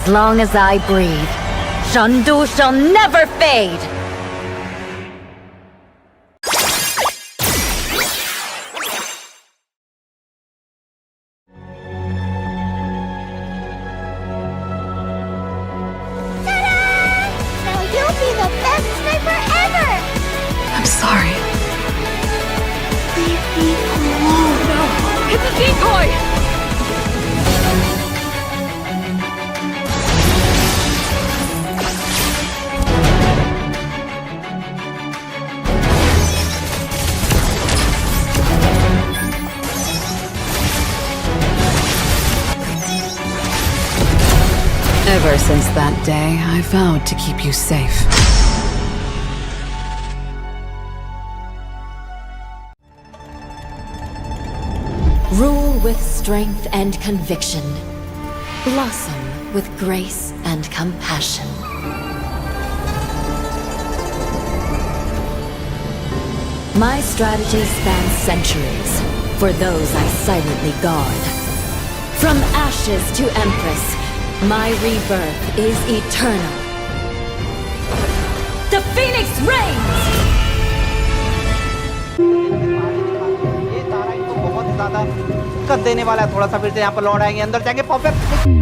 As long as I breathe, Shandu shall never fade! Now you'll be the best sniper ever! I'm sorry. Leave me alone. No! It's a decoy! Ever since that day, I vowed to keep you safe. Rule with strength and conviction. Blossom with grace and compassion. My strategy spans centuries for those I silently guard. From ashes to empress, my rebirth is eternal. The Phoenix reigns! ये तारा इनको बहुत ज्यादा कर देने वाला है। थोड़ा सा फिर से यहाँ पर लौट आएंगे, अंदर जाएंगे perfect.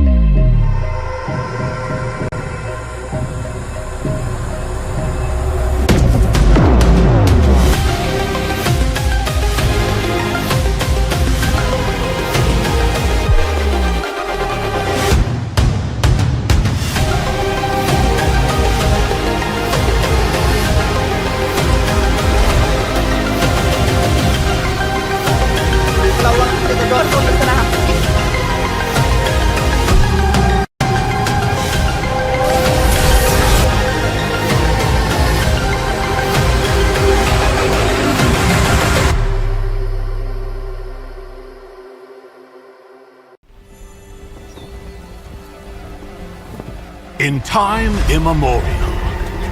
In time immemorial,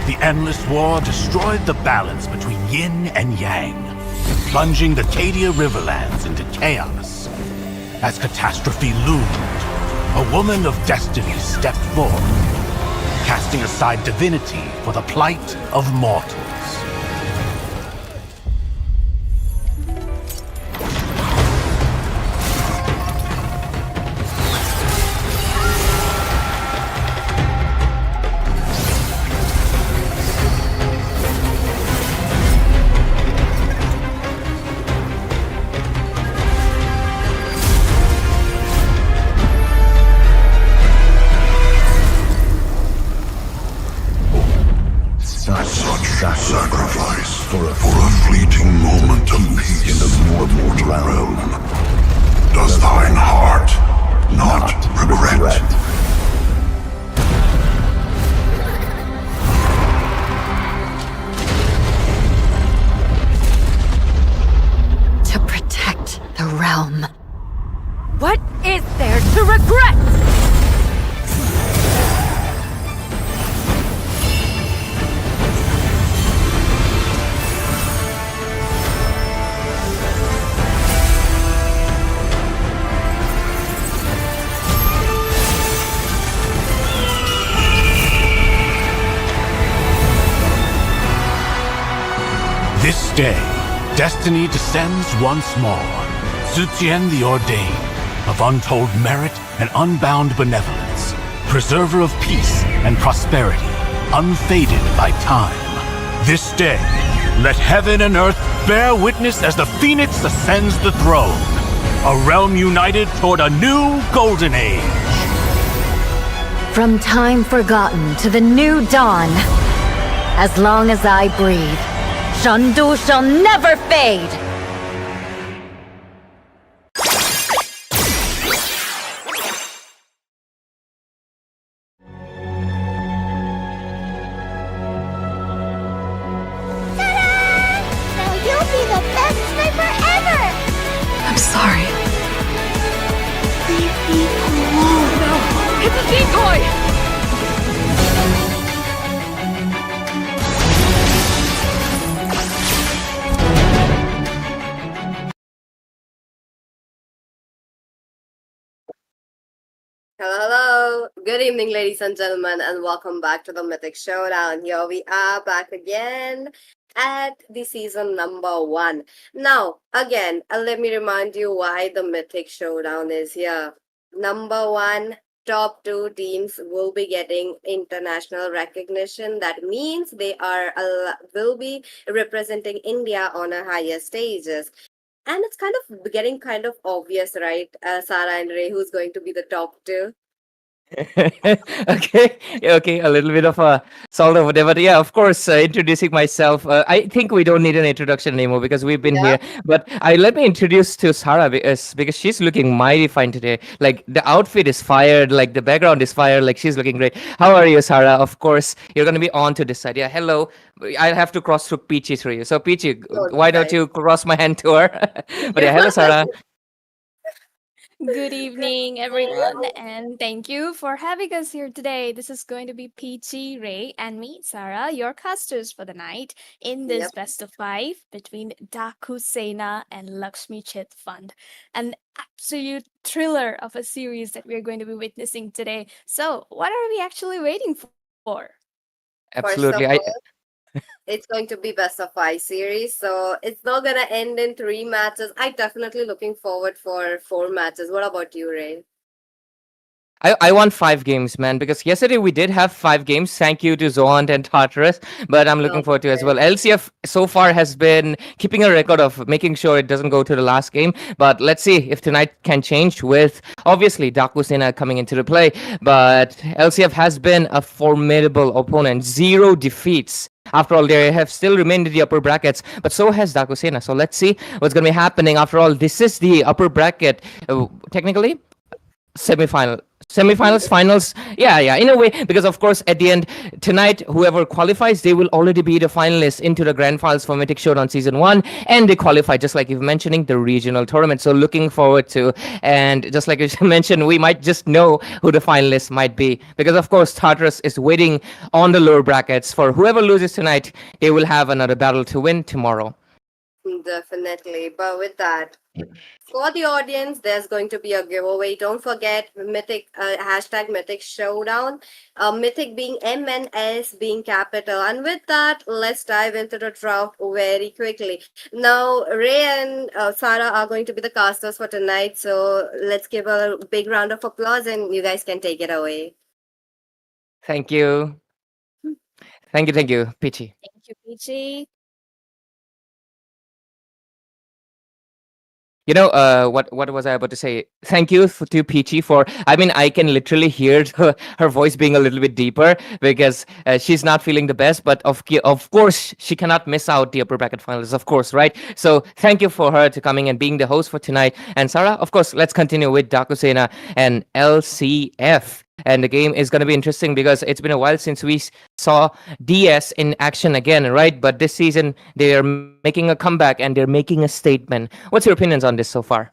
the endless war destroyed the balance between yin and yang, plunging the Cadia Riverlands into chaos. As catastrophe loomed, a woman of destiny stepped forth, casting aside divinity for the plight of mortals. Sacrifice for a fleeting moment of peace in the mortal realm. Does thine heart not regret? To protect the realm. What is there to regret? This day, destiny descends once more. Zutian the Ordained, of untold merit and unbound benevolence, preserver of peace and prosperity, unfaded by time. This day, let heaven and earth bear witness as the Phoenix ascends the throne, a realm united toward a new golden age. From time forgotten to the new dawn, as long as I breathe, Shandu shall never fade! Now you'll be the best sniper ever! I'm sorry. Leave me alone. No! It's a decoy! Hello, hello. Good evening, ladies and gentlemen, and welcome back to the Mythic Showdown. Here we are back again at the season number 1. Now, again, let me remind you why the Mythic Showdown is here. Number 1, top 2 teams will be getting international recognition. That means they will be representing India on a higher stages. And it's kind of getting kind of obvious, right, Sarah and Ray, who's going to be the top 2? Okay, a little bit of a salt over there, but yeah, of course, introducing myself. I think we don't need an introduction anymore because we've been Yeah. here. But let me introduce to Sarah because she's looking mighty fine today. Like the outfit is fired, like the background is fired, like she's looking great. How are you, Sarah? Of course, you're gonna be on to this side. Yeah, hello. I'll have to cross through Peachy through you. So Peachy, Oh, why don't nice. you cross my hand to her? But yeah, hello, Sarah. Good evening, everyone, and thank you for having us here today. This is going to be Peachy, Ray, and me, Sarah, your casters for the night in this Yep. best of 5 between Daku Sena and Lakshmi Chit Fund. An absolute thriller of a series that we're going to be witnessing today. So, what are we actually waiting for? First of Absolutely. all, it's going to be best of 5 series, so it's not gonna end in 3 matches. I definitely looking forward for 4 matches. What about you, Ray? I want 5 games, man, because yesterday we did have 5 games. Thank you to Zoant and Tartarus, but I'm looking forward to as Okay. well. LCF so far has been keeping a record of making sure it doesn't go to the last game, but let's see if tonight can change with obviously Dakusena coming into the play. But LCF has been a formidable opponent, 0 defeats. After all, they have still remained in the upper brackets, but so has Dakusena. So let's see what's going to be happening. After all, this is the upper bracket, technically semifinals, finals. Yeah, in a way, because of course at the end tonight, whoever qualifies, they will already be the finalists into the grand finals for Mythic Showdown season 1, and they qualify, just like you've mentioning, the regional tournament. So looking forward to, and just like you mentioned, we might just know who the finalists might be, because of course Tartarus is waiting on the lower brackets for whoever loses tonight. They will have another battle to win tomorrow. Definitely. But with that, for the audience, there's going to be a giveaway. Don't forget Mythic hashtag Mythic Showdown. Mythic being M and S being capital. And with that, let's dive into the draft very quickly. Now, Ray and Sarah are going to be the casters for tonight. So let's give a big round of applause and you guys can take it away. Thank you. Thank you, Peachy. Thank you, Peachy. You know, what was I about to say? Thank you to Peachy for. I mean, I can literally hear her voice being a little bit deeper because she's not feeling the best. But of course, she cannot miss out the upper bracket finals, of course, right? So thank you for her to coming and being the host for tonight. And Sarah, of course, let's continue with Dakusena and LCF. And the game is going to be interesting because it's been a while since we saw DS in action again, right? But this season, they are making a comeback and they're making a statement. What's your opinions on this so far?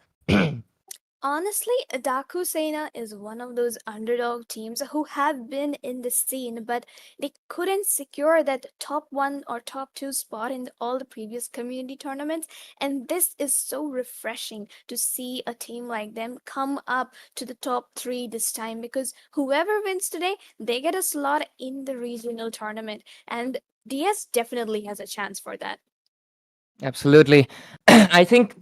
Honestly, Daku Sena is one of those underdog teams who have been in the scene, but they couldn't secure that top 1 or top 2 spot in all the previous community tournaments. And this is so refreshing to see a team like them come up to the top 3 this time, because whoever wins today, they get a slot in the regional tournament. And DS definitely has a chance for that. Absolutely. I think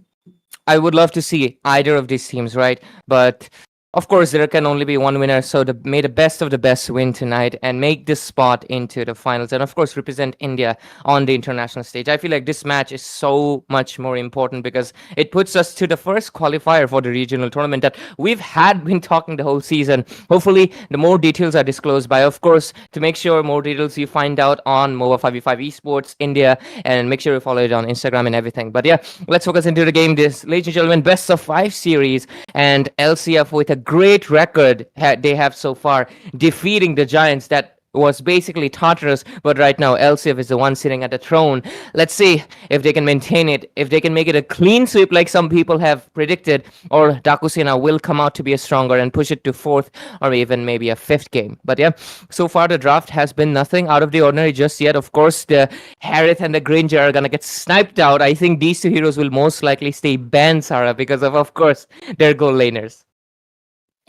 I would love to see either of these teams, right? But of course, there can only be one winner, so may the best of the best win tonight and make this spot into the finals, and of course represent India on the international stage. I feel like this match is so much more important because it puts us to the first qualifier for the regional tournament that we've been talking the whole season. Hopefully, the more details are disclosed by, of course, to make sure more details you find out on MOBA 5v5 Esports India, and make sure you follow it on Instagram and everything. But yeah, let's focus into the game. This, ladies and gentlemen, best of 5 series, and LCF with a great record they have so far, defeating the Giants that was basically Tartarus, but right now LCF is the one sitting at the throne. Let's see if they can maintain it, if they can make it a clean sweep like some people have predicted, or Dakusena will come out to be a stronger and push it to 4th or even maybe a 5th game. But yeah, so far the draft has been nothing out of the ordinary just yet. Of course, the Harith and the Granger are gonna get sniped out. I think these 2 heroes will most likely stay banned, Sarah, because of course, they're goal laners.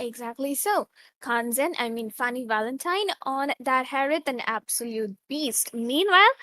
Exactly so. Fanny Valentine on that Harriet, an absolute beast. Meanwhile,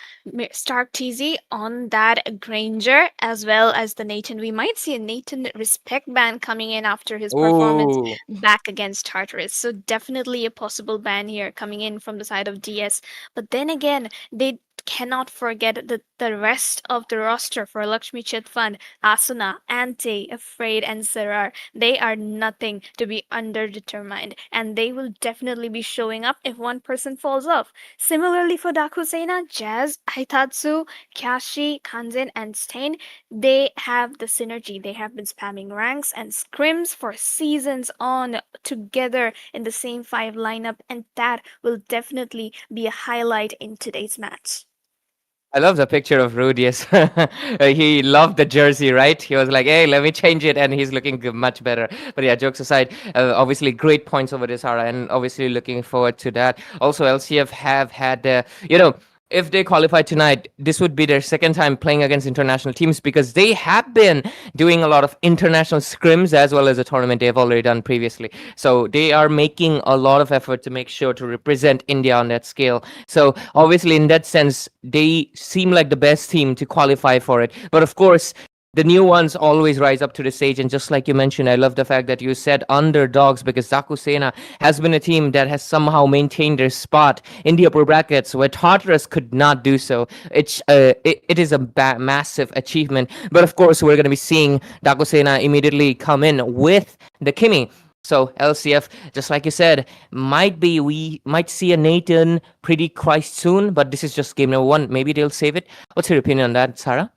Stark TZ on that Granger, as well as the Nathan. We might see a Nathan respect ban coming in after his performance Oh, back against Tartarus. So, definitely a possible ban here coming in from the side of DS. But then again, they cannot forget the rest of the roster for Lakshmi Chitfund, Asuna, Ante, Afraid, and Sarar. They are nothing to be underdetermined, and they will definitely be showing up if one person falls off. Similarly for Dakusena, Jazz, Aitatsu, Kyashi, Kanzen, and Stain, they have the synergy. They have been spamming ranks and scrims for seasons on together in the same five lineup, and that will definitely be a highlight in today's match. I love the picture of Rudius. He loved the jersey, right? He was like, "Hey, let me change it," and he's looking much better. But yeah, jokes aside, obviously great points over this, Hara, and obviously looking forward to that. Also, LCF have had, if they qualify tonight, this would be their second time playing against international teams because they have been doing a lot of international scrims as well as a tournament they've already done previously. So they are making a lot of effort to make sure to represent India on that scale. So obviously, in that sense, they seem like the best team to qualify for it. But of course, the new ones always rise up to the stage. And just like you mentioned, I love the fact that you said underdogs because Zakusena has been a team that has somehow maintained their spot in the upper brackets where Tartarus could not do so. It is a massive achievement. But of course, we're going to be seeing Dakusena immediately come in with the Kimi. So LCF, just like you said, we might see a Nathan pretty Christ soon, but this is just game number one. Maybe they'll save it. What's your opinion on that, Sarah?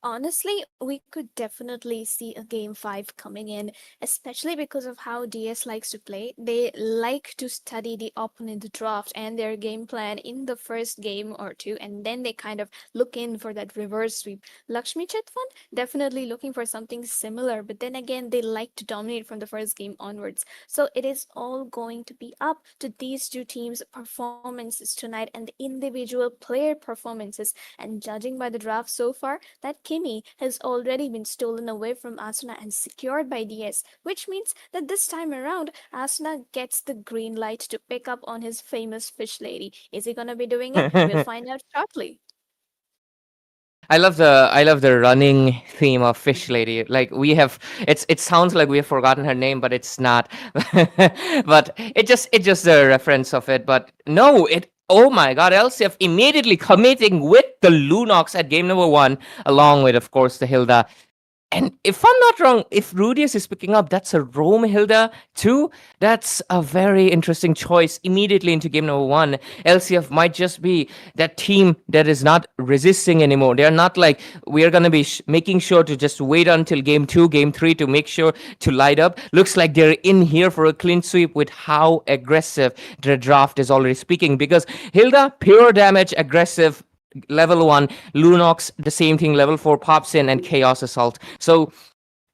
Honestly, we could definitely see a game 5 coming in, especially because of how DS likes to play. They like to study the opponent's draft and their game plan in the first game or two, and then they kind of look in for that reverse sweep. Lakshmi Chitfund definitely looking for something similar, but then again, they like to dominate from the first game onwards. So it is all going to be up to these two teams' performances tonight and the individual player performances. And judging by the draft so far, that Kimi has already been stolen away from Asuna and secured by DS, which means that this time around, Asuna gets the green light to pick up on his famous fish lady. Is he gonna be doing it? We'll find out shortly. I love the running theme of Fish Lady. Like we have it sounds like we have forgotten her name, but it's not. But it just a reference of it. But no, it oh my god, LCF immediately committing with the Lunox at game number one, along with of course the Hilda. And if I'm not wrong, if Rudius is picking up, that's a Rome Hilda too. That's a very interesting choice immediately into game number one. LCF might just be that team that is not resisting anymore. They're not like, we are going to be making sure to just wait until game two, game three to make sure to light up. Looks like they're in here for a clean sweep with how aggressive the draft is already speaking. Because Hilda, pure damage, aggressive, level 1 Lunox, the same thing, level 4 pops in, and Chaos Assault. So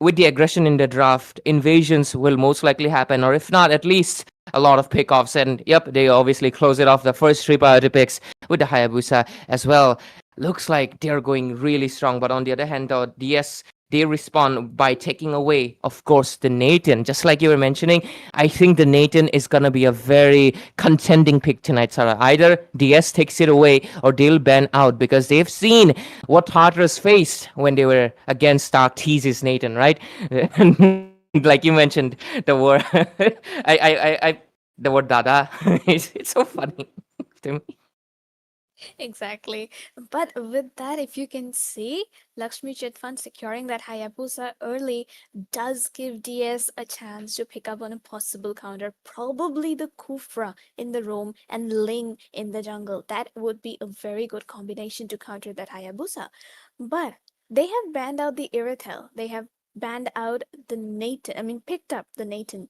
with the aggression in the draft, invasions will most likely happen, or if not, at least a lot of pickoffs. And yep, they obviously close it off the first three priority picks with the Hayabusa as well. Looks like they're going really strong, but on the other hand, though, DS, they respond by taking away, of course, the Nathan. Just like you were mentioning, I think the Nathan is going to be a very contending pick tonight, Sarah. Either DS takes it away or they'll ban out because they've seen what Tartarus faced when they were against Stark Tease's Nathan, right? Like you mentioned, the word, the word Dada. It's so funny to me. Exactly. But with that, if you can see, Lakshmi Chitfund securing that Hayabusa early does give DS a chance to pick up on a possible counter. Probably the Kufra in the roam and Ling in the jungle. That would be a very good combination to counter that Hayabusa. But they have banned out the Iratel. They have banned out the Nathan. Picked up the Nathan.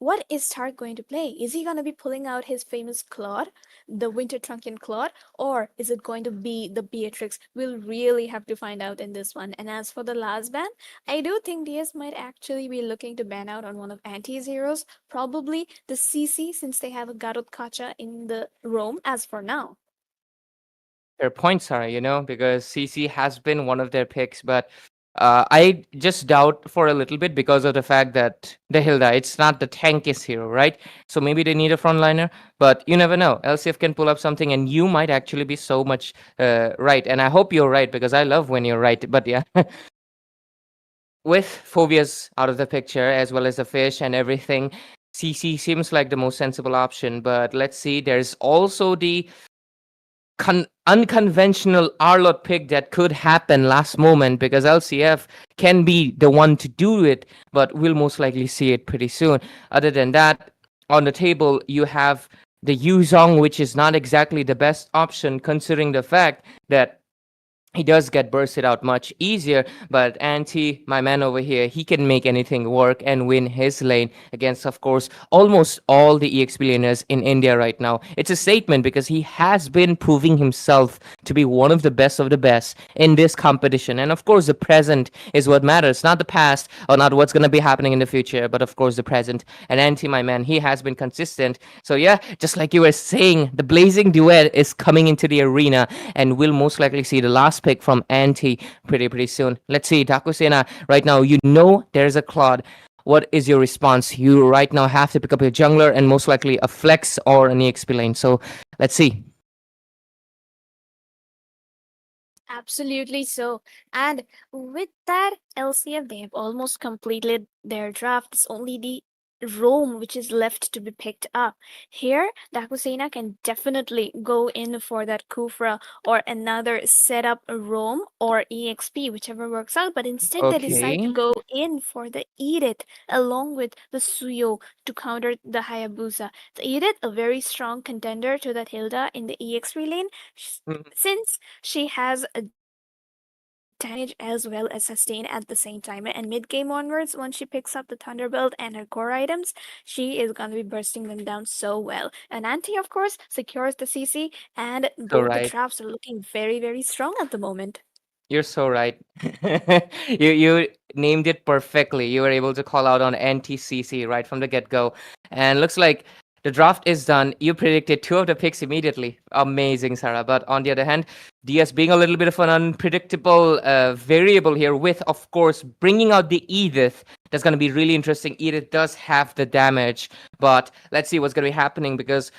What is Stark going to play? Is he going to be pulling out his famous Claude, the Winter Trunkian Claude, or is it going to be the Beatrix? We'll really have to find out in this one. And as for the last ban, I do think DS might actually be looking to ban out on one of Anti's heroes, probably the CC, since they have a Garut Kacha in the Rome as for now. Their points are, because CC has been one of their picks, but I just doubt for a little bit because of the fact that the Hilda, it's not the tankiest hero, right? So maybe they need a frontliner, but you never know. LCF can pull up something, and you might actually be so much right. And I hope you're right because I love when you're right. But yeah, with phobias out of the picture as well as the fish and everything, CC seems like the most sensible option. But let's see, there's also the unconventional Arlot pick that could happen last moment because LCF can be the one to do it, but we'll most likely see it pretty soon. Other than that, on the table, you have the Yuzong, which is not exactly the best option considering the fact that he does get bursted out much easier, but Anti, my man over here, he can make anything work and win his lane against, of course, almost all the EXP laners in India right now. It's a statement because he has been proving himself to be one of the best in this competition. And of course, the present is what matters, not the past or not what's going to be happening in the future, but of course, the present. And Anti, my man, he has been consistent. So yeah, just like you were saying, the Blazing Duet is coming into the arena, and we'll most likely see the last pick from Anti pretty soon. Let's see, Dakusena, right now, you know there's a Claude. What is your response? You right now have to pick up a jungler and most likely a flex or an EXP lane. So let's see. Absolutely so. And with that, LCF, they have almost completed their draft. It's only the roam which is left to be picked up. Here, Dakusena can definitely go in for that Kufra or another setup roam or EXP, whichever works out. But instead, they decide to Okay. go in for the Edith along with the Suyo to counter the Hayabusa. The Edith, a very strong contender to that Hilda in the EXP lane, Mhm. since she has a damage as well as sustain at the same time. And mid game onwards, once she picks up the Thunderbolt and her core items, she is going to be bursting them down so well. And Anti, of course, secures the CC, and So both the right. drafts are looking very strong at the moment. You're so right. You named it perfectly. You were able to call out on NTCC right from the get-go. And looks like the draft is done. You predicted two of the picks immediately. Amazing, Sarah. But on the other hand, DS being a little bit of an unpredictable variable here with, of course, bringing out the Edith. That's going to be really interesting. Edith does have the damage. But let's see what's going to be happening because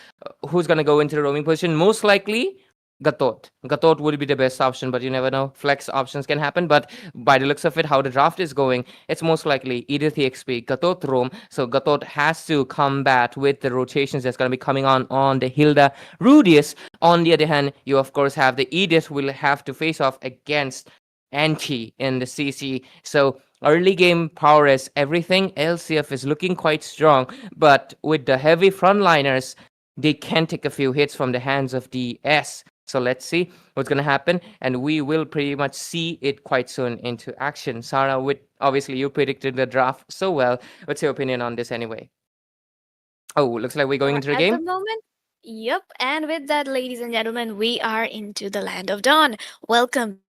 who's going to go into the roaming position? Most likely Gatot. Gatot would be the best option, but you never know. Flex options can happen. But by the looks of it, how the draft is going, it's most likely Edith EXP, Gatot roam. So Gatot has to combat with the rotations that's going to be coming on the Hilda Rudius. On the other hand, you of course have the Edith will have to face off against Anti in the CC. So early game power is everything. LCF is looking quite strong, but with the heavy frontliners, they can take a few hits from the hands of DS. So let's see what's going to happen, and we will pretty much see it quite soon into action. Sarah, with obviously you predicted the draft so well. What's your opinion on this anyway? Oh, looks like we're going into the At the game. moment, yep. And with that, ladies and gentlemen, we are into the land of dawn. Welcome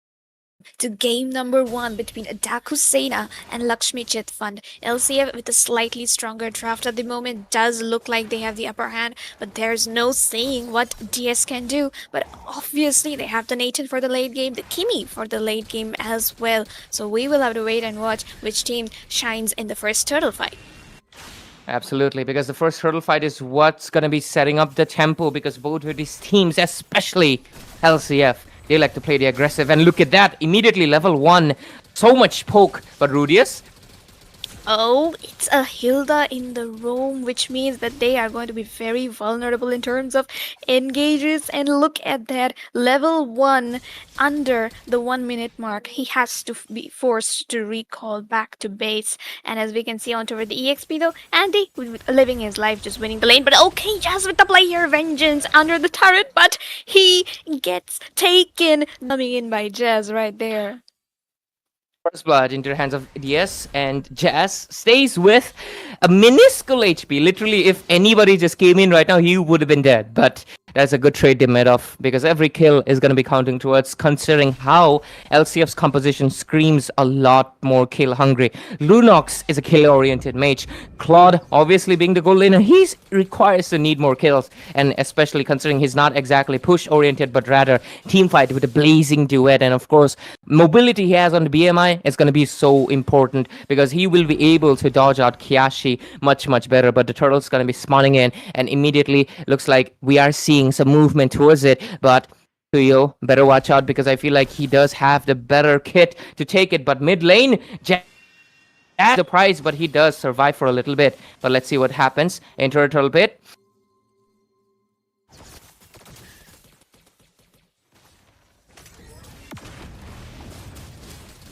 to game number 1 between Dakusena and Lakshmi Chit Fund. LCF with a slightly stronger draft at the moment does look like they have the upper hand, but there's no saying what DS can do. But obviously they have the Nathan for the late game, the Kimi for the late game as well. So we will have to wait and watch which team shines in the first turtle fight. Absolutely, because the first hurdle fight is what's going to be setting up the tempo, because both of these teams, especially LCF, they like to play the aggressive. And look at that, immediately level 1. So much poke. But Rudius? Oh, it's a Hilda in the room, which means that they are going to be very vulnerable in terms of engages. And look at that, level 1 under the 1 minute mark. He has to be forced to recall back to base. And as we can see on toward the EXP though, Andy living his life, just winning the lane. But okay, just with the player vengeance under the turret, but he gets taken. Coming in by Jazz right there. First blood into the hands of DS, and Jazz stays with a minuscule HP. Literally, if anybody just came in right now, he would have been dead. But That's a good trade they made off because every kill is going to be counting towards, considering how LCF's composition screams a lot more kill hungry. Lunox is a kill oriented mage. Claude, obviously being the gold laner, he requires to need more kills, and especially considering he's not exactly push oriented but rather team fight with a blazing duet. And of course, mobility he has on the BMI is going to be so important because he will be able to dodge out Kiashi much better. But the turtle's going to be spawning in, and immediately looks like we are seeing some movement towards it. But Tuyo, better watch out because I feel like he does have the better kit to take it. But mid lane, the prize, but he does survive for a little bit. But let's see what happens. Enter a turtle pit.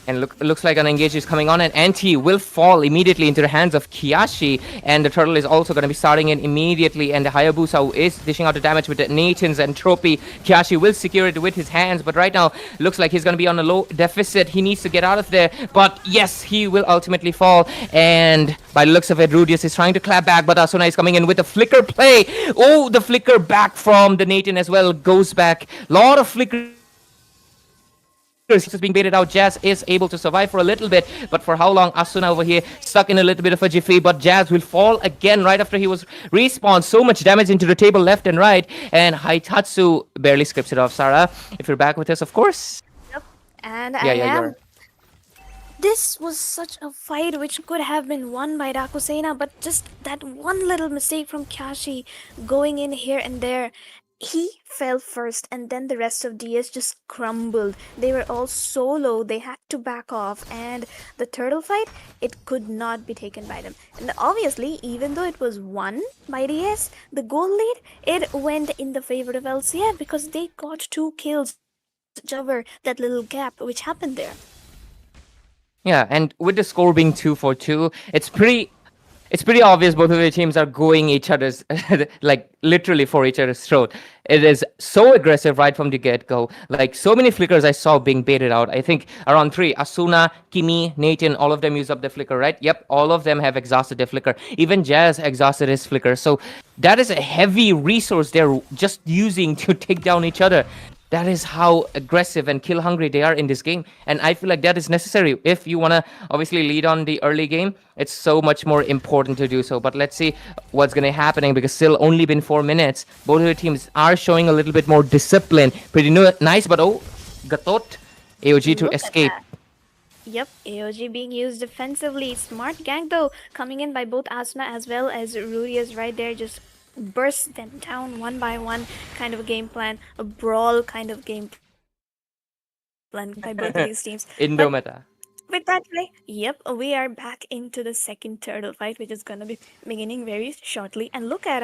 And looks like an engage is coming on, and Anti will fall immediately into the hands of Kiashi, and the turtle is also going to be starting in immediately, and the Hayabusa is dishing out the damage with the Nathan's entropy. Kiashi will secure it with his hands, but right now looks like he's going to be on a low deficit. He needs to get out of there, but yes, he will ultimately fall, and by the looks of it, Rudius is trying to clap back, but Asuna is coming in with a flicker play. Oh, the flicker back from the Nathan as well goes back. Lot of flicker is being baited out. Jazz is able to survive for a little bit, but for how long? Asuna over here stuck in a little bit of a jiffy, but Jazz will fall again right after he was respawned. So much damage into the table left and right, and Haitatsu barely scripts it off. Sarah, if you're back with us, of course. Yep. And Yeah, I yeah, am. you're. This was such a fight which could have been won by Dakusena, but just that one little mistake from Kashi going in here and there. He fell first, and then the rest of DS just crumbled. They were all so low, they had to back off, and the turtle fight, it could not be taken by them. And obviously, even though it was won by DS, the goal lead, it went in the favor of LCF because they got 2 kills to cover that little gap which happened there. Yeah, and with the score being 2-2, it's pretty obvious both of the teams are going each other's like literally for each other's throat. It is so aggressive right from the get-go. Like so many flickers I saw being baited out. I think around 3, Asuna, Kimi, Nathan, all of them use up the flicker, right? Yep, all of them have exhausted their flicker. Even Jazz exhausted his flicker. So that is a heavy resource they're just using to take down each other. That is how aggressive and kill hungry they are in this game, and I feel like that is necessary if you want to obviously lead on the early game. It's so much more important to do so. But let's see what's going to happening because still only been 4 minutes. Both of the teams are showing a little bit more discipline. Pretty nice, but oh, Gatot AOG to Look at escape. that. Yep, AOG being used defensively. Smart gank though, coming in by both Asuna as well as Rudius right there, just burst them down one by one, kind of a game plan, a brawl kind of game plan by both of these teams. Indo But meta. with that play, yep, we are back into the second turtle fight, which is gonna be beginning very shortly. And look at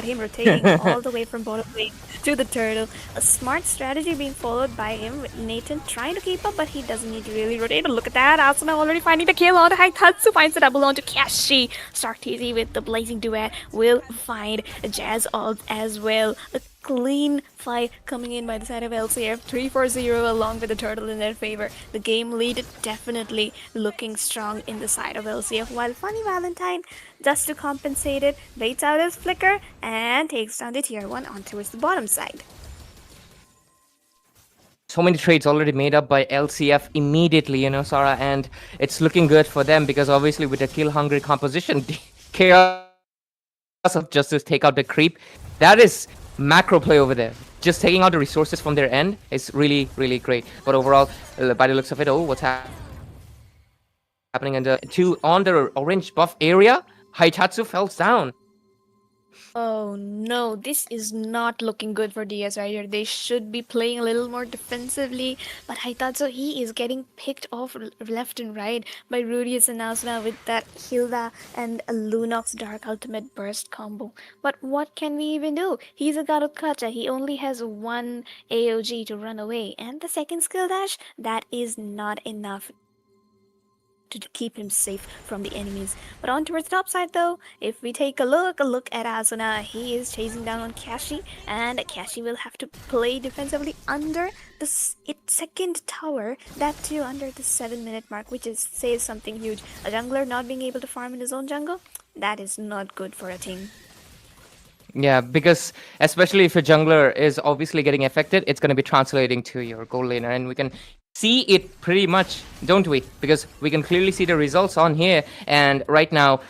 him rotating all the way from bottom lane to the turtle. A smart strategy being followed by him with Nathan trying to keep up, but he doesn't need to really rotate. But look at that, Asuna already finding the kill on Haitatsu, finds the double onto Kashi. Stark TZ with the blazing duet will find Jazz ult as well. A clean fight coming in by the side of LCF, 3-4-0 along with the turtle in their favor. The game lead definitely looking strong in the side of LCF, while Funny Valentine, just to compensate it, baits out his flicker and takes down the tier 1 on towards the bottom side. So many trades already made up by LCF immediately, Sarah, and it's looking good for them because obviously with the kill hungry composition, Chaos of Justice take out the creep. That is macro play over there. Just taking out the resources from their end is really, really great. But overall, by the looks of it, what's happening in on the orange buff area? Haitatsu fell down. Oh no, this is not looking good for DS right here. They should be playing a little more defensively, but Haitatsu, he is getting picked off left and right by Rudius and Asuna with that Hilda and Lunox Dark Ultimate Burst combo. But what can we even do? He's a god of Kacha. He only has 1 AOG to run away, and the second skill dash, that is not enough to keep him safe from the enemies. But on towards the top side though, if we take a look at Asuna, he is chasing down on Kashi, and Kashi will have to play defensively under the second tower, that too under the 7-minute mark, which says something huge. A jungler not being able to farm in his own jungle, that is not good for a team. Yeah, because especially if your jungler is obviously getting affected, it's going to be translating to your gold laner, and we can see it pretty much, don't we? Because we can clearly see the results on here, and right now,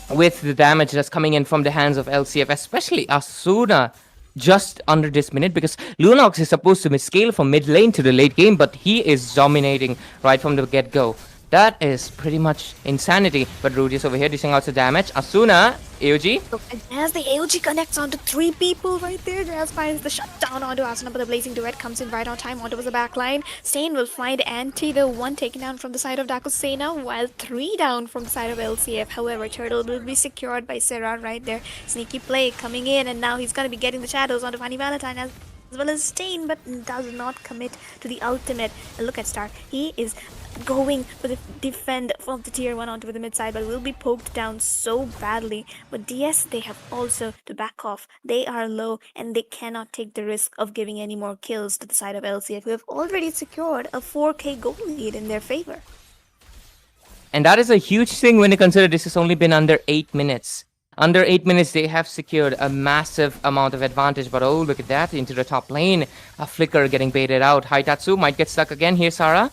with the damage that's coming in from the hands of LCF, especially Asuna, just under this minute, because Lunox is supposed to scale from mid lane to the late game, but he is dominating right from the get-go. That is pretty much insanity. But Rudy's over here dishing out the damage. Asuna, AOG. Look, and as the AOG connects onto 3 people right there, Jazz finds the shutdown onto Asuna, but the Blazing Duet comes in right on time onto the back line. Stain will find Anti, the one taken down from the side of Dakusena, while 3 down from the side of LCF. However, Turtle will be secured by Serra right there. Sneaky play coming in, and now he's going to be getting the shadows onto Fanny Valentine as well as Stain, but does not commit to the ultimate. And look at Star, he is going for the defend from the tier 1 onto the mid side, but will be poked down so badly. But DS, they have also to back off. They are low and they cannot take the risk of giving any more kills to the side of LCF, who have already secured a 4k goal lead in their favor. And that is a huge thing when you consider this has only been under 8 minutes. Under 8 minutes, they have secured a massive amount of advantage. But oh, look at that, into the top lane. A flicker getting baited out. Haitatsu might get stuck again here, Sarah.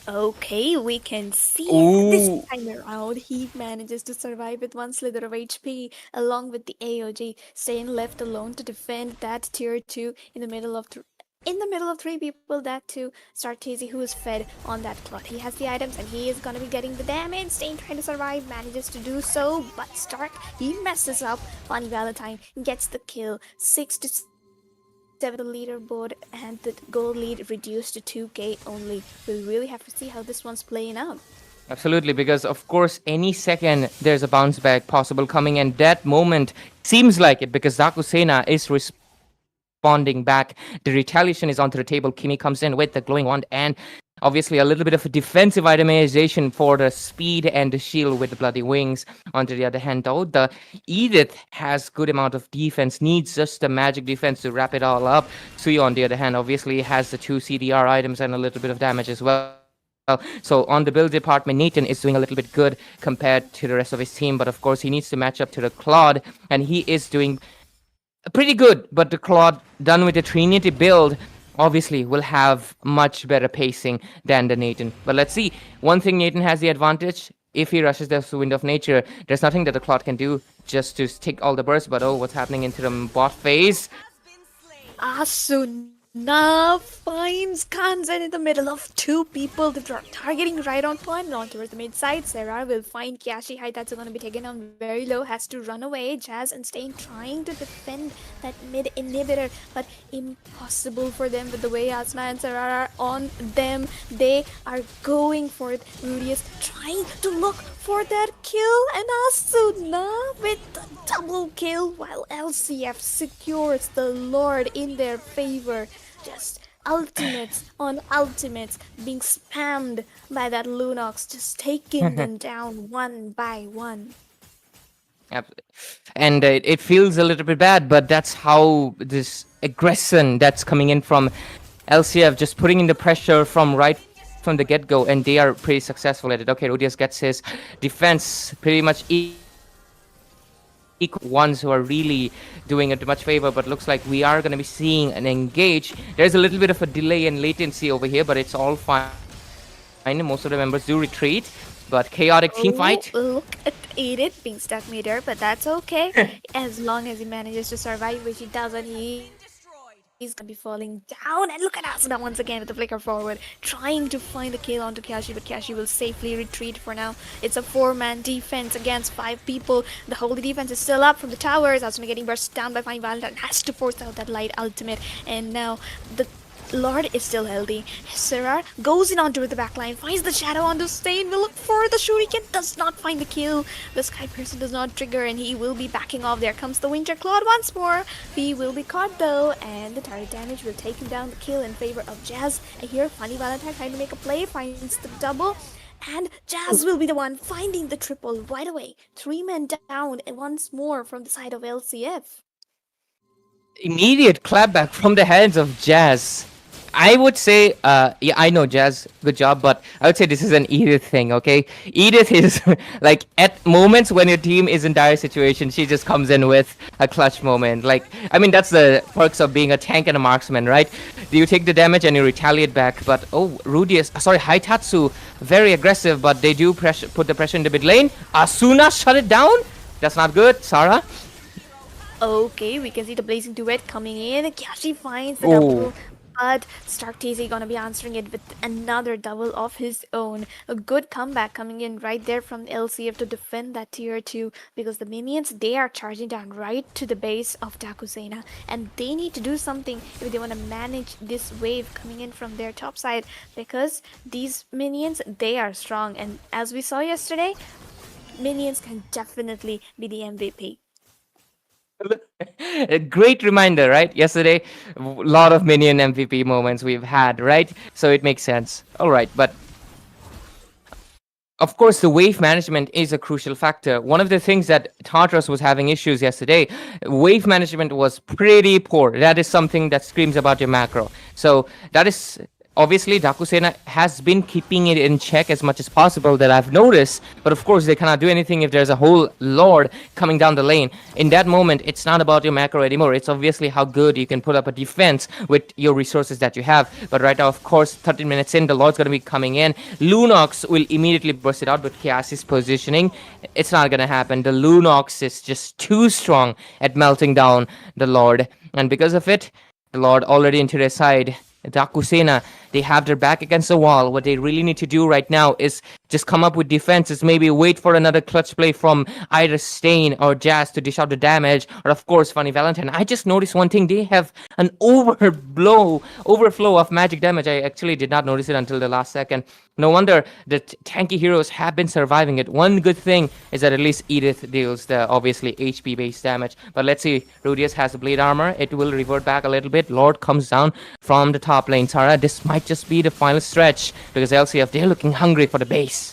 Okay, we can see Ooh. this time around he manages to survive with 1 slither of HP along with the AOG, staying left alone to defend that tier 2 in the middle of 3 people, that too Startazy, who is fed on that cloth. He has the items and he is gonna be getting the damage. Stain trying to survive, manages to do so, but Stark, he messes up. Funny Valentine gets the kill. 6-7 the leaderboard, and the goal lead reduced to 2k only. We'll really have to see how this one's playing out. Absolutely, because of course any second there's a bounce back possible coming, and that moment seems like it because Dakusena is responding back. The retaliation is onto the table. Kimi comes in with the glowing wand and obviously a little bit of a defensive itemization for the speed and the shield with the bloody wings. On the other hand, though, the Edith has good amount of defense, needs just the magic defense to wrap it all up. Suyo, on the other hand, obviously has the 2 CDR items and a little bit of damage as well. So on the build department, Nathan is doing a little bit good compared to the rest of his team, but of course he needs to match up to the Claude, and he is doing pretty good. But the Claude, done with the Trinity build, obviously will have much better pacing than the Nathan. But let's see. One thing, Nathan has the advantage. If he rushes the Wind of Nature, there's nothing that the Claude can do just to take all the bursts. But oh, what's happening into the bot phase? Asuna finds Kanzen in the middle of 2 people. They're targeting right on point, not towards the mid side. Serra will find Kyashi. Haitatsu going to be taken down very low, has to run away. Jazz and Stain trying to defend that mid inhibitor, but impossible for them with the way Asuna and Serra are on them. They are going for it. Rudy is trying to look for that kill, and Asuna with the double kill while LCF secures the Lord in their favor. Just ultimates on ultimates being spammed by that Lunox, just taking them down one by one. And it feels a little bit bad, but that's how this aggression that's coming in from LCF, just putting in the pressure from right from the get-go, and they are pretty successful at it. Okay, Rudius gets his defense pretty much equal ones who are really doing it much favor, but looks like we are going to be seeing an engage. There's a little bit of a delay and latency over here, but it's all fine. Most of the members do retreat, but chaotic team fight. Look at Edith being stuck mid-air, but that's okay. As long as he manages to survive, which he doesn't, he's gonna be falling down. And look at Asuna once again with the flicker forward, trying to find a kill onto Kyashi, but Kyashi will safely retreat for now. It's a 4-man defense against 5 people. The holy defense is still up from the towers. Asuna getting burst down by Fine Valentine, has to force out that light ultimate, and now the Lord is still healthy. Serra goes in onto the backline, finds the shadow onto Stain, will look for the shuriken, does not find the kill. The Sky Person does not trigger, and he will be backing off. There comes the Winter Claude once more. He will be caught though, and the turret damage will take him down the kill in favor of Jazz. And here, Funny Valentine trying to make a play, finds the double, and Jazz will be the one finding the triple right away. 3 men down, and once more from the side of LCF. Immediate clapback from the hands of Jazz. I would say, yeah, I know, Jazz, good job, but I would say this is an Edith thing, okay? Edith is like at moments when your team is in dire situation, she just comes in with a clutch moment. Like, I mean, that's the perks of being a tank and a marksman, right? You take the damage and you retaliate back, but oh, Rudius, sorry, Haitatsu, very aggressive, but they do put the pressure in the mid lane. Asuna shut it down? That's not good, Sarah. Okay, we can see the blazing duet coming in. Kyashi finds the Oh. double, but Stark TZ gonna be answering it with another double of his own. A good comeback coming in right there from LCF to defend that tier 2, because the minions, they are charging down right to the base of Dakusena, and they need to do something if they want to manage this wave coming in from their top side, because these minions, they are strong, and as we saw yesterday, minions can definitely be the MVP. A great reminder, right? Yesterday, a lot of minion MVP moments we've had, right? So it makes sense. All right, but of course, the wave management is a crucial factor. One of the things that Tartarus was having issues yesterday, wave management was pretty poor. That is something that screams about your macro. So that is obviously Dakusena has been keeping it in check as much as possible, that I've noticed, but of course they cannot do anything if there's a whole lord coming down the lane. In that moment, it's not about your macro anymore. It's obviously how good you can put up a defense with your resources that you have. But right now, of course, 13 minutes in, the lord's going to be coming in. Lunox will immediately burst it out, but Chaos's positioning, it's not going to happen. The Lunox is just too strong at melting down the lord, and because of it, the lord already into their side. Dakusena, they have their back against the wall. What they really need to do right now is just come up with defenses, maybe wait for another clutch play from either Stain or Jazz to dish out the damage, or of course Funny Valentine. I just noticed one thing, they have an overflow of magic damage. I actually did not notice it until the last second. No wonder the tanky heroes have been surviving it. One good thing is that at least Edith deals the obviously HP based damage. But let's see, Rudius has the blade armor. It will revert back a little bit. Lord comes down from the top lane. Tara, this might just be the final stretch, because LCF, they're looking hungry for the base.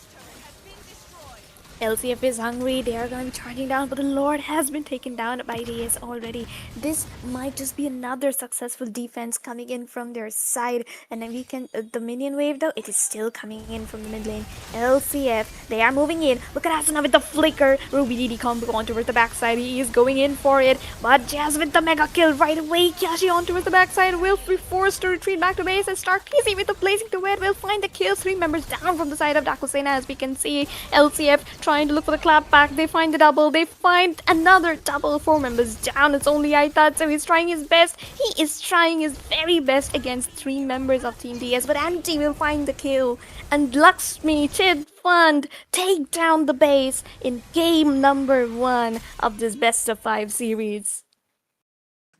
LCF is hungry, they are going to be charging down, but the Lord has been taken down by DS already. This might just be another successful defense coming in from their side, and then we can, the minion wave though, it is still coming in from the mid lane. LCF, they are moving in. Look at Asuna with the flicker. Ruby DD combo on towards the backside, he is going in for it, but Jazz with the mega kill right away. Kyashi on towards the backside will be forced to retreat back to base, and Stark TZ with the blazing duet will find the kill. 3 members down from the side of Dakusena, as we can see. LCF trying to look for the clap back. They find the double. They find another double. 4 members down. It's only Aitat, so he's trying his best. He is trying his very best against 3 members of Team DS, but Empty will find the kill. And Lakshmi, Chid Fund take down the base in game number 1 of this best of 5 series.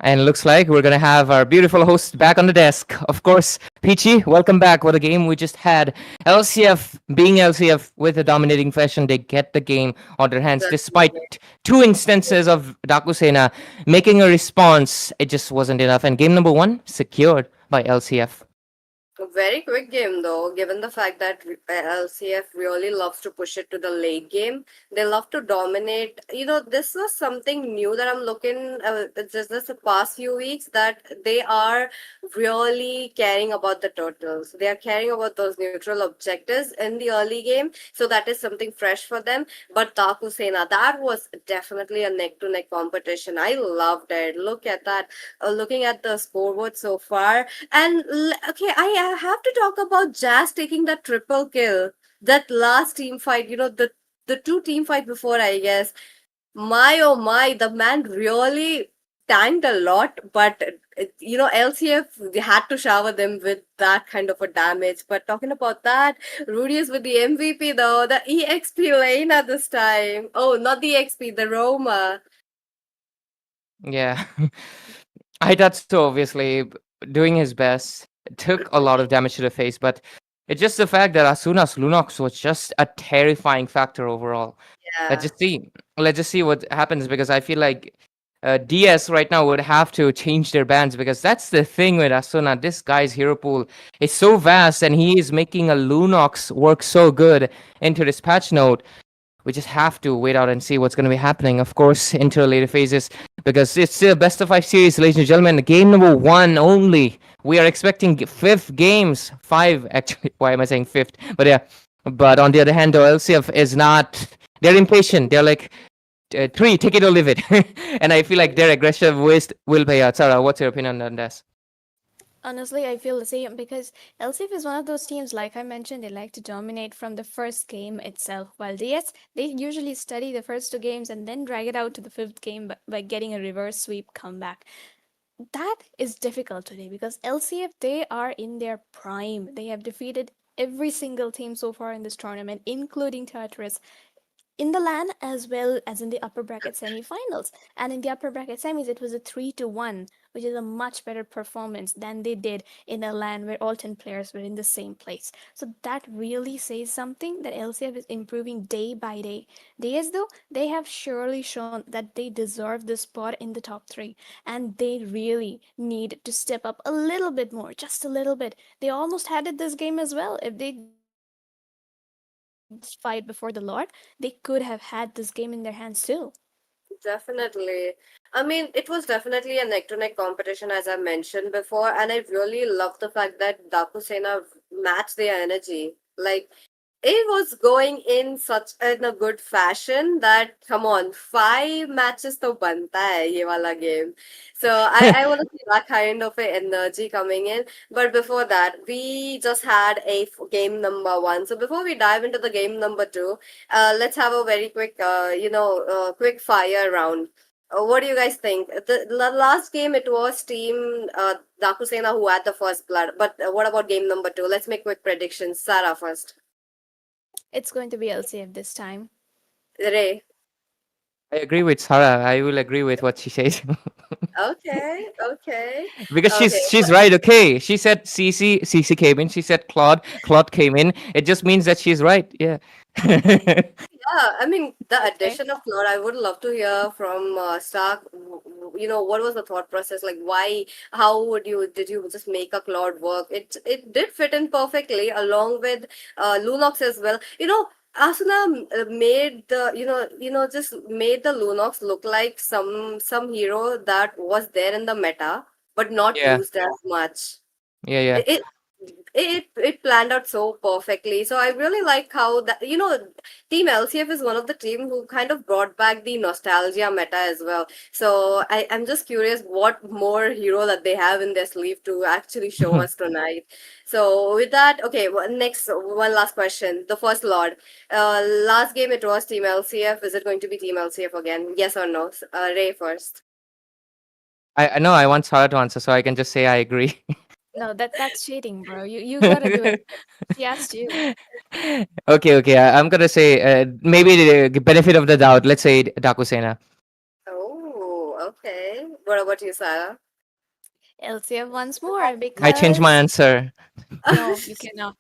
And looks like we're going to have our beautiful host back on the desk. Of course, Peachy, welcome back. What a game we just had. LCF, being LCF with a dominating fashion, they get the game on their hands. Despite 2 instances of Dakusena making a response, it just wasn't enough. And game number 1, secured by LCF. A very quick game though, given the fact that LCF really loves to push it to the late game. They love to dominate. You know, this was something new that I'm looking just the past few weeks, that they are really caring about the turtles. They are caring about those neutral objectives in the early game. So that is something fresh for them. But Dakusena, that was definitely a neck-to-neck competition. I loved it. Look at that. Looking at the scoreboard so far. And okay, I have to talk about Jazz taking that triple kill. That last team fight, you know, the 2 team fight before, I guess. My oh my, the man really tanked a lot, but you know, LCF, they had to shower them with that kind of a damage. But talking about that, Rudius with the MVP though, the EXP Lena this time. Oh, not the XP, the Roma. Yeah. Hitatsu obviously doing his best. It took a lot of damage to the face, but it's just the fact that Asuna's Lunox was just a terrifying factor overall. Yeah. Let's just see what happens, because I feel like DS right now would have to change their bans, because that's the thing with Asuna. This guy's hero pool is so vast, and he is making a Lunox work so good into this patch note. We just have to wait out and see what's going to be happening, of course, into the later phases, because it's the best of 5 series, ladies and gentlemen. Game number 1 only We are expecting fifth games, five actually. Why am I saying fifth? But yeah. But on the other hand, though, LCF is not. They're impatient. They're like, three, take it or leave it. And I feel like their aggressive waste will pay out. Sarah, what's your opinion on this? Honestly, I feel the same because LCF is one of those teams, like I mentioned, they like to dominate from the first game itself. While DS, they usually study the first two games and then drag it out to the fifth game by getting a reverse sweep comeback. That is difficult today because LCF, they are in their prime. They have defeated every single team so far in this tournament, including Tartarus, in the LAN as well as in the upper bracket semifinals. And in the upper bracket semis, it was a 3-1, which is a much better performance than they did in a LAN where all 10 players were in the same place. So that really says something that LCF is improving day by day. DS, though, they have surely shown that they deserve this spot in the top three, and they really need to step up a little bit more, just a little bit. They almost had it this game as well. If they fight before the Lord, they could have had this game in their hands too. Definitely. I mean, it was definitely a neck to neck competition, as I mentioned before, and I really love the fact that Daku Sena matched their energy. Like, it was going in a good fashion that, come on, 5 matches to banta hai ye wala game. So I want to see that kind of a energy coming in. But before that, we just had game number 1. So before we dive into the game number 2, let's have a very quick, quick fire round. What do you guys think? The last game, it was team Dakusena who had the first blood. But what about game number 2? Let's make quick predictions. Sarah first. It's going to be LCF this time. Ray. I agree with Sarah. I will agree with what she says. Okay, okay. Because Okay. she's right. Okay, she said CC came in. She said Claude came in. It just means that she's right. Yeah. Yeah, I mean, the Okay. addition of Claude, I would love to hear from Stark. What was the thought process? Like, why, did you just make a Claude work? It did fit in perfectly along with Lunox as well. Asuna made just made the Lunox look like some hero that was there in the meta, but not Yeah. used as much. Yeah. It it planned out so perfectly. So I really like how that Team LCF is one of the team who kind of brought back the nostalgia meta as well. So I'm just curious what more hero that they have in their sleeve to actually show us tonight. So with that, okay, next one last question. The first Lord. Last game it was Team LCF. Is it going to be Team LCF again? Yes or no? Ray first. I know I want Sarah to answer, so I can just say I agree. No, that's cheating, bro. You gotta do it. She asked you. Okay. I'm gonna say maybe the benefit of the doubt. Let's say Dakusena. Oh, okay. What about you, Sarah? LCF once more because I changed my answer. no, you cannot.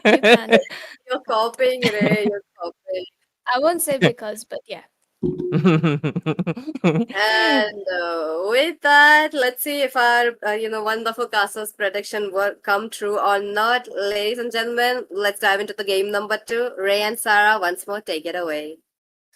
You can't. You're copying, Ray. You're copying. I won't say because, but yeah. And with that, let's see if our wonderful Casa's prediction will come true or not. Ladies and gentlemen, let's dive into the game number 2. Ray and Sarah, once more, take it away.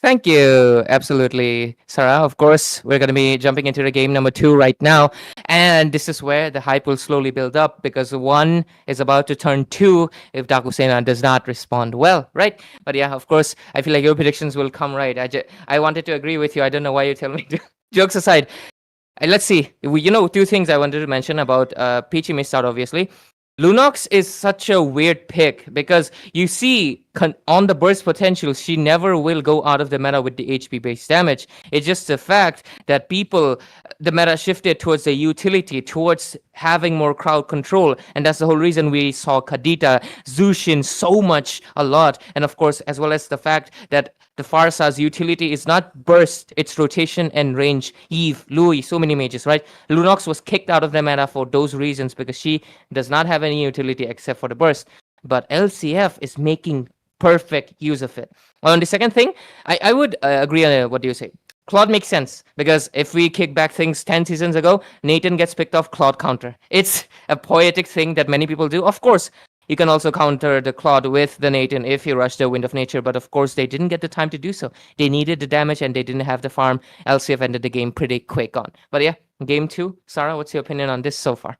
Thank you. Absolutely, Sarah. Of course, we're going to be jumping into the game number 2 right now. And this is where the hype will slowly build up because 1 is about to turn 2 if Dakusena does not respond well, right? But yeah, of course, I feel like your predictions will come right. I wanted to agree with you. I don't know why you tell me to. Jokes aside, let's see. 2 things I wanted to mention about Peachy missed out, obviously. Lunox is such a weird pick because you see on the burst potential, she never will go out of the meta with the HP based damage. It's just the fact that the meta shifted towards the utility, towards having more crowd control. And that's the whole reason we saw Kadita, Zushin so much a lot. And of course, as well as the fact that the Farsa's utility is not burst, it's rotation and range. Eve, Louis, so many mages, right? Lunox was kicked out of the meta for those reasons because she does not have any utility except for the burst. But LCF is making perfect use of it. On the second thing, I would agree on what do you say. Claude makes sense because if we kick back things 10 seasons ago, Nathan gets picked off, Claude counter. It's a poetic thing that many people do. Of course, you can also counter the Claude with the Nathan if you rush the Wind of Nature, but of course they didn't get the time to do so. They needed the damage and they didn't have the farm. LCF ended the game pretty quick on. But yeah, game 2. Sarah, what's your opinion on this so far?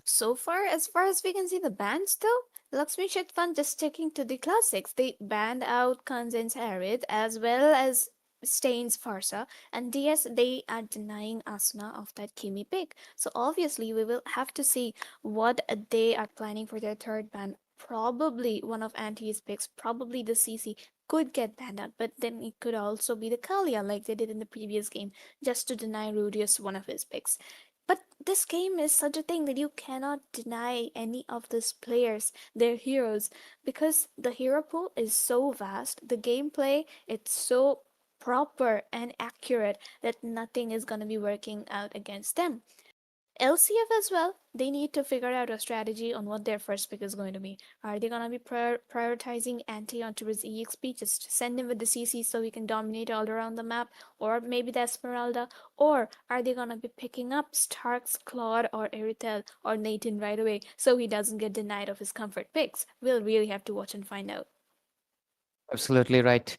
So far as we can see the bans though, Lakshmi Chetvan just sticking to the classics. They banned out Kanzen's Arid as well as Stain's Farsa, and yes, they are denying Asuna of that Kimi pick. So obviously we will have to see what they are planning for their third ban. Probably one of Auntie's picks, probably the CC could get banned out, but then it could also be the Kalia like they did in the previous game, just to deny Rudius one of his picks. But this game is such a thing that you cannot deny any of these players their heroes, because the hero pool is so vast, the gameplay it's so proper and accurate that nothing is going to be working out against them. LCF as well, they need to figure out a strategy on what their first pick is going to be. Are they going to be prioritizing Anti onto his EXP, just send him with the CC so he can dominate all around the map, or maybe the Esmeralda, or are they going to be picking up Starks, Claude, or Eritel, or Nathan right away so he doesn't get denied of his comfort picks? We'll really have to watch and find out. Absolutely right.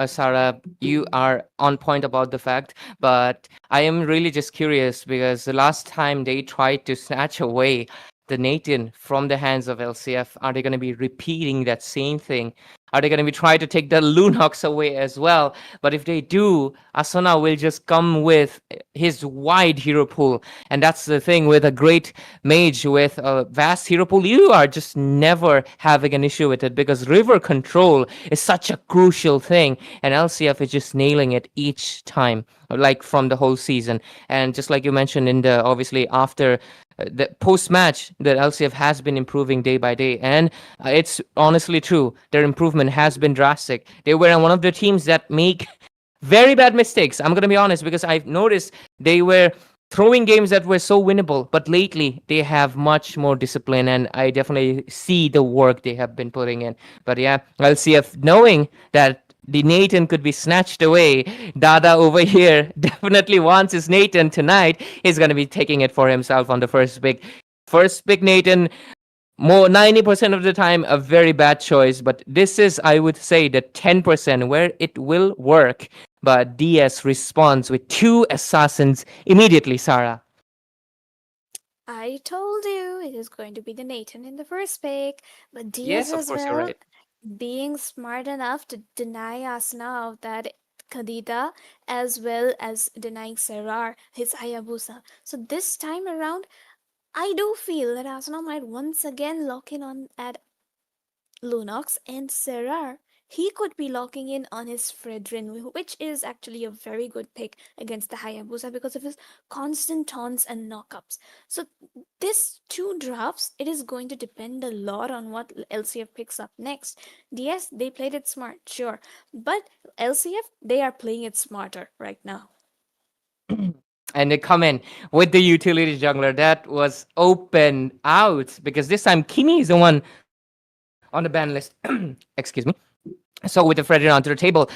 Sarah, you are on point about the fact, but I am really just curious because the last time they tried to snatch away the Nathan from the hands of LCF, are they going to be repeating that same thing? Are they going to be trying to take the Lunox away as well? But if they do, Asuna will just come with his wide hero pool. And that's the thing with a great mage with a vast hero pool. You are just never having an issue with it because river control is such a crucial thing. And LCF is just nailing it each time, like from the whole season. And just like you mentioned in the obviously after the post match, the LCF has been improving day by day, and it's honestly true. Their improvement has been drastic. They were one of the teams that make very bad mistakes. I'm gonna be honest because I've noticed they were throwing games that were so winnable, but lately they have much more discipline, and I definitely see the work they have been putting in. But yeah, LCF knowing that the Nathan could be snatched away. Dada over here definitely wants his Nathan tonight. He's going to be taking it for himself on the first pick. First pick, Nathan, more 90% of the time, a very bad choice. But this is, I would say, the 10% where it will work. But DS responds with two assassins immediately, Sarah. I told you it is going to be the Nathan in the first pick, but Yes, DS of as course, you're well, right. being smart enough to deny Asna of that Khadija, as well as denying Serar his Hayabusa. So this time around, I do feel that Asna might once again lock in on at Lunox and Serar. He could be locking in on his Fredrin, which is actually a very good pick against the Hayabusa because of his constant taunts and knockups. So this two drafts, it is going to depend a lot on what LCF picks up next. Yes, they played it smart, sure, but LCF, they are playing it smarter right now. And they come in with the utility jungler that was open out because this time Kimi is the one on the ban list. Excuse me. So with the Fredrin onto the table,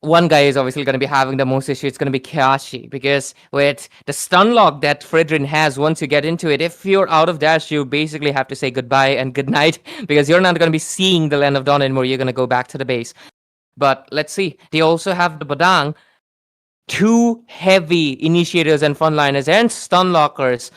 one guy is obviously going to be having the most issue. It's going to be Kashi because with the stun lock that Fredrin has, once you get into it, if you're out of dash, you basically have to say goodbye and good night because you're not going to be seeing the Land of Dawn anymore. You're going to go back to the base. But let's see. They also have the Badang, two heavy initiators and frontliners and stun lockers.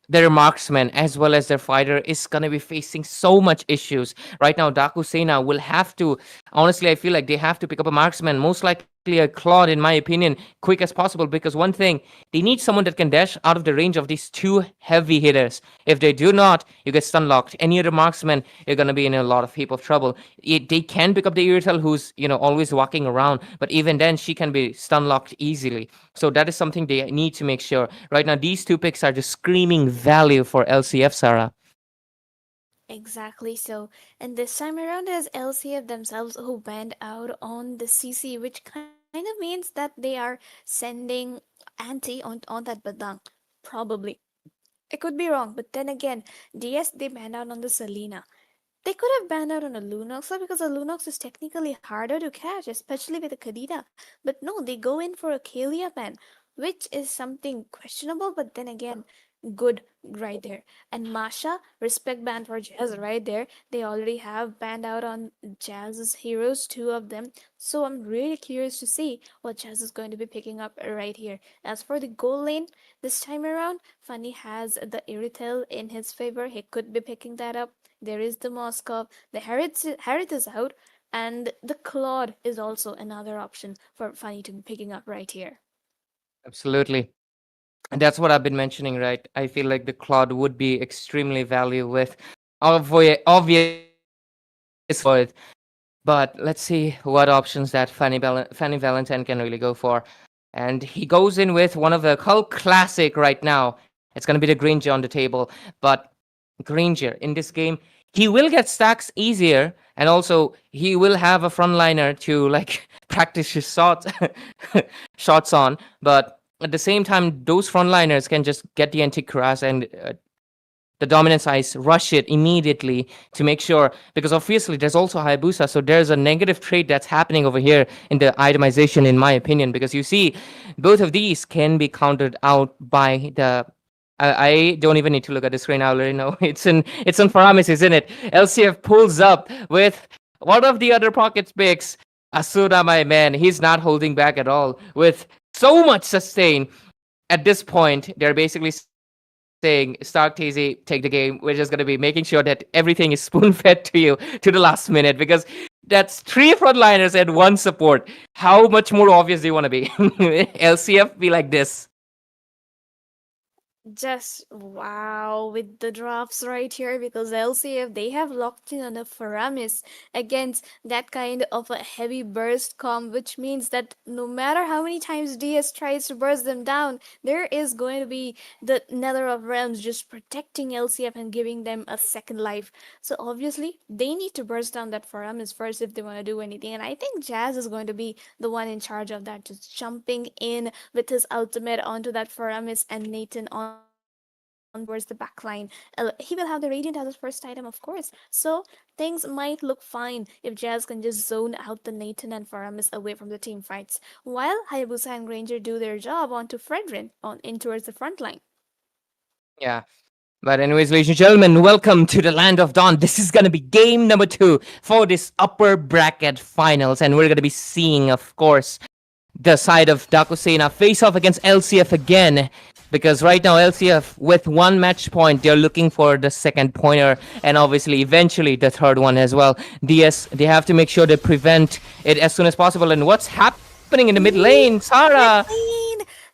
Their marksman as well as their fighter is gonna be facing so much issues right now. Daku Sena will have to, honestly, I feel like they have to pick up a marksman, most likely a Claude, in my opinion, quick as possible. Because one thing, they need someone that can dash out of the range of these two heavy hitters. If they do not, you get stun locked. Any other marksman, you're gonna be in a lot of heap of trouble. They can pick up the Iritel, who's always walking around, but even then, she can be stun locked easily. So that is something they need to make sure. Right now, these two picks are just screaming value for LCF, Sarah. Exactly so. And this time around, it is LCF themselves who banned out on the CC, which kind of means that they are sending anti on that Badang. Probably. I could be wrong, but then again, DS they banned out on the Selena. They could have banned out on a Lunox because a Lunox is technically harder to catch, especially with a Kadita. But no, they go in for a Kalia ban, which is something questionable, but then again, good right there. And Masha, respect ban for Jazz right there. They already have banned out on Jazz's heroes, two of them. So I'm really curious to see what Jazz is going to be picking up right here. As for the goal lane, this time around, Funny has the Irithel in his favor. He could be picking that up. There is the Moskov. The Harith is out. And the Claude is also another option for Funny to be picking up right here. Absolutely. And that's what I've been mentioning, right? I feel like the Claude would be extremely value with obvious, but let's see what options that Fanny Valentine can really go for. And he goes in with one of the cult classic right now. It's going to be the Granger on the table. But Granger, in this game, he will get stacks easier. And also, he will have a frontliner to like practice his shots on. But at the same time, those frontliners can just get the anti-crash and the dominance ice, rush it immediately to make sure, because obviously there's also Hayabusa, so there's a negative trait that's happening over here in the itemization, in my opinion, because you see, both of these can be countered out by the... I don't even need to look at the screen. I already know it's in Faramis, isn't it? LCF pulls up with one of the other pocket picks. Asuna, my man, he's not holding back at all with so much sustain. At this point, they're basically saying, Stark Tazy, take the game. We're just going to be making sure that everything is spoon-fed to you to the last minute, because that's 3 frontliners and 1 support. How much more obvious do you want to be? LCF be like this. Just wow with the drops right here, because LCF, they have locked in on a Faramis against that kind of a heavy burst comp, which means that no matter how many times DS tries to burst them down, there is going to be the Nether of Realms just protecting LCF and giving them a second life. So obviously they need to burst down that Faramis first if they want to do anything, and I think Jazz is going to be the one in charge of that, just jumping in with his ultimate onto that Faramis, and Nathan on towards the backline. He will have the Radiant as his first item, of course. So things might look fine if Jazz can just zone out the Nathan and Faramis away from the team fights, while Hayabusa and Granger do their job onto Fredrin in towards the front line. Yeah. But anyways, ladies and gentlemen, welcome to the Land of Dawn. This is going to be game number 2 for this upper bracket finals. And we're going to be seeing, of course, the side of Dakusena face off against LCF again. Because right now, LCF, with 1 match point, they're looking for the second pointer, and obviously, eventually, the third one as well. DS, they have to make sure they prevent it as soon as possible. And what's happening in the mid lane, Sarah?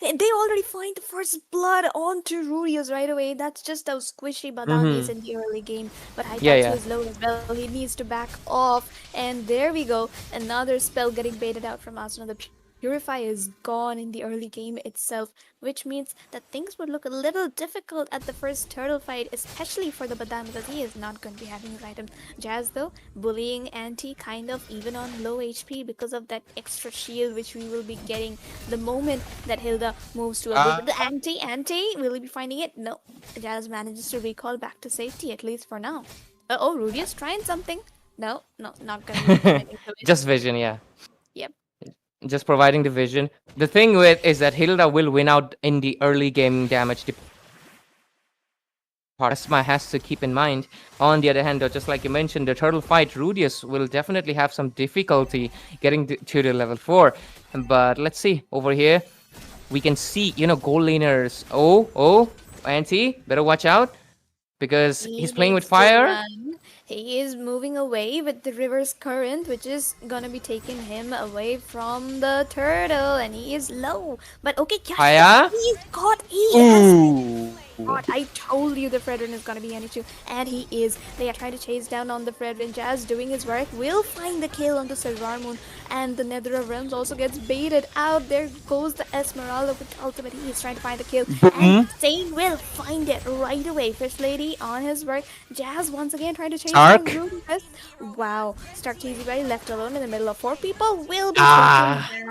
They already find the first blood onto Rudius right away. That's just those squishy bananas in the early game. But Haitatsu is low as well. He needs to back off. And there we go. Another spell getting baited out from Asuna. The Purify is gone in the early game itself, which means that things would look a little difficult at the first turtle fight, especially for the Badan, because he is not going to be having his item. Jazz, though, bullying Anti kind of even on low HP because of that extra shield which we will be getting the moment that Hilda moves to a the Anti, will he be finding it? No. Jazz manages to recall back to safety, at least for now. Oh, Rudius trying something? No, not gonna be anything to it. Just vision, yeah. Yep. Just providing the vision. The thing with is that Hilda will win out in the early game damage. Asma has to keep in mind. On the other hand, though, just like you mentioned, the turtle fight, Rudius will definitely have some difficulty getting to the level 4. But let's see. Over here, we can see, goal laners. Oh, Anti, better watch out. Because he's playing with fire. He is moving away with the river's current, which is gonna be taking him away from the turtle, and he is low. But okay, he's got I told you the Fredrin is gonna be an issue, and he is. They are trying to chase down on the Fredrin. Jazz doing his work, will find the kill on the Servarmoon, and the Nether of Realms also gets baited out. There goes the Esmeralda with the ultimate. He is trying to find the kill, and Zane will find it right away. Fish Lady on his work. Jazz once again trying to chase down Rudius. Wow, Stark Cheesy Buddy left alone in the middle of 4 people will be taken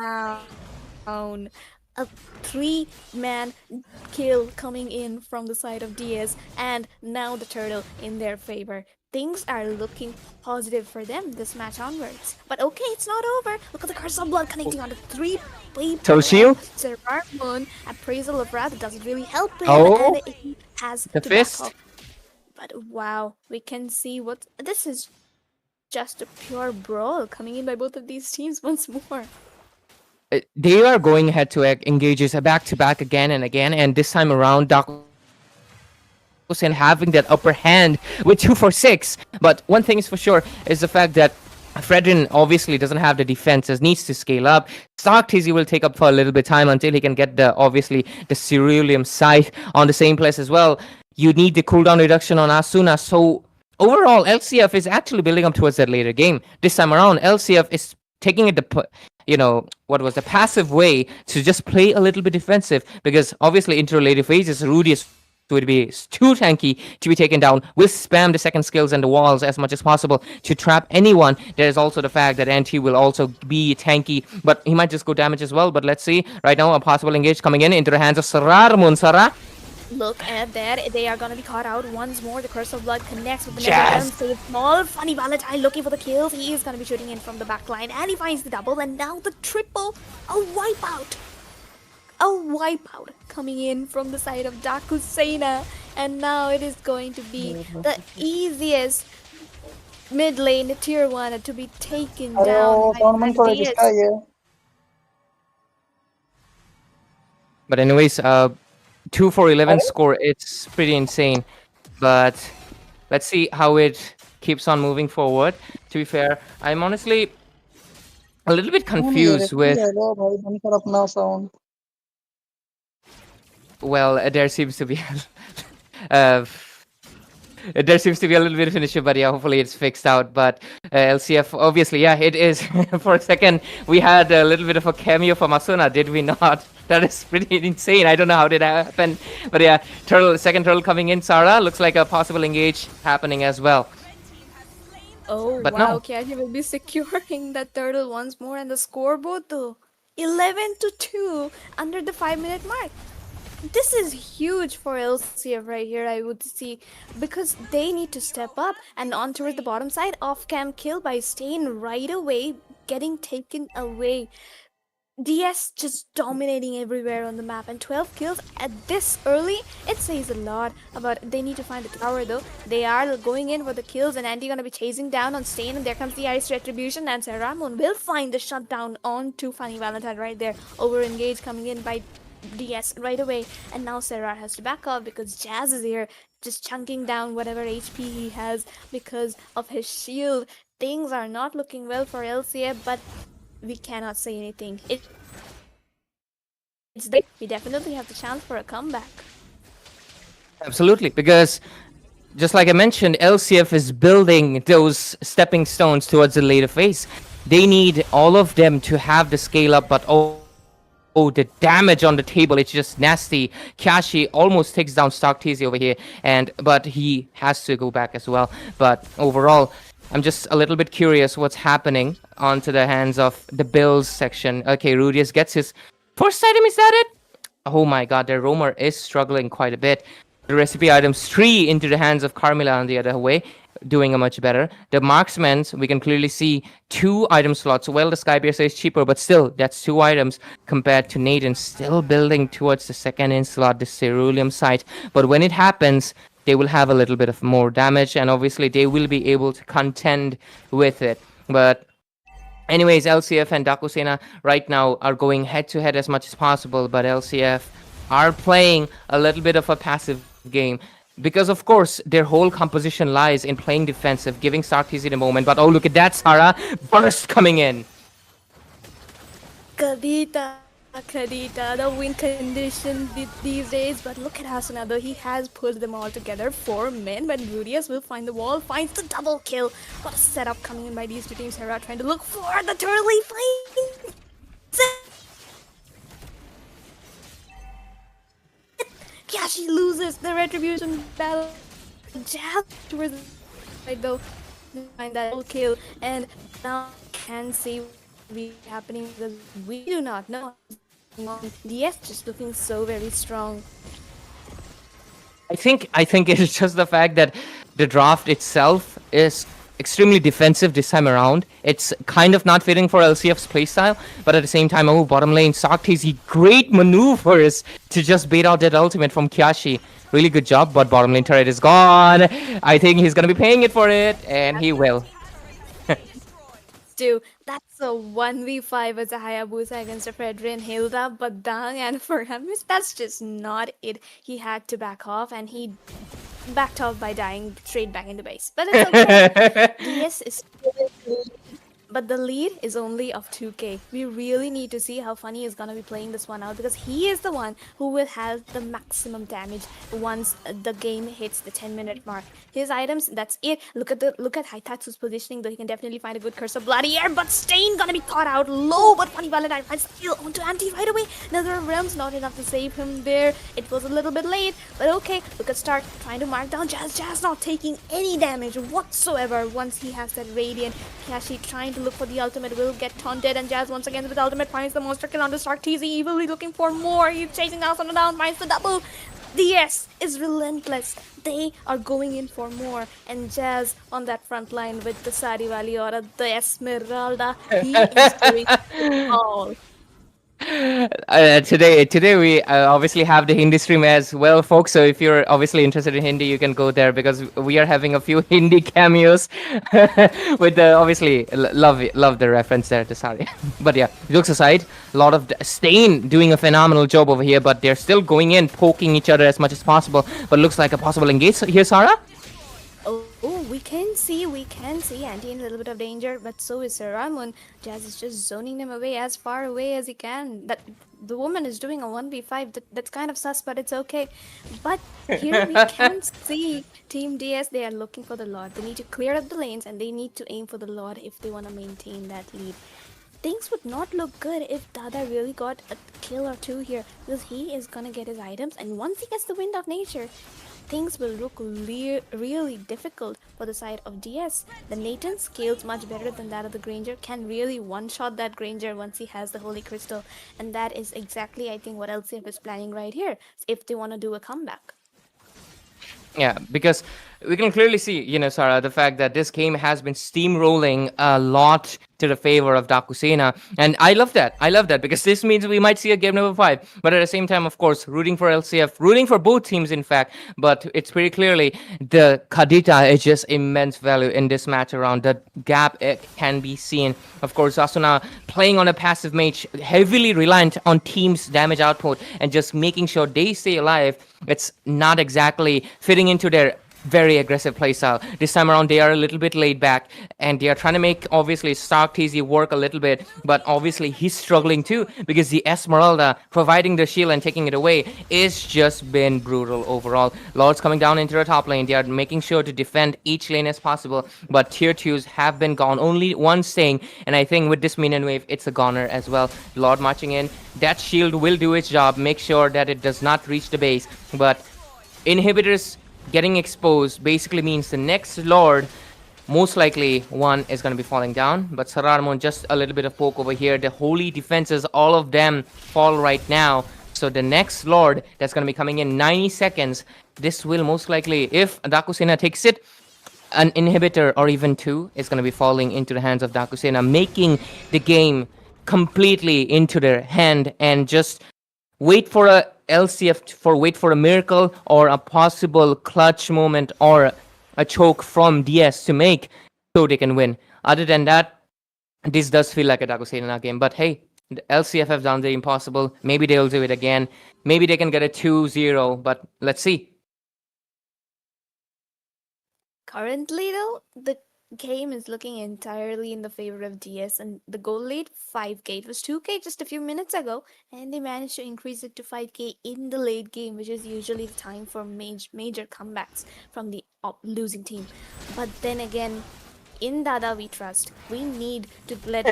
down. A 3-man kill coming in from the side of DS, and now the turtle in their favor. Things are looking positive for them this match onwards. But okay, it's not over. Look at the Curse of Blood connecting on the 3 people. Total shield? Servarmoon, Appraisal of Wrath doesn't really help him. Oh. And he has The to fist? back off. But wow, we can see what this is. Just a pure brawl coming in by both of these teams once more. They are going head to head engages back to back again and again, and this time around, Dakusen having that upper hand with 2 for 6. But one thing is for sure is the fact that Fredrin obviously doesn't have the defenses, needs to scale up. Starktizi will take up for a little bit time until he can get the obviously the Ceruleum sight on the same place as well. You need the cooldown reduction on Asuna, so overall, LCF is actually building up towards that later game. This time around, LCF is taking it the passive way to just play a little bit defensive, because obviously into later phases, Rudius would be too tanky to be taken down. Will spam the second skills and the walls as much as possible to trap anyone. There's also the fact that NT will also be tanky, but he might just go damage as well. But let's see. Right now, a possible engage coming in into the hands of Sarar Munsara. Look at that. They are going to be caught out once more. The Curse of Blood connects with the Yes. Save small. Funny Valentine looking for the kills. He is going to be shooting in from the back line. And he finds the double. And now the triple. A wipeout. A wipeout coming in from the side of Dakusena. And now it is going to be the easiest mid lane tier 1 to be taken down by DS. But anyways, 2 for 11 score, it's pretty insane. But let's see how it keeps on moving forward. To be fair, I'm honestly a little bit confused with... Well, there seems to be... there seems to be a little bit of an issue, but yeah, hopefully it's fixed out. But LCF, obviously, yeah, it is. For a second, we had a little bit of a cameo from Asuna, did we not? That is pretty insane. I don't know how did that happen. But yeah, second turtle coming in. Sarah, looks like a possible engage happening as well. Oh, But wow. no. Okay, he will be securing that turtle once more. And the scoreboard, though, 11-2 under the 5-minute mark. This is huge for LCF right here, I would see, because they need to step up and on towards the bottom side. Off-cam kill by Stain right away, getting taken away. DS just dominating everywhere on the map, and 12 kills at this early, it says a lot about. They need to find the tower though. They are going in for the kills, and Andy gonna be chasing down on Stain, and there comes the Ice Retribution, and Saramon will find the shutdown on to Funny Valentine right there. Over engage coming in by DS right away, and now Sarah has to back off because Jazz is here just chunking down whatever HP he has because of his shield. Things are not looking well for LCF, but we cannot say anything. It's there. We definitely have the chance for a comeback. Absolutely, because just like I mentioned, LCF is building those stepping stones towards the later phase. They need all of them to have the scale up, but the damage on the table, it's just nasty. Kashi almost takes down Starktizi over here, but he has to go back as well. But overall, I'm just a little bit curious what's happening onto the hands of the Bills section. Okay, Rudius gets his first item, is that it? Oh my god, their roamer is struggling quite a bit. The recipe items 3 into the hands of Carmilla on the other way, doing a much better. The marksmen, we can clearly see 2 item slots. Well, the Skypiercer is cheaper, but still, that's 2 items compared to Nathan still building towards the second in slot, the Ceruleum site. But when it happens, they will have a little bit of more damage, and obviously they will be able to contend with it. But anyways, LCF and Dakusena right now are going head-to-head as much as possible, but LCF are playing a little bit of a passive game. Because, of course, their whole composition lies in playing defensive, giving Starktizi the moment. But, oh, look at that, Sarah. Burst coming in. Kadita, the win condition these days. But look at Hasuna, though. He has pulled them all together. 4 men, but Rudius will find the wall, finds the double kill. What a setup coming in by these 2 teams. Sarah trying to look for the turtle fight. Yeah, she loses the retribution battle. Jab towards the side though, find that double kill, and now can see what's happening because we do not know. DS just looking so very strong. I think it is just the fact that the draft itself is extremely defensive this time around. It's kind of not fitting for LCF's playstyle, but at the same time, bottom lane, Sarktizi, great maneuvers to just bait out that ultimate from Kyashi. Really good job, but bottom lane turret is gone. I think he's gonna be paying it for it, and he will. That's a 1v5 as a Hayabusa against a Fredrin Hilda, but Dang, and for him, that's just not it. He had to back off, and he backed off by dying straight back into base. But it's okay. DS is still, but the lead is only of 2k. We really need to see how Funny is gonna be playing this one out, because he is the one who will have the maximum damage once the game hits the 10-minute mark. His items, that's it. Look at Haitatsu's positioning, though he can definitely find a good curse of bloody air, but Stain gonna be caught out low, but Funny Valentine finds the kill onto Anti right away. Another realm's not enough to save him there. It was a little bit late, but okay. Look at Stark trying to mark down Jazz. Jazz not taking any damage whatsoever once he has that Radiant. Kyashi trying to look for the ultimate, will get taunted, and Jazz once again with ultimate finds the monster kill on the Stark. TZ evilly looking for more. He's chasing down someone down, finds the double. DS is relentless. They are going in for more, and Jazz on that front line with the Sari Valiora, the Esmeralda. He is doing it all. Today we obviously have the Hindi stream as well, folks. So if you're obviously interested in Hindi, you can go there, because we are having a few Hindi cameos with the obviously love the reference there to Sari. But yeah, jokes aside, a lot of Stain doing a phenomenal job over here, but they're still going in, poking each other as much as possible. But looks like a possible engage here, Sarah. Oh, we can see Anti in a little bit of danger, but so is Sir Ramun. Jazz is just zoning them away as far away as he can. That the woman is doing a 1v5. That's kind of sus, but it's okay. But here we can see Team DS. They are looking for the Lord. They need to clear up the lanes, and they need to aim for the Lord if they want to maintain that lead. Things would not look good if Dada really got a kill or two here, because he is gonna get his items, and once he gets the Wind of Nature, things will look really difficult for the side of DS. The Nathan scales much better than that of the Granger, can really one-shot that Granger once he has the Holy Crystal, and that is exactly, I think, what LCF is planning right here, if they want to do a comeback. Yeah, because we can clearly see, Sarah, the fact that this game has been steamrolling a lot to the favor of Dakusena. And I love that. Because this means we might see a game number 5. But at the same time, of course, rooting for LCF, rooting for both teams, in fact. But it's pretty clearly the Kadita is just immense value in this match around. The gap can be seen. Of course, Asuna playing on a passive mage, heavily reliant on team's damage output and just making sure they stay alive. It's not exactly fitting into their very aggressive playstyle. This time around, they are a little bit laid back, and they are trying to make, obviously, Stark TZ work a little bit, but obviously he's struggling too, because the Esmeralda providing the shield and taking it away is just been brutal overall. Lords coming down into the top lane. They are making sure to defend each lane as possible, but tier 2s have been gone. Only one staying, and I think with this minion wave, it's a goner as well. Lord marching in. That shield will do its job, make sure that it does not reach the base, but inhibitors getting exposed basically means the next Lord, most likely one is going to be falling down. But Sararmon, just a little bit of poke over here. The holy defenses, all of them fall right now. So the next Lord that's going to be coming in 90 seconds, this will most likely, if Dakusena takes it, an inhibitor or even 2 is going to be falling into the hands of Dakusena, making the game completely into their hand, and just wait for a LCF, wait for a miracle or a possible clutch moment or a choke from DS to make so they can win. Other than that, this does feel like a Dakusena game. But hey, the LCF have done the impossible. Maybe they'll do it again. Maybe they can get a 2-0, but let's see. Currently, though, the game is looking entirely in the favor of DS, and the goal lead 5k. It was 2k just a few minutes ago, and they managed to increase it to 5k in the late game, which is usually the time for major comebacks from the losing team. But then again, in Dada we trust. We need to let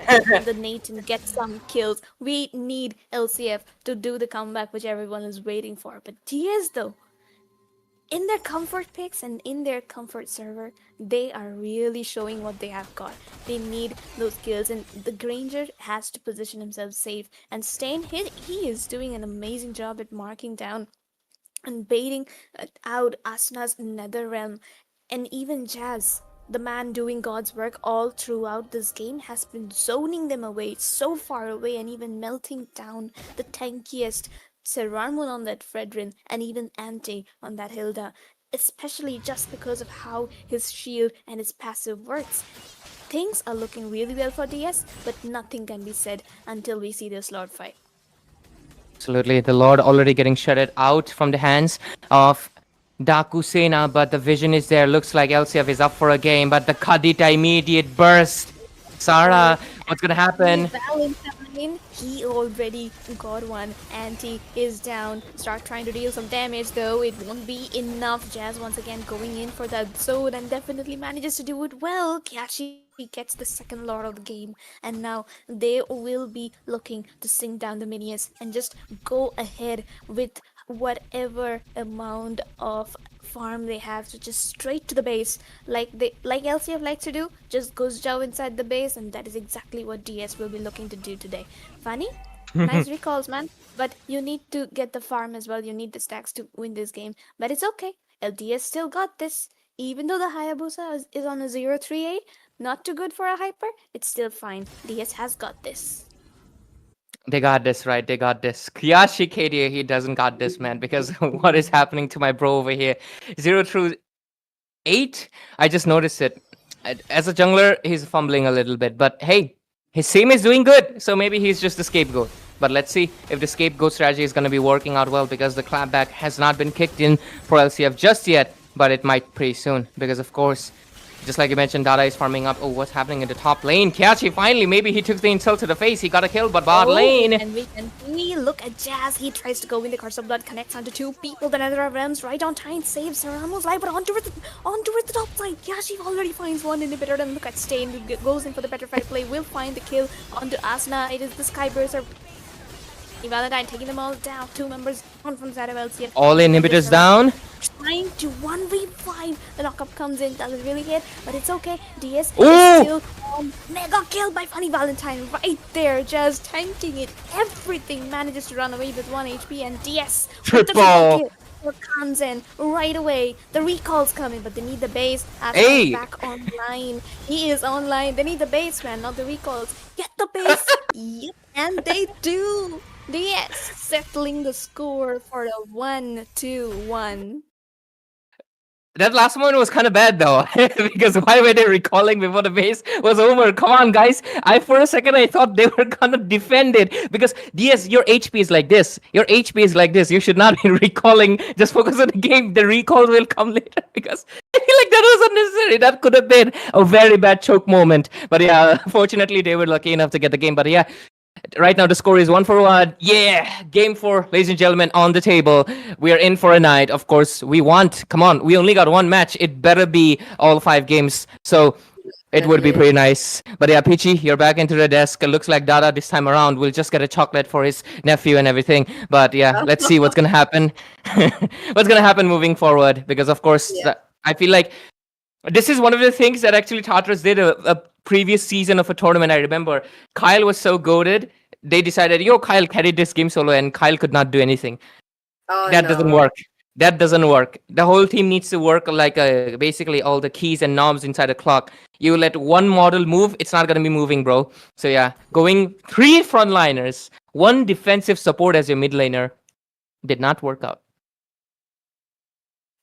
the Nathan get some kills. We need LCF to do the comeback which everyone is waiting for. But DS, though, in their comfort picks and in their comfort server, they are really showing what they have got. They need those kills, and the Granger has to position himself safe. And Stain, he is doing an amazing job at marking down and baiting out Asuna's Nether Realm. And even Jazz the man doing God's work all throughout this game, has been zoning them away, so far away, and even melting down the tankiest Serarmon on that Fredrin and even Ante on that Hilda, especially just because of how his shield and his passive works. Things are looking really well for DS, but nothing can be said until we see this Lord fight. Absolutely. The Lord already getting shutted out from the hands of Daku Sena, but the vision is there. Looks like LCF is up for a game, but the Kadita immediate burst. Sarah, what's gonna happen? Valentine, he already got one. Anti is down. Start trying to deal some damage, though it won't be enough. Jazz once again going in for that zone and definitely manages to do it well. Kyachi gets the second lord of the game, and now they will be looking to sink down the minions and just go ahead with whatever amount of farm they have, to just straight to the base, like LCF likes to do. Just goes down inside the base, and that is exactly what DS will be looking to do today. Funny, nice recalls, man, but you need to get the farm as well. You need the stacks to win this game, but it's okay. LDS still got this. Even though the Hayabusa is on a 038, not too good for a hyper, it's still fine. DS has got this. They got this, right? They got this. Kyashi KDA, he doesn't got this, man, because what is happening to my bro over here? 0 through 8, I just noticed it. As a jungler, he's fumbling a little bit, but hey, his Same is doing good, so maybe he's just the scapegoat. But let's see if the scapegoat strategy is going to be working out well, because the clapback has not been kicked in for LCF just yet, but it might pretty soon, because of course, just like you mentioned, Dada is farming up. Oh, what's happening in the top lane? Kyachi, finally, maybe he took the insult to the face. He got a kill, but bot lane. And we can see, look at Jazz. He tries to go in. The Curse of Blood connects onto two people. The Nether of Realms right on time saves Ramos' life, but onto the top side. Kyachi already finds one inhibitor. Then look at Stain, who goes in for the petrified play. Will find the kill onto Asna. It is the Skyburster. Valentine taking them all down. Two members on from side of LCF. All inhibitors down. Trying to 1v5. The knockup comes in. Doesn't really hit, but it's okay. DS is still mega kill by Funny Valentine right there. Just tanking it. Everything manages to run away with 1 HP, and DS with the triple kill comes in right away. The recalls coming, but they need the base. Hey, back online. He is online. They need the base, man, not the recalls. Get the base. Yep, and they do. DS settling the score for a 1-2-1. That last one was kind of bad though, because why were they recalling before the base was over? Come on, guys. For a second I thought they were gonna defend it, because DS, your HP is like this. Your HP is like this. You should not be recalling. Just focus on the game. The recall will come later, because I feel like that was unnecessary. That could have been a very bad choke moment. But yeah, fortunately they were lucky enough to get the game. But yeah, right now the score is 1-1. Yeah, game 4, ladies and gentlemen, on the table. We are in for a night. Of course, we want. Come on, we only got one match. It better be all 5 games. So it would be pretty nice. But yeah, Peachy, you're back into the desk. It looks like Dada this time around will just get a chocolate for his nephew and everything. But yeah, let's see what's gonna happen. What's gonna happen moving forward? Because of course, I feel like this is one of the things that actually Tartarus did a previous season of a tournament. I remember Kyle was so goated. They decided, Kyle carried this game solo, and Kyle could not do anything. That doesn't work. That doesn't work. The whole team needs to work like basically all the keys and knobs inside a clock. You let one model move, it's not going to be moving, bro. So yeah, going 3 frontliners, 1 defensive support as your mid laner did not work out.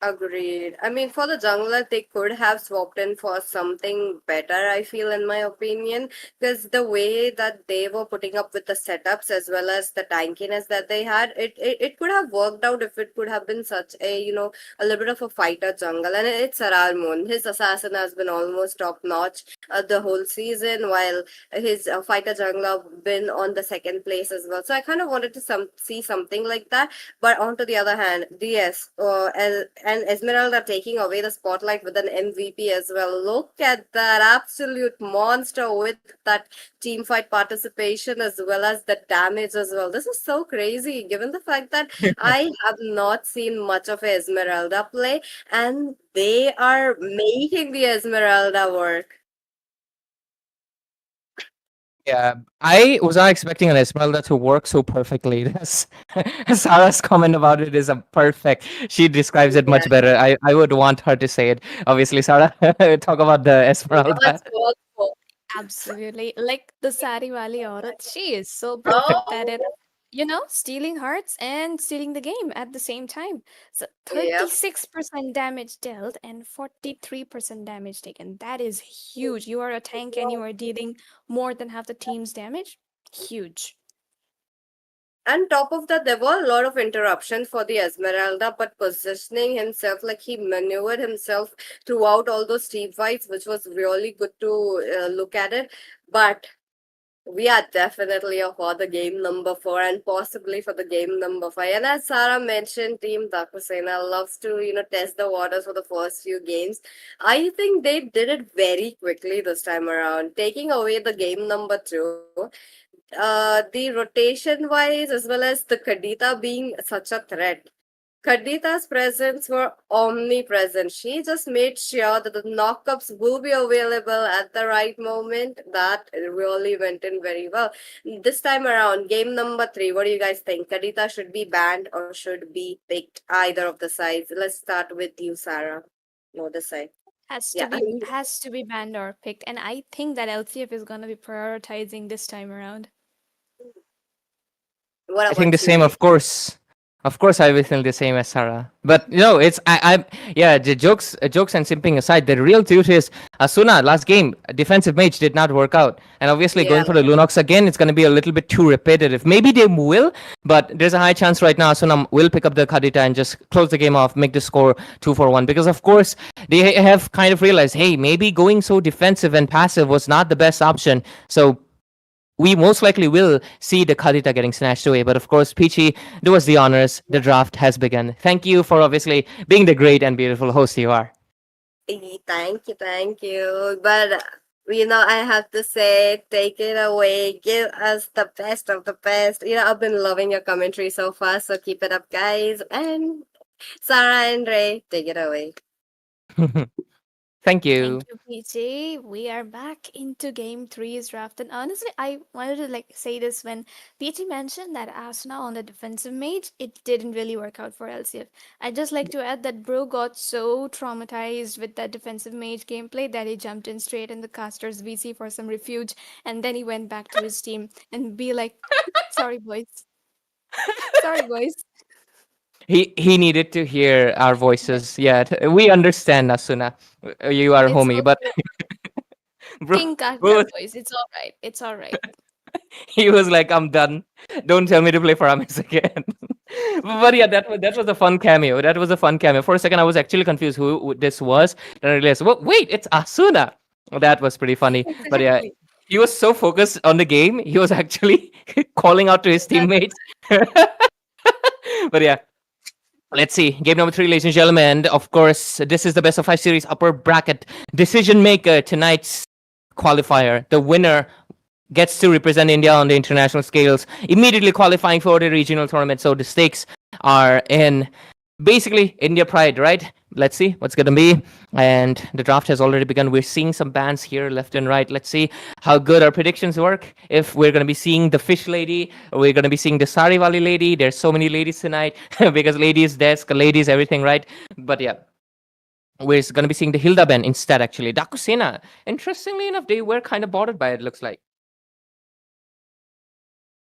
Agreed. I mean, for the jungler, they could have swapped in for something better, I feel, in my opinion, because the way that they were putting up with the setups as well as the tankiness that they had, it could have worked out if it could have been such a, a little bit of a fighter jungle. And it's Sararmon. His assassin has been almost top notch the whole season, while his fighter jungler been on the second place as well. So I kind of wanted to see something like that. But on to the other hand, DS and Esmeralda taking away the spotlight with an MVP as well. Look at that absolute monster with that team fight participation as well as the damage as well. This is so crazy given the fact that I have not seen much of Esmeralda play, and they are making the Esmeralda work. Yeah, I was not expecting an Esmeralda to work so perfectly. Sarah's comment about it is a perfect. She describes it Yeah, much better. I would want her to say it. Obviously, Sarah, talk about the you know Esmeralda. it's worked for. Absolutely. Like the Sari Wali Aurat, she is so perfect at it. Oh, Stealing hearts and stealing the game at the same time. So yep. 36% damage dealt and 43% damage taken. That is huge. You are a tank and you are dealing more than half the team's damage. Huge. And top of that, there were a lot of interruptions for the Esmeralda, but positioning himself, like he maneuvered himself throughout all those team fights, which was really good to look at it. But we are definitely for the game number 4 and possibly for the game number 5. And as Sarah mentioned, Team Dakusena loves to, test the waters for the first few games. I think they did it very quickly this time around, taking away the game number 2. The rotation wise, as well as the Kadita being such a threat. Kadita's presence were omnipresent. She just made sure that the knockups will be available at the right moment. That really went in very well. This time around, game number 3, what do you guys think? Kadita should be banned or should be picked, either of the sides? Let's start with you, Sarah. No, this side. Has to Yeah. be has to be banned or picked. And I think that LCF is gonna be prioritizing this time around. What I think the about same, you? of course. Of course, I will feel the same as Sarah. But it's yeah. The jokes and simping aside, the real truth is Asuna last game defensive mage did not work out, and obviously Yeah. going for the Lunox again, it's going to be a little bit too repetitive. Maybe they will, but there's a high chance right now Asuna will pick up the Kadita and just close the game off, make the score 2-1. Because of course they have kind of realized, hey, maybe going so defensive and passive was not the best option. So we most likely will see the Kadita getting snatched away. But of course, Peachy, do us the honors. The draft has begun. Thank you for obviously being the great and beautiful host you are. Thank you, thank you. But I have to say, take it away. Give us the best of the best. I've been loving your commentary so far, so keep it up, guys. And Sarah and Ray, take it away. Thank you. Thank you, PJ. We are back into game three's draft. And honestly, I wanted to say this when PJ mentioned that Asuna on the defensive mage, it didn't really work out for LCF. I'd just like to add that Bro got so traumatized with that defensive mage gameplay that he jumped in straight in the caster's VC for some refuge, and then he went back to his team and be like, sorry boys. Sorry boys. He needed to hear our voices. Yeah, we understand, Asuna. You are It's homie, but bro, King bro, Kashgar boys. It's all right. It's all right. he was like, "I'm done. Don't tell me to play for Amis again." But yeah, that was a fun cameo. That was a fun cameo. For a second, I was actually confused who this was. Then I realized, well, wait, it's Asuna. That was pretty funny. But yeah, Exactly. he was so focused on the game, he was actually calling out to his teammates. But yeah, let's see. Game number 3, ladies and gentlemen. And of course, this is the best of 5 series upper bracket decision maker tonight's qualifier. The winner gets to represent India on the international scales, immediately qualifying for the regional tournament. So the stakes are in basically India pride, right? Let's see what's going to be. And the draft has already begun. We're seeing some bans here left and right. Let's see how good our predictions work. If we're going to be seeing the fish lady, or we're going to be seeing the Sari Wali lady. There's so many ladies tonight because ladies desk, ladies everything, right? But yeah, we're going to be seeing the Hilda Ben instead, actually. Dakusena, interestingly enough, they were kind of bothered by it, looks like.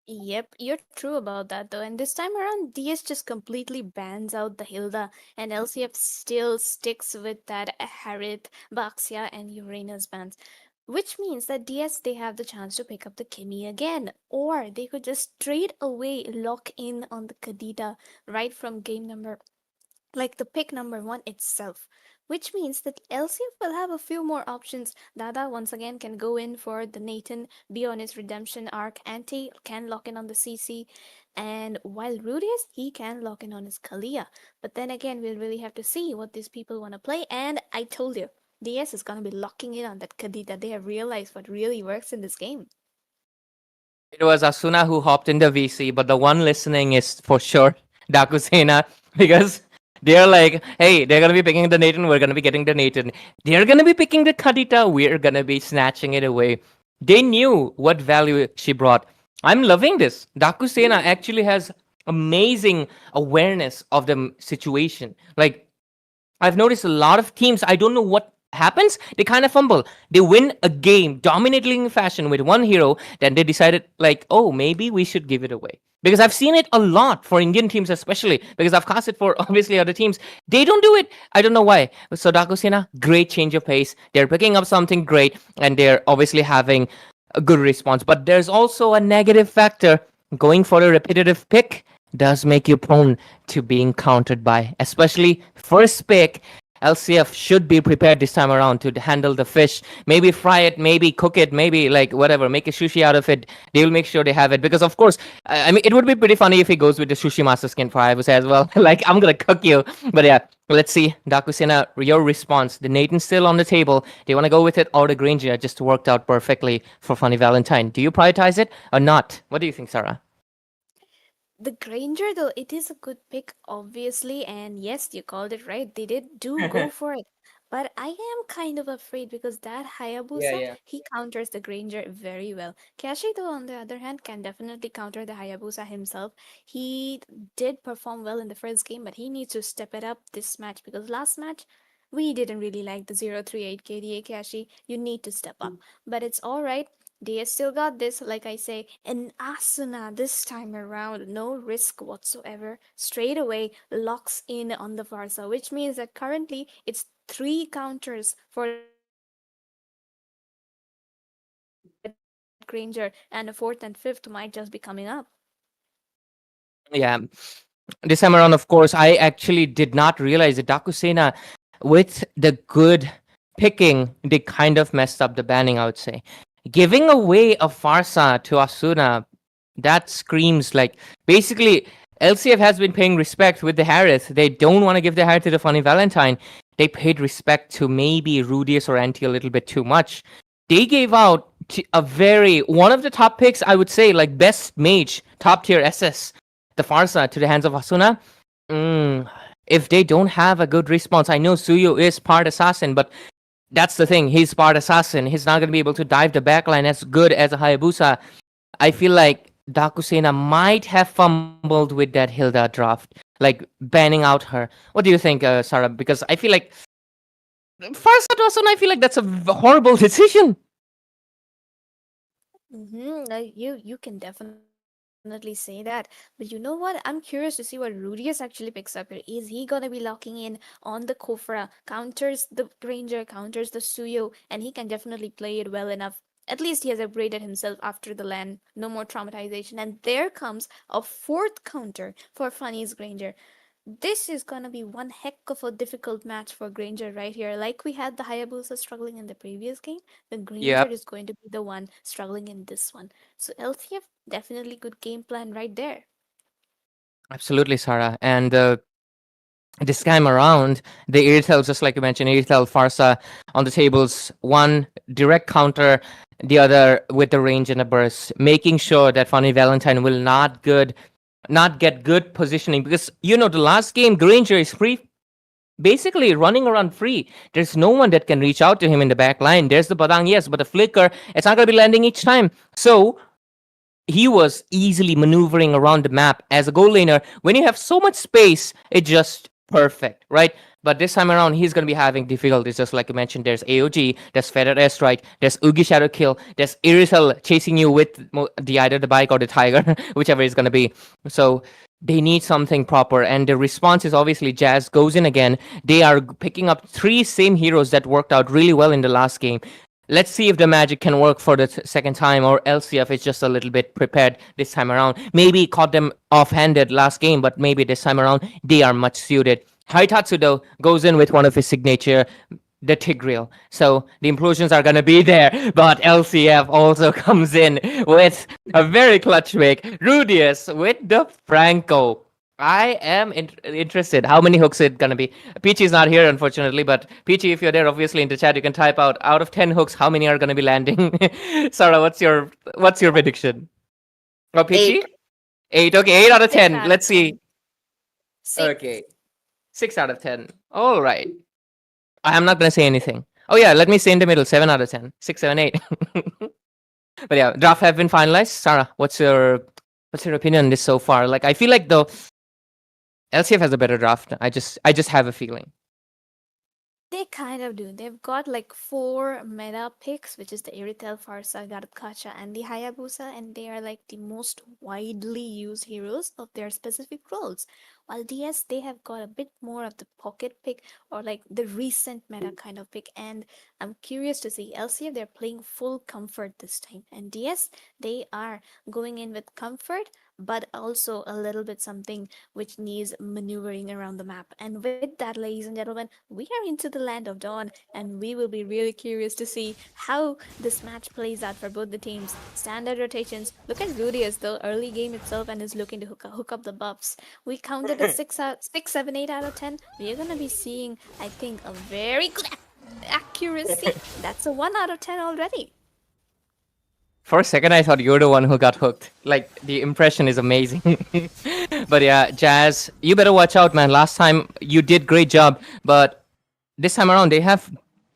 Yep, you're true about that though. And this time around, DS just completely bans out the Hilda, and LCF still sticks with that Harith, Baxia, and Uranus bans. Which means that DS they have the chance to pick up the Kimmy again, or they could just straight away lock in on the Kadita right from game number, like the pick number 1 itself. Which means that LCF will have a few more options. Dada once again can go in for the Nathan, be on his redemption arc. Ante can lock in on the CC. And while Rudius, he can lock in on his Kalia. But then again, we'll really have to see what these people want to play. And I told you, DS is going to be locking in on that Kadita. They have realized what really works in this game. It was Asuna who hopped in the VC, but the one listening is for sure Dakusena, because they're like, hey, they're gonna be picking the Nathan, we're gonna be getting the Nathan. They're gonna be picking the Kadita, we're gonna be snatching it away. They knew what value she brought. I'm loving this. Daku Sena actually has amazing awareness of the situation. Like, I've noticed a lot of teams, I don't know what happens. They kind of fumble. They win a game dominating fashion with one hero. Then they decided, like, oh, maybe we should give it away. Because I've seen it a lot for Indian teams, especially because I've cast it for obviously other teams. They don't do it. I don't know why. So Daku Sena, great change of pace. They're picking up something great, and they're obviously having a good response. But there's also a negative factor. Going for a repetitive pick does make you prone to being countered by, especially first pick. LCF should be prepared this time around to handle the fish. Maybe fry it, maybe cook it, maybe like whatever, make a sushi out of it. They will make sure they have it because, of course, I mean, it would be pretty funny if he goes with the sushi master skin for Hayabusa as well. Like, I'm gonna cook you. But yeah, let's see. Dakusena, your response. The Nathan's still on the table. Do you want to go with it or the Granger just worked out perfectly for Funny Valentine? Do you prioritize it or not? What do you think, Sarah? The Granger, though, it is a good pick, obviously, and yes, you called it right. They did do go for it. But I am kind of afraid because that Hayabusa, Yeah. he counters the Granger very well. Kashi, though, on the other hand, can definitely counter the Hayabusa himself. He did perform well in the first game, but he needs to step it up this match because last match, we didn't really like the 038 KDA Kashi. You need to step up. But it's alright. They still got this, like I say, and Asuna this time around, no risk whatsoever, straight away locks in on the Farsa, which means that currently it's 3 counters for Granger, and a 4th and 5th might just be coming up. Yeah. This time around, of course, I actually did not realize that Dakusena, with the good picking, they kind of messed up the banning, I would say. Giving away a Farsa to Asuna, that screams like basically LCF has been paying respect with the Harith. They don't want to give the Harith to the Funny Valentine. They paid respect to maybe Rudius or Anti a little bit too much. They gave out a very one of the top picks, I would say, like best mage, top tier SS, the Farsa to the hands of Asuna. If they don't have a good response, I know Suyo is part assassin, but that's the thing. He's part assassin. He's not going to be able to dive the backline as good as a Hayabusa. I feel like Dakusena might have fumbled with that Hilda draft, like banning out her. What do you think, Sarah? Because I feel like Farsa to Asuna, I feel like that's a horrible decision. You can definitely say that. But you know what? I'm curious to see what Rudius actually picks up here. Is he gonna be locking in on the Kofra, counters the Ranger, counters the Suyo, and he can definitely play it well enough. At least he has upgraded himself after the LAN. No more traumatization. And there comes a 4th counter for Funny's Granger. This is gonna be one heck of a difficult match for Granger right here. Like we had the Hayabusa struggling in the previous game, the Granger Yep. is going to be the one struggling in this one. So LCF, definitely good game plan right there. Absolutely, Sarah. And this time around, the Irithel, just like you mentioned, Irithel, Farsa on the tables, one direct counter, the other with the range and a burst, making sure that Funny Valentine will not get good positioning because the last game Granger is free, basically running around free. There's no one that can reach out to him in the back line. There's the Badang, yes, but the flicker, it's not going to be landing each time. So he was easily maneuvering around the map as a goal laner. When you have so much space, it's just perfect, right? But this time around, he's going to be having difficulties, just like you mentioned. There's AOG, there's Feather Airstrike, there's Ugi Shadow Kill, there's Irithel chasing you with either the bike or the tiger, whichever it's going to be. So they need something proper, and the response is obviously Jazz goes in again. They are picking up 3 same heroes that worked out really well in the last game. Let's see if the magic can work for the second time, or LCF is just a little bit prepared this time around. Maybe caught them off-handed last game, but maybe this time around they are much suited. Haitatsu, though, goes in with one of his signature, the Tigreal. So the implosions are going to be there, but LCF also comes in with a very clutch pick. Rudius with the Franco. I am interested. How many hooks it gonna be? Peachy is not here, unfortunately, but Peachy, if you're there, obviously in the chat, you can type out of 10 hooks, how many are gonna be landing? Sarah, what's your prediction? Oh, Peachy? 8. Okay, 8 out of 10. Let's see. 6. Okay, 6 out of 10. All right. I'm not gonna say anything. Oh yeah, let me say in the middle. 7 out of 10. 6, 7, 8. But yeah, draft have been finalized. Sarah, what's your opinion on this so far? Like, I feel like the LCF has a better draft. I just have a feeling. They kind of do. They've got like 4 meta picks, which is the Iritel, Farsa, Garkacha, and the Hayabusa, and they are like the most widely used heroes of their specific roles. While DS, they have got a bit more of the pocket pick or like the recent meta kind of pick. And I'm curious to see LCF, they're playing full comfort this time. And DS, they are going in with comfort, but also a little bit something which needs maneuvering around the map. And with that, ladies and gentlemen, we are into the land of Dawn, and we will be really curious to see how this match plays out for both the teams. Standard rotations. Look at Rudius, the early game itself, and is looking to hook up the buffs. We counted a 6, 7, 8 out of 10. We are gonna be seeing, I think, a very good accuracy. That's a 1 out of 10 already. For a second, I thought you're the one who got hooked. Like, the impression is amazing. But yeah, Jazz, you better watch out, man. Last time you did great job, but this time around they have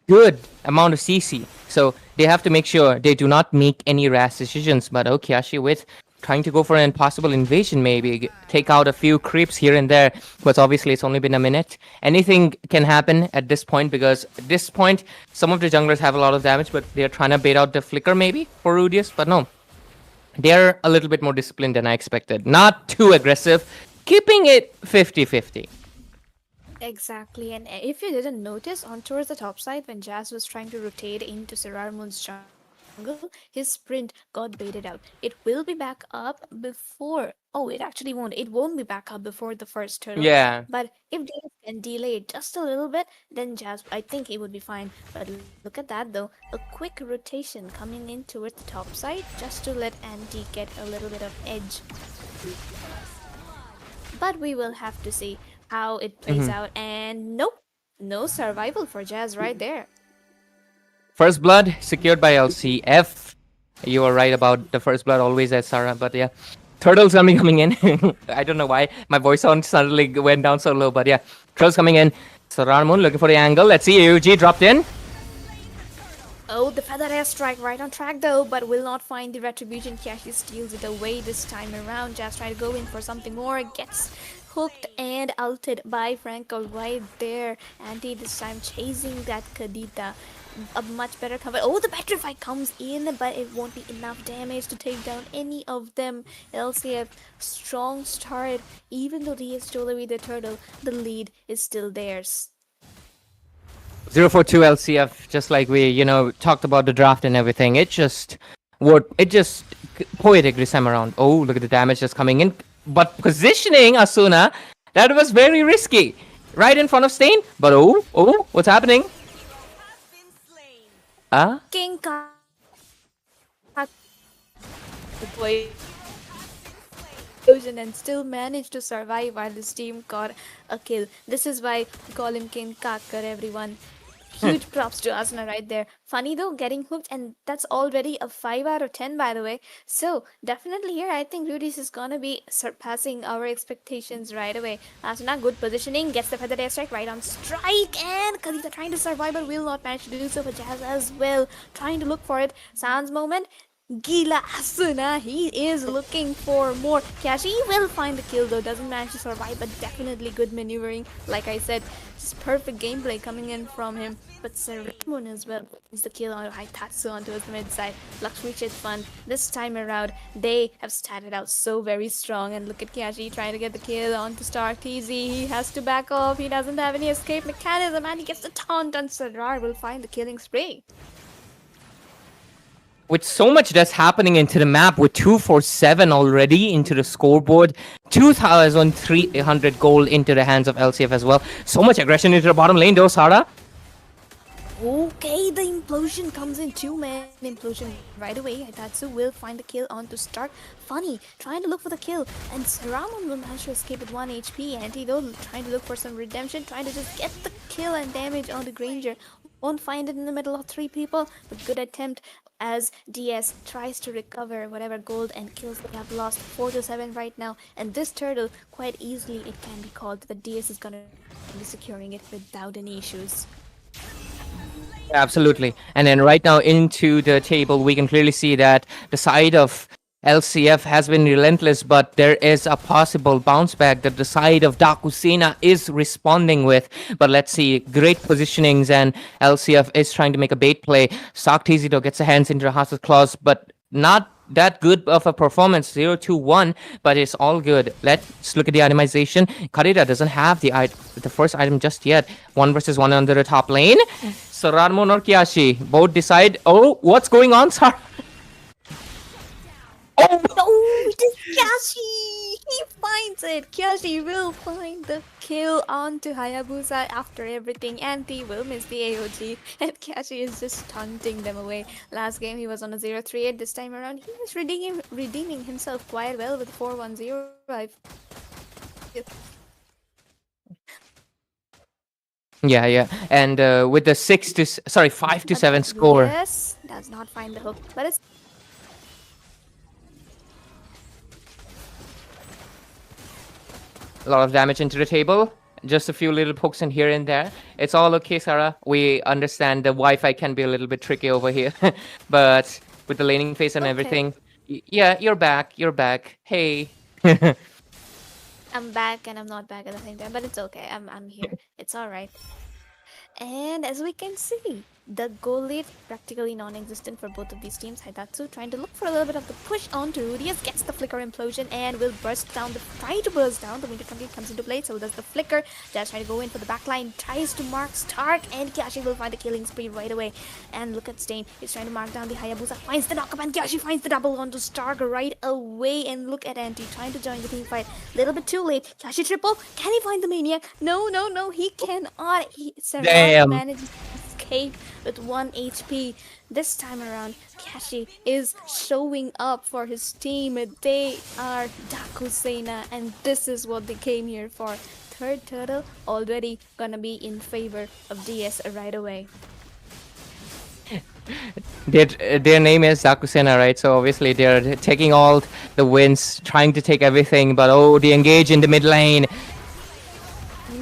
good amount of CC, so they have to make sure they do not make any rash decisions. But Kyashi with trying to go for an impossible invasion, maybe take out a few creeps here and there, but obviously it's only been a minute. Anything can happen at this point, because at this point some of the junglers have a lot of damage, but they're trying to bait out the flicker maybe for Rudius. But no, they're a little bit more disciplined than I expected. Not too aggressive, keeping it 50-50. Exactly, and if you didn't notice, on towards the top side, when Jazz was trying to rotate into Sirarmun's jungle, his sprint got baited out. It will be back up before. Oh, it actually won't. It won't be back up before the first turtle. Yeah. But if they can delay it just a little bit, then Jazz, I think he would be fine. But look at that though. A quick rotation coming in towards the top side just to let Andy get a little bit of edge. But we will have to see how it plays out. And nope, no survival for Jazz right there. First blood secured by LCF. You were right about the first blood always at Sarah, but yeah. Turtles coming in. I don't know why my voice sound suddenly went down so low, but yeah. Turtles coming in. Sararmun looking for the angle. Let's see. UG dropped in. Oh, the feather airstrike right on track though, but will not find the retribution. Kyashi steals it away this time around. Jazz trying to go in for something more. Gets hooked and ulted by Franco right there. Andy this time chasing that Kadita. A much better cover. Oh, the Petrify comes in, but it won't be enough damage to take down any of them. LCF, strong start. Even though he stole away the turtle, the lead is still theirs. 0-4-2 LCF, just like we, talked about the draft and everything. It just poetic this time around. Oh, look at the damage that's coming in. But positioning Asuna, that was very risky. Right in front of Stain. But oh, what's happening? King Ka- the boy and still managed to survive while his team got a kill. This is why we call him King Kakar, everyone. Huge props to Asuna right there. Funny though, getting hooked, and that's already a 5 out of 10 by the way. So definitely here, I think Rudius is gonna be surpassing our expectations right away. Asuna, good positioning, gets the feather airstrike right on strike, and Kalita trying to survive but will not manage to do so. But Jazz as well, trying to look for it. Sans moment. Gila Asuna, he is looking for more. Kyashi will find the kill though, doesn't manage to survive, but definitely good maneuvering. Like I said, just perfect gameplay coming in from him. But Saramun as well is the kill on Haitatsu onto his mid side. Lakshmi Chit Fun, this time around, they have started out so very strong. And look at Kyashi trying to get the kill onto Star TZ. He has to back off, he doesn't have any escape mechanism, and he gets the taunt, and Sarar will find the killing spree. With so much that's happening into the map, with 247 already into the scoreboard, 2,300 gold into the hands of LCF as well. So much aggression into the bottom lane though, Sara. Okay, the implosion comes in. 2-man implosion right away. Hitatsu will find the kill onto Stark. Funny, trying to look for the kill, and Saramon will manage to escape with 1 HP. Anti though trying to look for some redemption, trying to just get the kill and damage onto Granger. Won't find it in the middle of 3 people, but good attempt as DS tries to recover whatever gold and kills they have lost. 4-7 right now, and this turtle, quite easily it can be called that DS is gonna be securing it without any issues. Absolutely. And then right now into the table, we can clearly see that the side of LCF has been relentless, but there is a possible bounce back that the side of Dakusena is responding with. But let's see, great positionings, and LCF is trying to make a bait play. Stark Tizido gets a hands into the House's claws, but not that good of a performance, 0-1, but it's all good. Let's look at the itemization. Karira doesn't have the first item just yet. 1 versus 1 under the top lane. So Radmon or Kyashi both decide, oh, what's going on, sir? Oh! No, it is Kyashi! He finds it! Kyashi will find the kill onto Hayabusa after everything, and he will miss the AOG, and Kyashi is just taunting them away. Last game he was on a 0-3-8, this time around he was redeeming himself quite well with 4-1-0. Yeah, and with the 5-7 score. Yes, does not find the hook, but it's A lot of damage into the table. Just a few little pokes in here and there. It's all okay, Sarah. We understand the Wi-Fi can be a little bit tricky over here. But with the laning phase and everything... Yeah, you're back. You're back. Hey. I'm back and I'm not back at the same time, but it's okay. I'm here. It's alright. And as we can see, the goal lead practically non-existent for both of these teams. Haitatsu trying to look for a little bit of the push onto Rudius, gets the flicker implosion and will burst down, try to burst down. The winter complete comes into play, so does the flicker. Just trying to go in for the backline, tries to mark Stark, and Kyashi will find the killing spree right away. And look at Stain, he's trying to mark down the Hayabusa, finds the knockup, and Kyashi finds the double onto Stark right away. And look at Anti trying to join the team fight. Little bit too late. Kyashi triple, can he find the Maniac? No, he cannot. He manages to escape with 1 HP. This time around, Kyashi is showing up for his team. They are Dakusena, and this is what they came here for. Third turtle already gonna be in favor of DS right away. Their name is Dakusena, right? So obviously they're taking all the wins, trying to take everything, but they engage in the mid lane.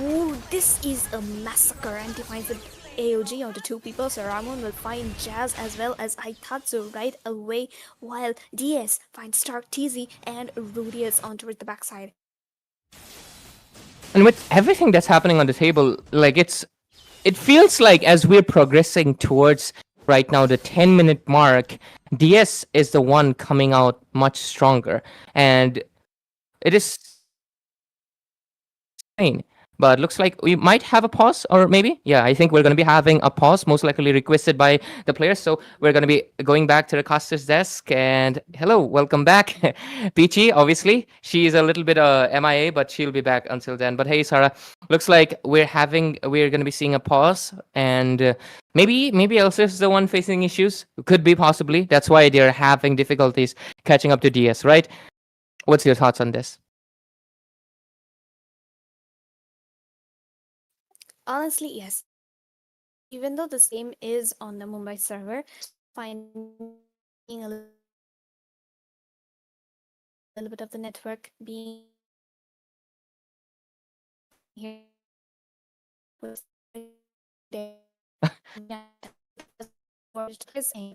Ooh, this is a massacre, and he finds the AOG onto 2 people, so Ramon will find Jazz as well as Aitatsu right away, while DS finds Stark TZ and Rudius onto the backside. And with everything that's happening on the table, like it feels like as we're progressing towards right now the 10-minute mark, DS is the one coming out much stronger, and it is insane. But looks like we might have a pause, or maybe, yeah, I think we're going to be having a pause, most likely requested by the players. So we're going to be going back to the caster's desk. And hello, welcome back. Peachy, obviously, she's a little bit MIA, but she'll be back until then. But hey, Sarah, looks like we're going to be seeing a pause, and maybe Elsa is the one facing issues. Could be, possibly. That's why they're having difficulties catching up to DS, right? What's your thoughts on this? Honestly, yes. Even though the same is on the Mumbai server, finding a little bit of the network being here was there.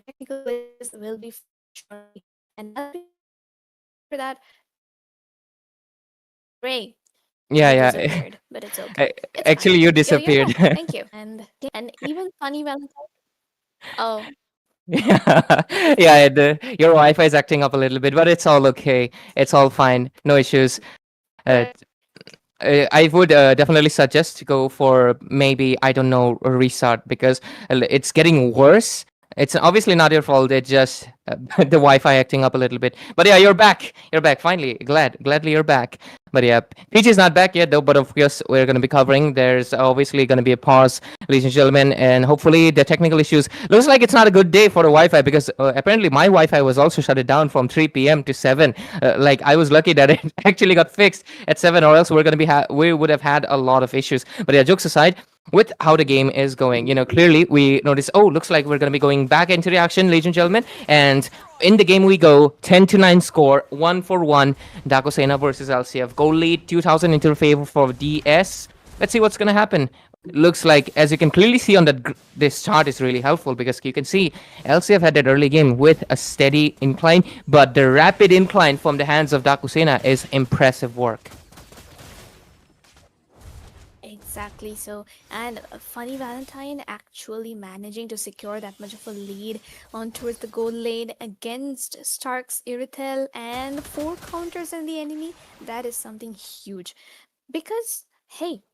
Technical will be shortly, and for that, Ray. Yeah. But it's okay. Actually, you disappeared. No, thank you. And even funny Valentine. Oh. Yeah. Your Wi-Fi is acting up a little bit, but it's all okay. It's all fine. No issues. I would definitely suggest to go for maybe, I don't know, a restart, because it's getting worse. It's obviously not your fault. It's just the Wi-Fi acting up a little bit. But yeah, you're back. You're back. Finally, gladly you're back. But yeah, Peach is not back yet though. But of course, we're going to be covering. There's obviously going to be a pause, ladies and gentlemen, and hopefully the technical issues. Looks like it's not a good day for the Wi-Fi, because apparently my Wi-Fi was also shut down from 3 p.m. to 7. Like I was lucky that it actually got fixed at 7, or else we would have had a lot of issues. But yeah, jokes aside, with how the game is going, clearly we notice, looks like we're going to be going back into the action, ladies and gentlemen. And in the game we go, 10-9 score, 1-1, Dakusena versus LCF. Goal lead 2,000 into favor for DS. let's see what's going to happen. Looks like, as you can clearly see on this chart is really helpful, because you can see LCF had that early game with a steady incline, but the rapid incline from the hands of Dakusena is impressive work. Exactly so. And Funny Valentine actually managing to secure that much of a lead on towards the goal lane against Stark's Irithel and 4 counters in the enemy. That is something huge. Because, hey,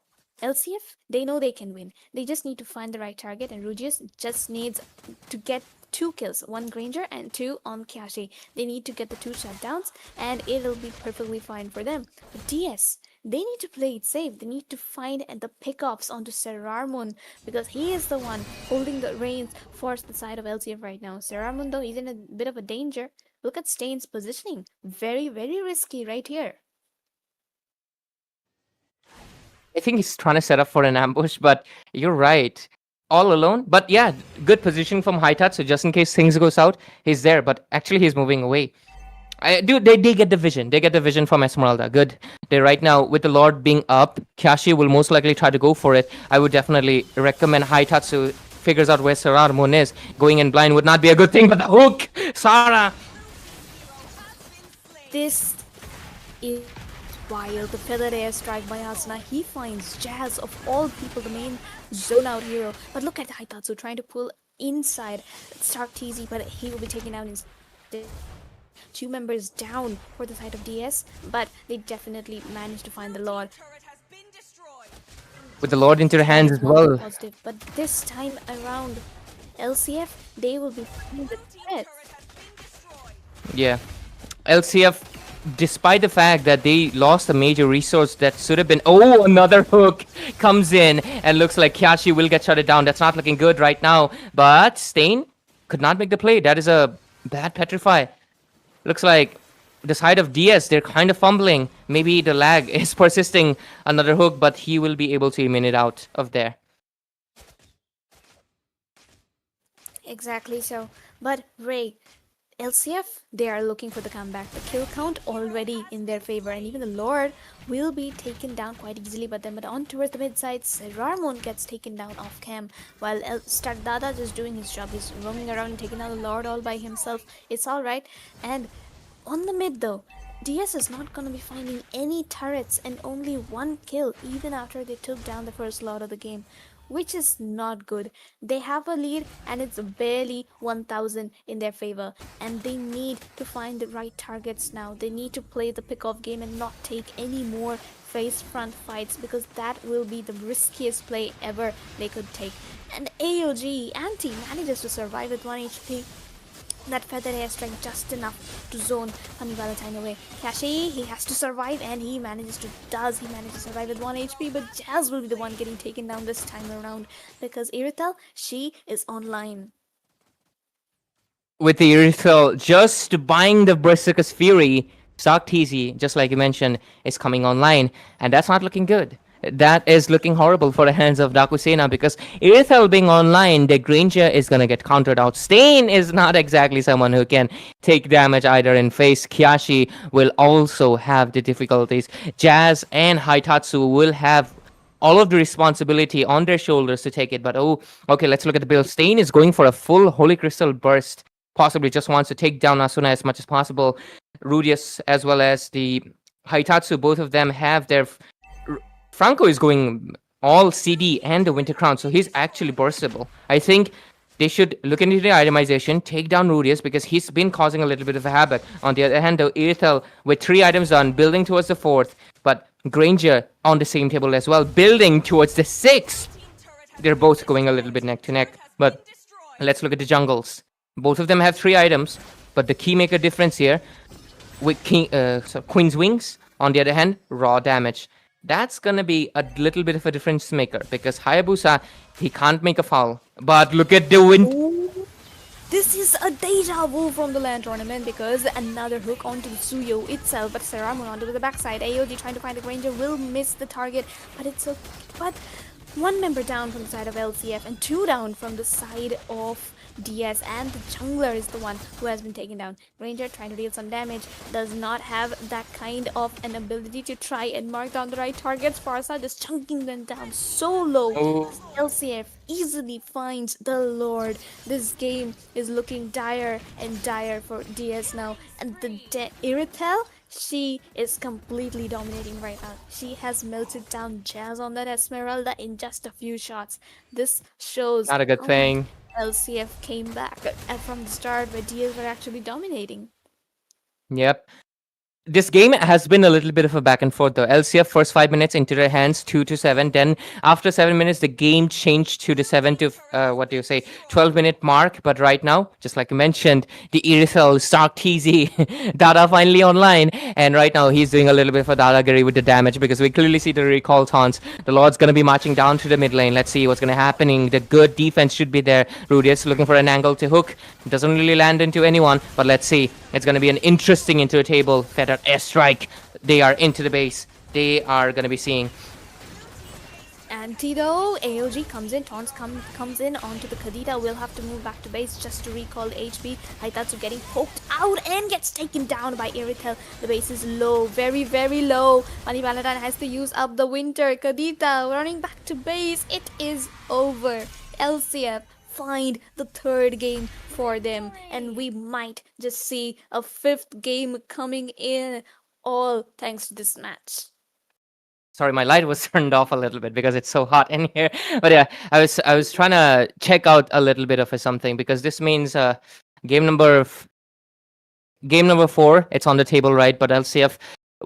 LCF, they know they can win. They just need to find the right target, and Rugius just needs to get 2 kills, 1 Granger and 2 on Kyashi. They need to get the 2 shutdowns, and it'll be perfectly fine for them. But DS, they need to play it safe. They need to find the pickoffs onto Serarmon, because he is the one holding the reins for the side of LCF right now. Serarmon, though, he's in a bit of a danger. Look at Stain's positioning. Very, very risky right here. I think he's trying to set up for an ambush, but you're right. All alone. But yeah, good position from Haitatsu, just in case things go south. He's there, but actually he's moving away. They get the vision. They get the vision from Esmeralda. Good. They right now, with the Lord being up, Kyashi will most likely try to go for it. I would definitely recommend Haitatsu figures out where Serarmon is. Going in blind would not be a good thing, but the hook! Sara! This is wild. The feathered airstrike by Asuna. He finds Jazz, of all people, the main zone out hero. But look at Haitatsu trying to pull inside Stark TZ, but he will be taken out instead. 2 members down for the side of DS, but they definitely managed to find the Lord. With the Lord into their hands as well. Positive, but this time around, LCF, they will be finding the threat. Yeah. LCF, despite the fact that they lost a major resource that should have been... Oh, another hook comes in, and looks like Kyashi will get shut down. That's not looking good right now. But Stain could not make the play. That is a bad petrify. Looks like the side of DS, they're kind of fumbling. Maybe the lag is persisting. Another hook, but he will be able to eliminate out of there. Exactly so. But Ray, LCF, they are looking for the comeback. The kill count already in their favor, and even the Lord will be taken down quite easily. But on towards the mid side, Serarmon gets taken down off cam, while Stardada just doing his job. He's roaming around and taking down the Lord all by himself. It's alright. And on the mid though, DS is not going to be finding any turrets and only 1 kill even after they took down the first Lord of the game, which is not good. They have a lead and it's barely 1000 in their favor, and they need to find the right targets now. They need to play the pick-off game and not take any more face front fights, because that will be the riskiest play ever they could take. And AOG Anti manages to survive with 1 HP. That feather airstrike just enough to zone Funny Valentine away. Kyashi, he has to survive, and he manages to survive with 1 HP, but Jazz will be the one getting taken down this time around, because Irithel, she is online. With the Irithel just buying the Berserker's Fury, Stark TZ, just like you mentioned, is coming online, and that's not looking good. That is looking horrible for the hands of Dakusena, because Irithel being online, the Granger is going to get countered out. Stain is not exactly someone who can take damage either in face. Kyashi will also have the difficulties. Jazz and Haitatsu will have all of the responsibility on their shoulders to take it. But oh, okay, let's look at the build. Stain is going for a full Holy Crystal burst. Possibly just wants to take down Asuna as much as possible. Rudius as well as the Haitatsu, both of them have their... Franco is going all CD and the Winter Crown, so he's actually burstable. I think they should look into the itemization, take down Rudius, because he's been causing a little bit of a havoc. On the other hand, though, Irithel with 3 items done, building towards the 4th, but Granger on the same table as well, building towards the 6th. They're both going a little bit neck to neck, but let's look at the jungles. Both of them have 3 items, but the key maker difference here with Queen's Wings, on the other hand, raw damage. That's gonna be a little bit of a difference maker, because Hayabusa, he can't make a foul. But look at the wind. Ooh, this is a deja vu from the LAN tournament, because another hook onto the Tsuyo itself, but Serarmon onto the backside. AOD trying to find a Granger will miss the target, but it's okay. But 1 member down from the side of LCF and 2 down from the side of DS, and the jungler is the one who has been taken down. Ranger trying to deal some damage, does not have that kind of an ability to try and mark down the right targets. Farsa just chunking them down so low. Oh, LCF easily finds the Lord. This game is looking dire and dire for DS now. And the Irithel, she is completely dominating right now. She has melted down Jazz on that Esmeralda in just a few shots. This shows not a good how thing. LCF came back from the start where DS were actually dominating. Yep. This game has been a little bit of a back and forth though. LCF first 5 minutes into their hands, 2-7. Then after 7 minutes, the game changed to the 12-minute mark. But right now, just like you mentioned, the Irithel, Stark TZ, Dada finally online, and right now he's doing a little bit for Dadagiri with the damage because we clearly see the recall taunts. The Lord's gonna be marching down to the mid lane. Let's see what's gonna happen. The good defense should be there. Rudius looking for an angle to hook. Doesn't really land into anyone, but let's see. It's gonna be an interesting into a table. Fed airstrike. They are into the base. They are going to be seeing. Antido, AOG comes in, taunts comes in onto the Kadita. Will have to move back to base just to recall HP. Haitatsu getting poked out and gets taken down by Irithel. The base is low, very, very low. Pani Valentine has to use up the winter. Kadita running back to base. It is over. LCF find the third game for them, and we might just see a fifth game coming in, all thanks to this match. Sorry, my light was turned off a little bit because it's so hot in here. But yeah, I was trying to check out a little bit of something because this means game number 4. It's on the table, right? But LCF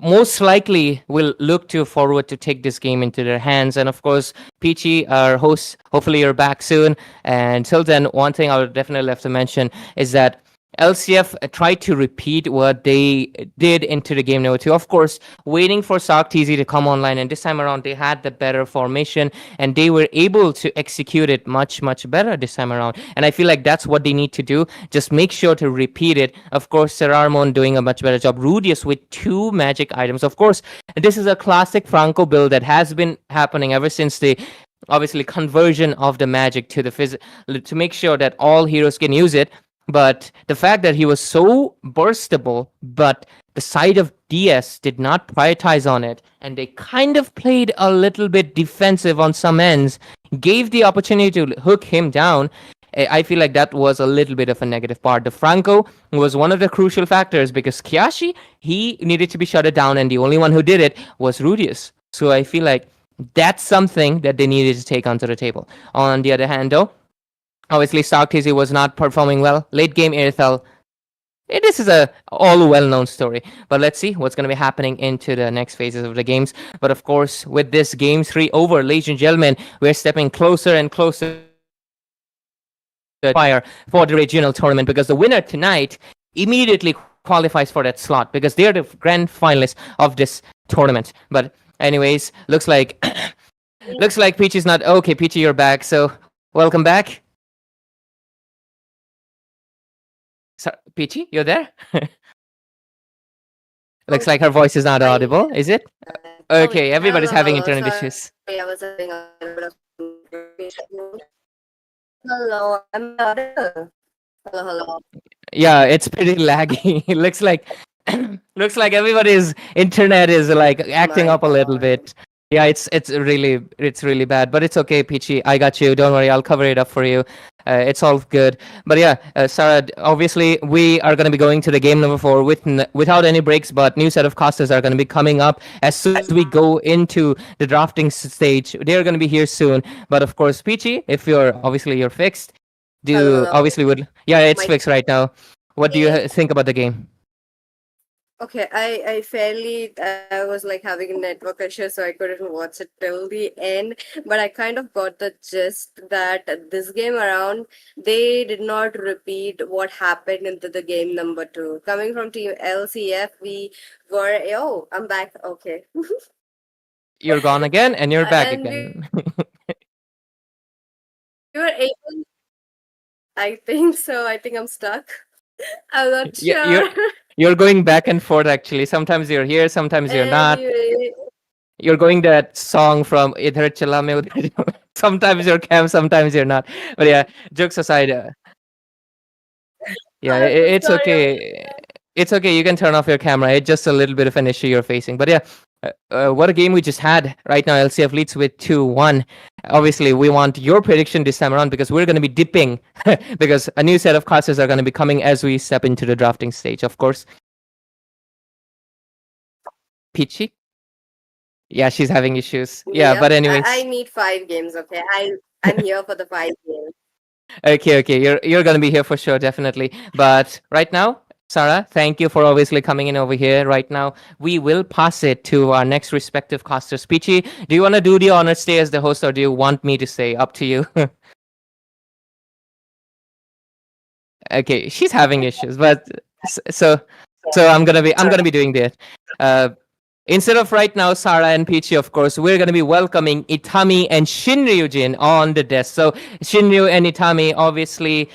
most likely will look to forward to take this game into their hands. And of course, Peachy, our host, hopefully you're back soon. And till then, one thing I would definitely have to mention is that LCF tried to repeat what they did into the game number 2. Of course, waiting for Sark TZ to come online, and this time around they had the better formation and they were able to execute it much, much better this time around. And I feel like that's what they need to do. Just make sure to repeat it. Of course, Serarmon doing a much better job. Rudius with 2 magic items. Of course, this is a classic Franco build that has been happening ever since the obviously conversion of the magic to the to make sure that all heroes can use it. But the fact that he was so burstable, but the side of DS did not prioritize on it, and they kind of played a little bit defensive on some ends, gave the opportunity to hook him down. I feel like that was a little bit of a negative part. The Franco was one of the crucial factors because Kyashi, he needed to be shut down, and the only one who did it was Rudius. So I feel like that's something that they needed to take onto the table. On the other hand, though, obviously, Stark TZ was not performing well. Late game Irithel. This is a all well-known story. But let's see what's going to be happening into the next phases of the games. But of course, with this Game 3 over, ladies and gentlemen, we're stepping closer and closer to the fire for the regional tournament because the winner tonight immediately qualifies for that slot because they're the grand finalists of this tournament. But anyways, looks like Peachy's not... Okay, Peachy, you're back. So welcome back. So, Peachy, you're there? Looks like her voice is not audible, is it? Okay, everybody's having internet issues. I was having a little bit of... Hello, I'm audible. Hello. Yeah, it's pretty laggy. It looks like everybody's internet is like acting up a little bit. Yeah, it's really bad, but it's okay, Peachy. I got you. Don't worry, I'll cover it up for you. It's all good. But yeah, Sarah, obviously we are going to be going to the game number 4 without any breaks, but new set of casters are going to be coming up as soon as we go into the drafting stage. They're going to be here soon. But of course, Peachy, if you're fixed, it's fixed right now. What do you think about the game? Okay, I was like having a network issue, so I couldn't watch it till the end. But I kind of got the gist that this game around, they did not repeat what happened into the game number 2. Coming from Team LCF, we were... Oh, I'm back. Okay. You're gone again, and you're back And again. we were able... I think so. I think I'm stuck. I'm not Yeah, sure. You're going back and forth actually. Sometimes you're here, sometimes you're not. Anyway, You're going that song from Idhar Chala Mein Udhar. Sometimes you're Cam, sometimes you're not. But yeah, jokes aside, Yeah, I'm so it's sorry about okay. It's okay. You can turn off your camera. It's just a little bit of an issue you're facing. But yeah, what a game we just had. Right now, LCF leads with 2-1. Obviously, we want your prediction this time around because we're going to be dipping because a new set of classes are going to be coming as we step into the drafting stage, of course. Peachy? Yeah, she's having issues. Yeah, Yep, but anyways. I need 5 games, okay? I'm here for the 5 games. Okay. You're gonna be here for sure, definitely. But right now, Sarah, thank you for obviously coming in over here. Right now, we will pass it to our next respective casters. Peachy, do you want to do the honor, stay as the host, or do you want me to stay? Up to you. Okay, she's having issues, but so I'm gonna be doing that. Uh, Instead of right now, Sarah and Peachy, of course, we're going to be welcoming Itami and Shinryujin on the desk. So Shinryu and Itami, obviously,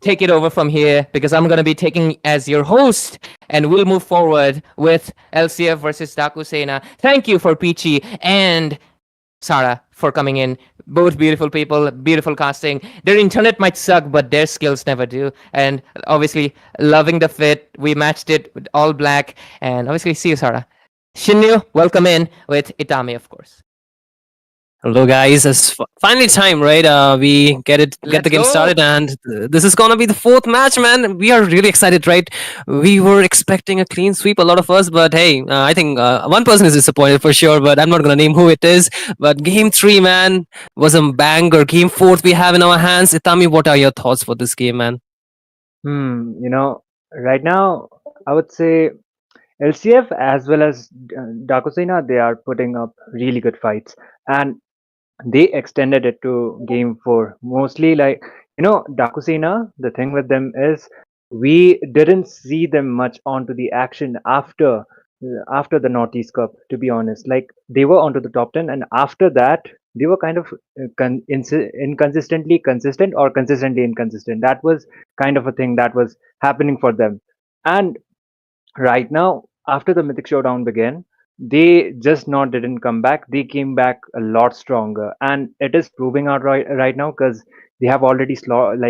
take it over from here because I'm going to be taking as your host and we'll move forward with LCF versus Dakusena. Thank you for Peachy and Sarah for coming in. Both beautiful people, beautiful casting. Their internet might suck, but their skills never do. And obviously, loving the fit. We matched it with all black. And obviously, see you, Sarah. Shinryu, welcome in with Itami, of course. Hello, guys. It's finally time, right? We get the Let's game go. started, and this is gonna be the fourth match, man. We are really excited, right? We were expecting a clean sweep, a lot of us, but hey, I think one person is disappointed for sure. But I'm not gonna name who it is. But game three, man, was a banger. Game fourth, we have in our hands. Itami, what are your thoughts for this game, man? Right now, I would say LCF as well as Dakusena, they are putting up really good fights, and they extended it to game four. Mostly, Dakusena. The thing with them is we didn't see them much onto the action after the Northeast Cup. To be honest, like they were onto the top 10, and after that they were kind of inconsistently consistent or consistently inconsistent. That was kind of a thing that was happening for them, and right now after the Mythic Showdown began, they just not didn't come back. They came back a lot stronger, and it is proving out right now because they have already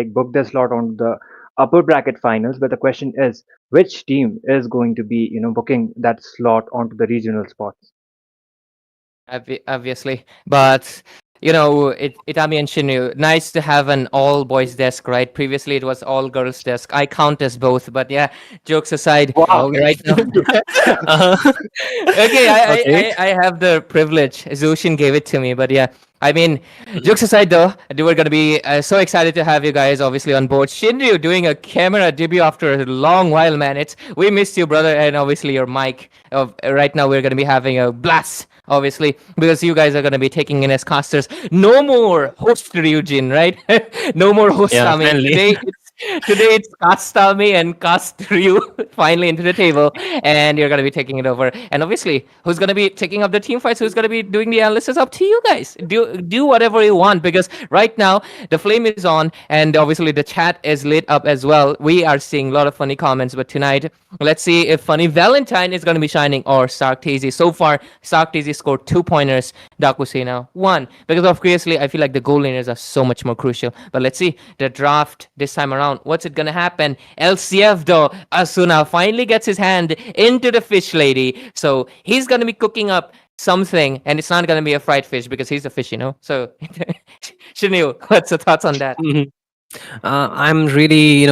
booked their slot on the upper bracket finals. But the question is, which team is going to be booking that slot onto the regional spots? Obviously, but Itami and Shinryu, nice to have an all boys desk, right? Previously it was all girls desk. I count as both, but yeah, jokes aside, Wow. right now. Okay, Okay. I have the privilege. Zushin gave it to me, but yeah. I mean, jokes aside though, we're gonna be so excited to have you guys obviously on board. Shinryu doing a camera debut after a long while, man. We missed you, brother, and obviously your mic. Right now we're gonna be having a blast, obviously, because you guys are gonna be taking in as casters. No more host Ryujin, right? No more host Yeah, Tami. finally. Today it's cast Tami and cast Ryu finally into the table, and you're gonna be taking it over. And obviously, who's gonna be taking up the team fights? Who's gonna be doing the analysis? Up to you guys. Do whatever you want because right now the flame is on, and obviously the chat is lit up as well. We are seeing a lot of funny comments, but tonight let's see if Funny Valentine is gonna be shining or Stark Tazy. So far, Stark Tazy scored 2 pointers. Dakusena 1 because obviously I feel like the goal laners are so much more crucial. But let's see the draft this time around. What's it gonna happen? LCF though, Asuna finally gets his hand into the fish lady. So he's gonna be cooking up something, and it's not gonna be a fried fish because he's a fish, So Shinryu, what's your thoughts on that? I'm really,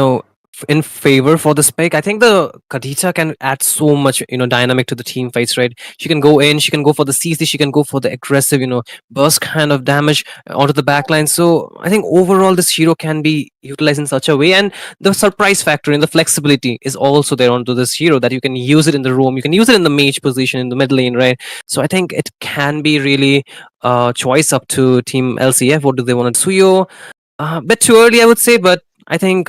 in favor for this pick. I think the Khadija can add so much, dynamic to the team fights, right? She can go in, she can go for the CC, she can go for the aggressive, burst kind of damage onto the backline. So I think overall this hero can be utilized in such a way, and the surprise factor and the flexibility is also there onto this hero that you can use it in the roam, you can use it in the mage position in the mid lane, right? So I think it can be really choice up to team LCF. What do they want to do? Suyo, bit too early, I would say, but I think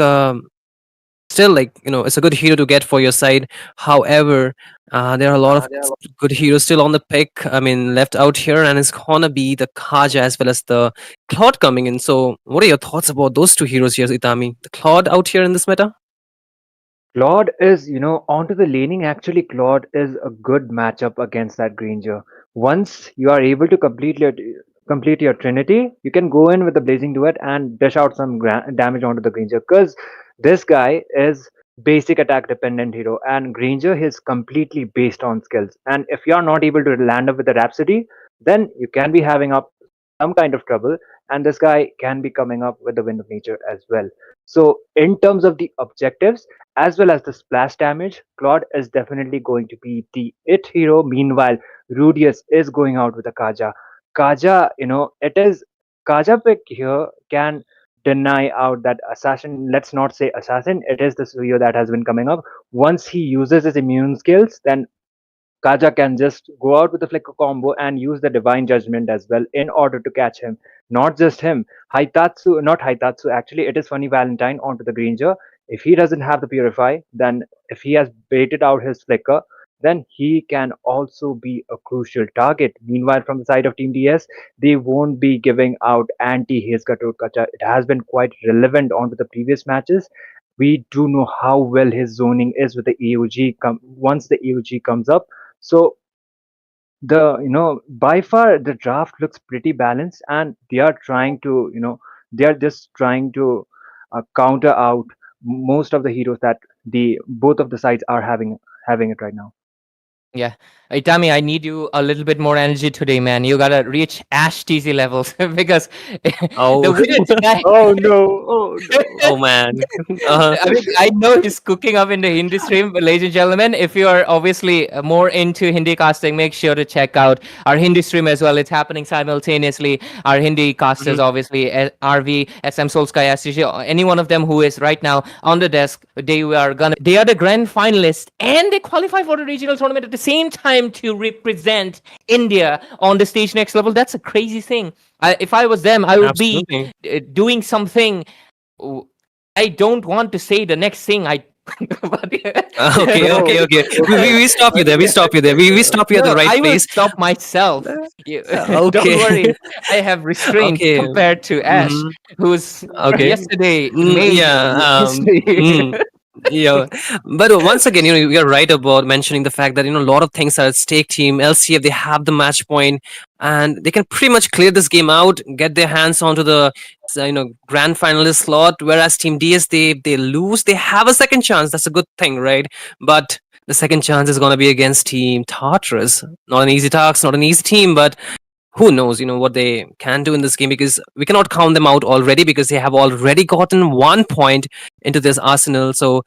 still, it's a good hero to get for your side. However, there are a lot of good heroes still on the pick. I mean, left out here, and it's gonna be the Kaja as well as the Claude coming in. So, what are your thoughts about those two heroes here, Itami? The Claude out here in this meta? Claude is, onto the laning. Actually, Claude is a good matchup against that Granger. Once you are able to complete your Trinity, you can go in with the Blazing Duet and dish out some damage onto the Granger. Because This guy is basic attack dependent hero, and Granger is completely based on skills. And if you're not able to land up with the Rhapsody, then you can be having up some kind of trouble, and this guy can be coming up with the Wind of Nature as well. So in terms of the objectives as well as the splash damage, Claude is definitely going to be the it hero. Meanwhile, Rudius is going out with a Kaja. Kaja, it is Kaja pick here can deny out that assassin. Let's not say assassin, it is the Suyo that has been coming up. Once he uses his immune skills, then Kaja can just go out with the flicker combo and use the divine judgment as well in order to catch him. Not just him, Haitatsu, not Haitatsu, actually, it is Funny Valentine onto the Granger. If he doesn't have the Purify, then if he has baited out his flicker, then he can also be a crucial target. Meanwhile, from the side of Team DS, they won't be giving out anti Haze Gatot Kacha. It has been quite relevant onto the previous matches. We do know how well his zoning is with the AOG. Once the AOG comes up, so by far the draft looks pretty balanced, and they are trying to they are just trying to counter out most of the heroes that the both of the sides are having it right now. Yeah. Hey, Tommy, I need you a little bit more energy today, man. You gotta reach Ash TZ levels because the Oh, winner tonight. Oh no! Oh no! oh man. Uh, I mean, I know he's cooking up in the Hindi stream, but ladies and gentlemen, if you are obviously more into Hindi casting, make sure to check out our Hindi stream as well. It's happening simultaneously. Our Hindi casters, mhm. obviously, RV, SM Solskaya, STG, any one of them who is right now on the desk, they are the grand finalists and they qualify for the regional tournament at the same time to represent India on the stage next level. That's a crazy thing. If I was them, I would be Absolutely. doing something. I don't want to say the next thing. But Okay, No. okay, okay. We stop you there. We stop you there. We stop you at no, the right I will place. stop myself. Don't Okay. worry. I have restraint Okay. compared to Ash, Hmm. who's Okay. yesterday made Yeah. history. Yeah, but once again, you're right about mentioning the fact that a lot of things are at stake. Team LCF, they have the match point, and they can pretty much clear this game out, get their hands onto the grand finalist slot. Whereas Team DS, they lose, they have a second chance. That's a good thing, right? But the second chance is gonna be against Team Tartarus. Not an easy task, not an easy team, but who knows what they can do in this game, because we cannot count them out already, because they have already gotten 1 point into this arsenal. So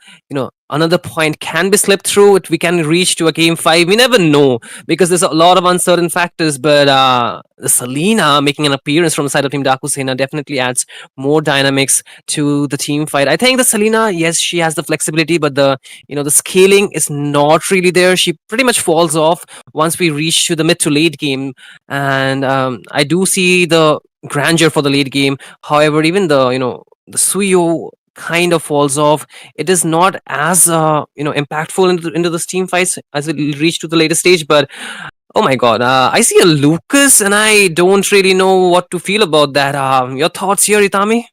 another point can be slipped through it. We can reach to a game 5, we never know, because there's a lot of uncertain factors. But the Selena making an appearance from the side of Team Dakusena definitely adds more dynamics to the team fight. I think the Selena, yes, she has the flexibility, but the scaling is not really there. She pretty much falls off once we reach to the mid to late game. And I do see the grandeur for the late game. However, even the Suyo kind of falls off. It is not as impactful into the team fights as it reach to the later stage. But oh my god, I see a Lucas, and I don't really know what to feel about that. Your thoughts here, Itami?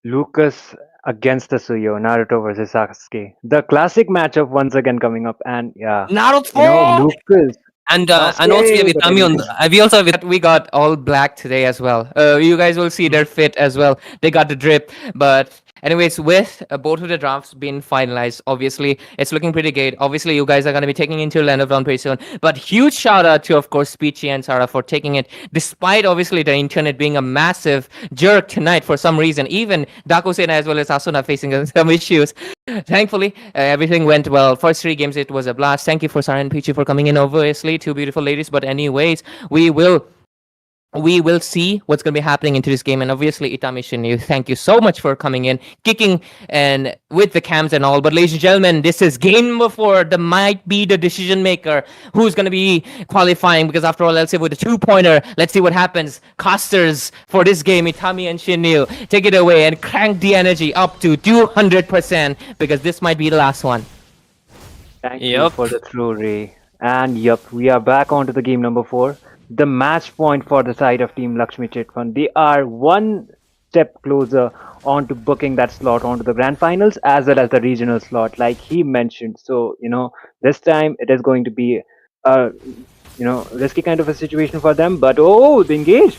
Lucas against the Suyo, Naruto versus Sasuke, the classic matchup once again coming up, and yeah, Naruto! Lucas, And also we have Sasuke, the Itami on. baby. We also have We got all black today as well. You guys will see their fit as well. They got the drip. But anyways, with both of the drafts being finalized, obviously it's looking pretty good. Obviously, you guys are going to be taking into Land of Dawn pretty soon. But huge shout out to, of course, Peachy and Sarah for taking it, despite obviously the internet being a massive jerk tonight for some reason. Even Dakusena as well as Asuna facing some issues. Thankfully, everything went well. First 3 games, it was a blast. Thank you for Sarah and Peachy for coming in, obviously. Two beautiful ladies. But anyways, we will see what's going to be happening into this game. And obviously, Itamishin, you thank you so much for coming in, kicking and with the cams and all. But ladies and gentlemen, this is game number 4. That might be the decision maker who's going to be qualifying, because after all, LCF with a 2-pointer. Let's see what happens. Casters for this game, Itami and Shinryu, take it away and crank the energy up to 200%, because this might be the last one. Thank you Yep. for the throw, Ray. And yep, we are back onto the game number 4. The match point for the side of Team Lakshmi Chitfund. They are one step closer onto booking that slot onto the grand finals as well as the regional slot, like he mentioned. So, this time it is going to be a risky kind of a situation for them. But oh, the engage.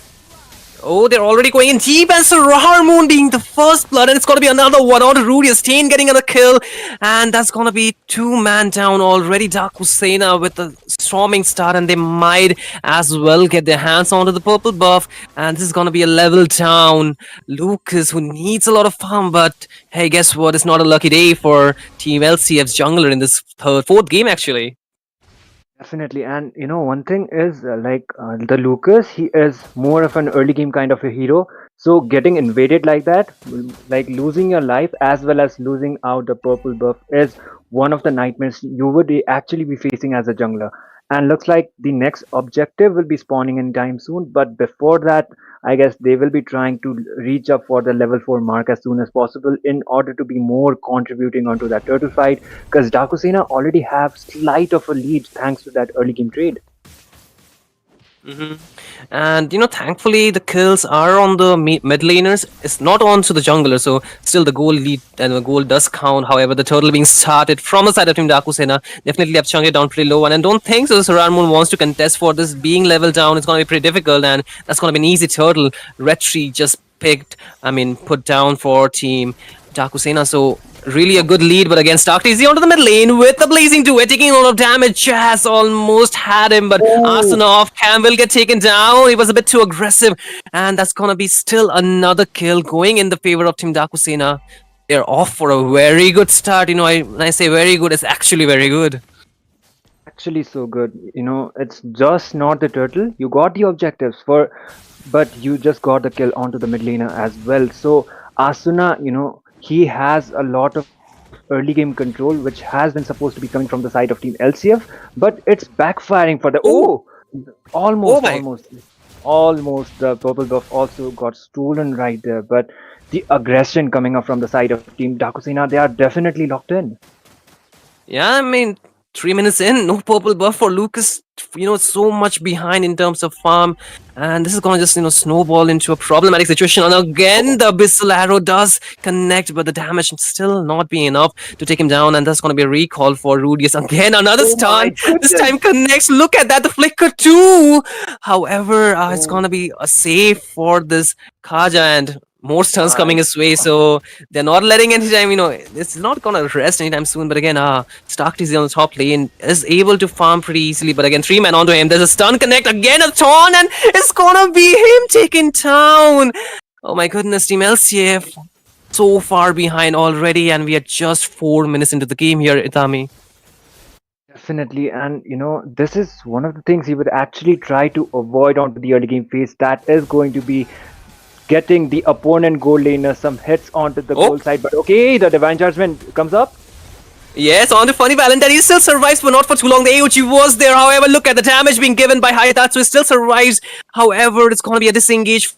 Oh, they're already going in deep, and Harmoon being the first blood, and it's gonna be another one on Rudy Stain getting another kill, and that's gonna be 2-man down already. Dakusena with a storming start, and they might as well get their hands onto the purple buff, and this is gonna be a level down. Lucas, who needs a lot of farm, but hey, guess what? It's not a lucky day for Team LCF's jungler in this fourth game, actually. Definitely, and one thing is the Lucas, he is more of an early game kind of a hero. So getting invaded like that, like losing your life as well as losing out the purple buff, is one of the nightmares you would actually be facing as a jungler. And looks like the next objective will be spawning anytime soon. But before that, I guess they will be trying to reach up for the level 4 mark as soon as possible in order to be more contributing onto that turtle fight, because Dakusena already have slight of a lead thanks to that early game trade. And thankfully the kills are on the mid laners. It's not on to the jungler, so still the goal lead and the goal does count. However, the turtle being started from the side of Team Dakusena definitely left Chang'e down pretty low, and I don't think so Saranmoon wants to contest for this being level down. It's gonna be pretty difficult, and that's gonna be an easy turtle. Retri just put down for Team Dakusena, so really a good lead, but again Stark TZ onto the mid lane with the blazing duet, taking a lot of damage. Jazz almost had him, but Arsenal will get taken down. He was a bit too aggressive, and that's gonna be still another kill going in the favor of Team Dakusena. They're off for a very good start. When I say very good, it's actually very good. Actually so good. It's just not the turtle. You got the objectives but you just got the kill onto the mid laner as well. So Asuna, he has a lot of early game control, which has been supposed to be coming from the side of Team LCF, but it's backfiring for the almost the purple buff also got stolen right there. But the aggression coming up from the side of Team Dakusena, they are definitely locked in. Yeah, 3 minutes in, no purple buff for Lucas. So much behind in terms of farm, and this is gonna just snowball into a problematic situation. And again, the Abyssal Arrow does connect, but the damage still not being enough to take him down, and that's gonna be a recall for Rudius. Again, another stun. This time connects. Look at that, the flicker too. However, it's gonna be a save for this Kaja, and more stuns coming his way, so they're not letting any time, it's not gonna rest anytime soon. But again, Stark TZ on the top lane is able to farm pretty easily, but again, 3-man onto him. There's a stun connect, again a taunt, and it's gonna be him taken down. Oh my goodness, Team LCF so far behind already, and we are just 4 minutes into the game here, Itami. Definitely, and this is one of the things he would actually try to avoid onto the early game phase. That is going to be getting the opponent goal laner some hits onto the goal side. But okay, the Divine Judgment comes up. Yes, on to Funny Valentine. He still survives, but not for too long. The AOG was there. However, look at the damage being given by Hayatatsu. He still survives. However, it's going to be a disengage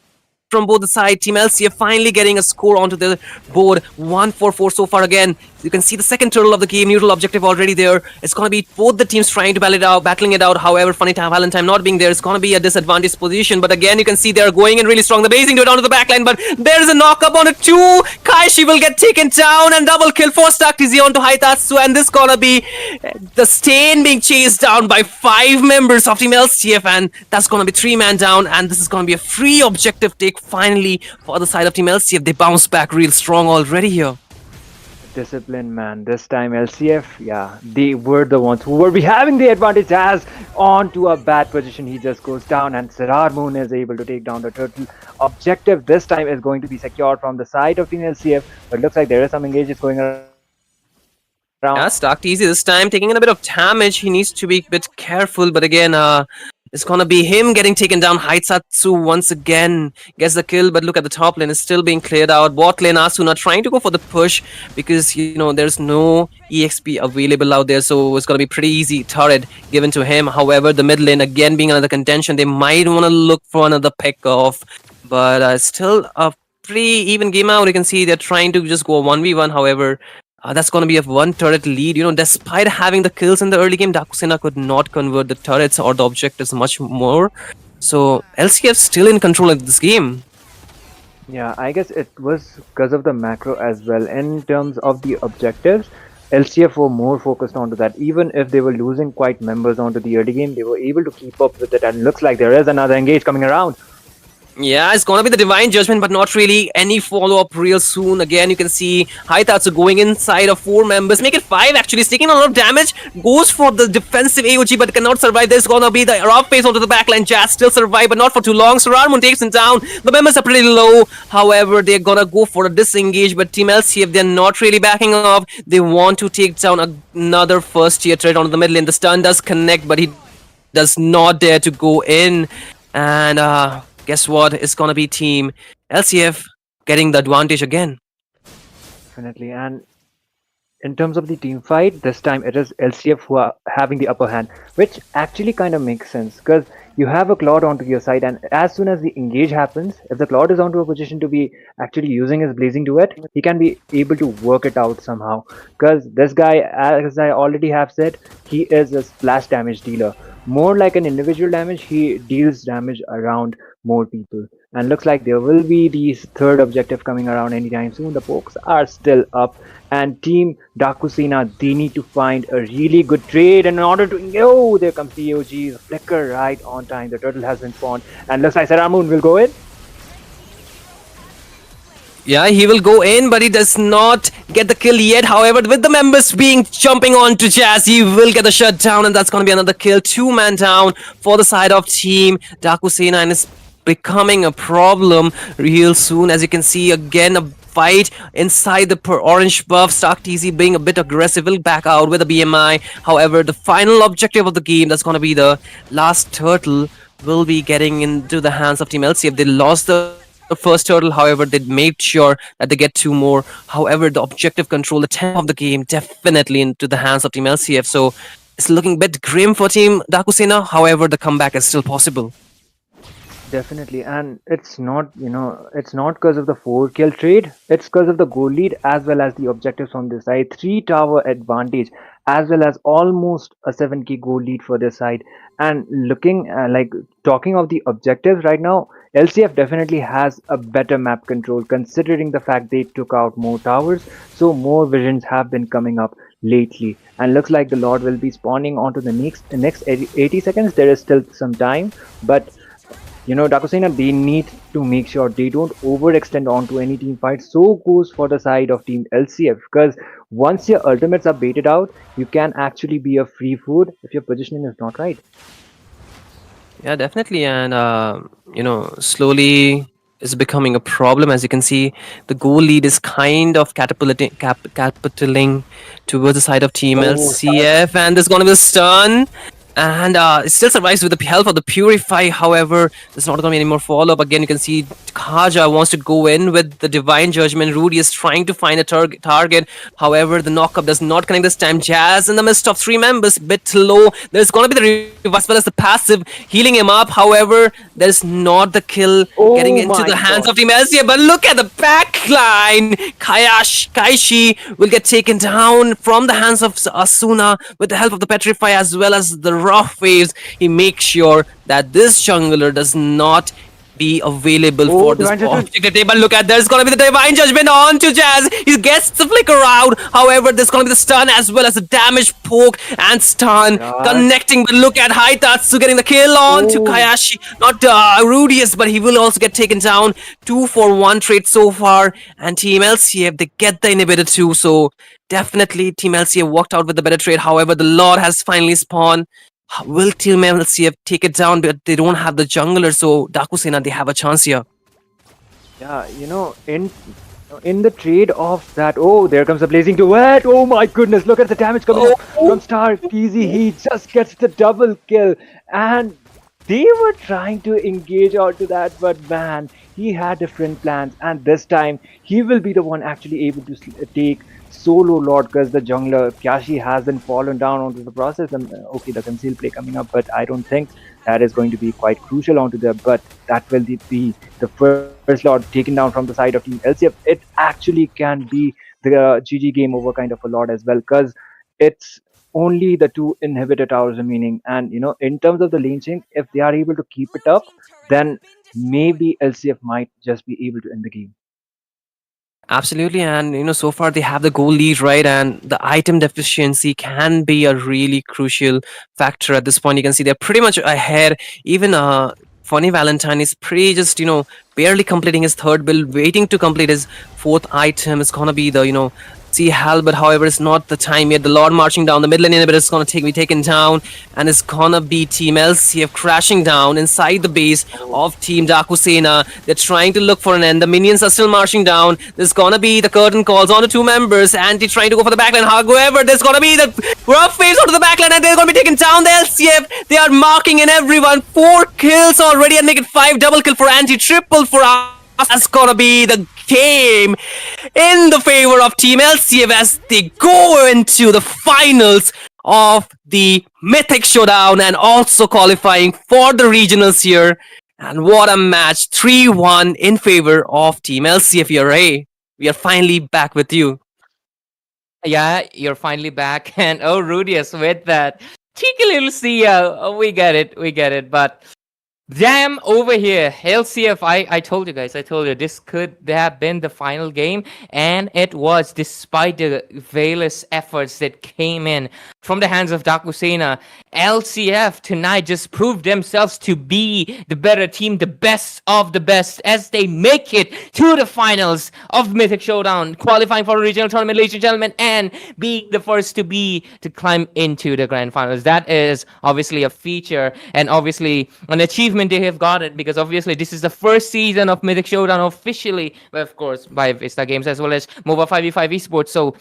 from both the side. Team LCF finally getting a score onto the board. 1-4-4 so far again. You can see the second turtle of the game, neutral objective already there. It's going to be both the teams trying to battling it out. However, Funny Valentine not being there, it's going to be a disadvantaged position. But again, you can see they're going in really strong. The basing down to the backline, but there's a knock up on it too. Kaishi will get taken down, and double kill for Stark TZ onto Haitatsu. And this gonna be the Stain being chased down by 5 members of Team LCF, and that's gonna be 3-man down. And this is gonna be a free objective take finally for the side of Team LCF. They bounce back real strong already here. Discipline, man. This time LCF, yeah, they were the ones who were having the advantage. As onto a bad position, he just goes down, and Saranmoon is able to take down the turtle. Objective this time is going to be secured from the side of Team LCF, but looks like there is some engages going around. Yeah, Stark TZ this time taking in a bit of damage. He needs to be a bit careful, but again, it's gonna be him getting taken down. Haitsatsu once again gets the kill, but look at the top lane is still being cleared out. Bot lane Asuna trying to go for the push because there's no EXP available out there, so it's gonna be pretty easy turret given to him. However, the mid lane again being another contention, they might want to look for another pick off, but still a pretty even game out. You can see they're trying to just go 1v1. However, that's going to be a 1 turret lead. Despite having the kills in the early game, Dakusena could not convert the turrets or the objectives much more. So LCF still in control of this game. Yeah, I guess it was because of the macro as well. In terms of the objectives, LCF were more focused onto that. Even if they were losing quite members onto the early game, they were able to keep up with it. And looks like there is another engage coming around. Yeah, it's gonna be the divine judgment, but not really any follow up real soon. Again, you can see Haitatsu going inside of 4 members, make it 5 actually. He's taking a lot of damage, goes for the defensive AOG, but cannot survive. There's gonna be the rough face onto the backline. Jazz still survive, but not for too long. So Rarmon takes him down. The members are pretty low. However, they're gonna go for a disengage, but Team LCF, they're not really backing off. They want to take down another first tier threat onto the mid lane. The stun does connect, but he does not dare to go in. And guess what? It's gonna be Team LCF getting the advantage again. Definitely. And in terms of the team fight, this time it is LCF who are having the upper hand, which actually kind of makes sense because you have a Claude onto your side, and as soon as the engage happens, if the Claude is onto a position to be actually using his blazing duet, he can be able to work it out somehow. Because this guy, as I already have said, he is a splash damage dealer. More like an individual damage, he deals damage around more people. And looks like there will be the third objective coming around anytime soon. The pokes are still up, and Team Dakusina, they need to find a really good trade in order to. Oh, there comes the AOG, flicker right on time. The turtle has been spawned, and looks like Saramoon will go in. Yeah, he will go in, but he does not get the kill yet. However, with the members being jumping on to Jazz, he will get the shutdown, and that's going to be another kill. 2-man down for the side of Team Dakusena, and it's becoming a problem real soon. As you can see, again, a fight inside the orange buff. Stark TZ being a bit aggressive, will back out with a BMI. However, the final objective of the game, that's going to be the last turtle, will be getting into the hands of Team LCF. They lost the first turtle, however, they made sure that they get 2 more. However, the objective control, the tempo of the game, definitely into the hands of Team LCF. So it's looking a bit grim for Team Dakusena. However, the comeback is still possible. Definitely, and it's not, it's not because of the 4-kill trade, it's because of the goal lead as well as the objectives on this side. 3-tower advantage as well as almost a 7k goal lead for this side. And looking talking of the objectives right now, LCF definitely has a better map control considering the fact they took out more towers, so more visions have been coming up lately. And looks like the Lord will be spawning onto the next 80 seconds. There is still some time, but Dakusena, they need to make sure they don't overextend onto any team fight. So goes for the side of Team LCF, because once your ultimates are baited out, you can actually be a free food if your positioning is not right. Yeah, definitely. And, slowly is becoming a problem. As you can see, the goal lead is kind of capitalizing towards the side of Team LCF. And there's going to be a stun. And it still survives with the help of the Purify. However, there's not going to be any more follow-up. Again, you can see Kaja wants to go in with the Divine Judgment. Rudy is trying to find a target. However, the knock-up does not connect this time. Jazz in the midst of 3 members, bit low. There's going to be the revive as well as the passive healing him up. However, there's not the kill getting into the hands of Team LCF. But look at the backline. Kaishi will get taken down from the hands of Asuna with the help of the Petrify as well as the rough waves. He makes sure that this jungler does not be available for this objective. But look at, there's gonna be the Divine Judgment on to Jazz. He gets the flicker out. However, there's gonna be the stun as well as the damage poke and stun connecting. But look at Haitatsu getting the kill on to Kayashi. Not Rudius, but he will also get taken down. 2-for-1 trade so far. And Team LCF, they get the inhibitor too. So definitely Team LCF walked out with the better trade. However, the Lord has finally spawned. Will Team LCF take it down? But they don't have the jungler, so Dakusena, they have a chance here. Yeah, in the trade of that, there comes the blazing duet. Oh my goodness, look at the damage coming from Stark TZ. He just gets the double kill, and they were trying to engage onto that, but man, he had different plans, and this time he will be the one actually able to take solo Lord, because the jungler Kyashi has been fallen down onto the process. And okay, the conceal play coming up, but I don't think that is going to be quite crucial onto them. But that will be the first Lord taken down from the side of Team LCF. It actually can be the GG game over kind of a Lord as well, because it's only the 2 inhibitor towers remaining. And in terms of the lane change, if they are able to keep it up, then maybe LCF might just be able to end the game. Absolutely, and so far they have the goal lead, right? And the item deficiency can be a really crucial factor at this point. You can see they're pretty much ahead. Even Funny Valentine is pretty just, barely completing his third build, waiting to complete his fourth item. It's gonna be the, Sea Halberd, however, it's not the time yet. The Lord marching down, the mid lane inhibitor is gonna be taken down, and it's gonna be Team LCF crashing down inside the base of Team Dakusena. They're trying to look for an end. The minions are still marching down. There's gonna be the curtain calls on the two members. Anti trying to go for the backline. However, there's gonna be the rough phase onto the backline, and they're gonna be taking down the LCF. They are marking in everyone. 4 kills already, and make it 5 double kill for Anti, triple for us. That's gonna be the game in the favor of Team LCF as they go into the finals of the Mythic Showdown and also qualifying for the regionals here. And what a match! 3-1 in favor of Team LCF here, hey? We are finally back with you. Yeah, you're finally back. And oh, Rudius with that cheeky little CEO. Oh, we get it. But damn, over here, LCF, I told you guys, this could have been the final game, and it was, despite the various efforts that came in from the hands of Dakusena. LCF tonight just proved themselves to be the better team, the best of the best, as they make it to the finals of Mythic Showdown, qualifying for a regional tournament, ladies and gentlemen, and being the first to climb into the grand finals. That is obviously a feature and obviously an achievement they have gotten, because obviously this is the first season of Mythic Showdown officially, but of course by Vista Games as well as MOBA 5v5 Esports. So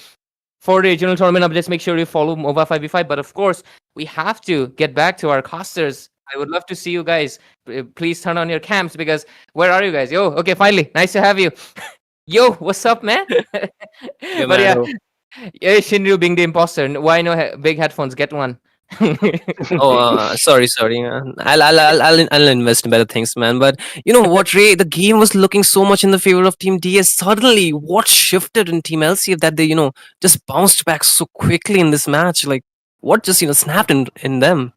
for the regional tournament updates, make sure you follow MOBA 5v5. But of course, we have to get back to our casters. I would love to see you guys. Please turn on your cams, because where are you guys? Yo, okay, finally, nice to have you. Yo, what's up, man? Yeah, But man. yeah, Shinryu being the imposter. Why no big headphones? Get one. Sorry. I'll invest in better things, man. But you know what, Ray? The game was looking so much in the favor of Team DS. Suddenly, what shifted in Team LCF that they, just bounced back so quickly in this match? Like, what just, snapped in them?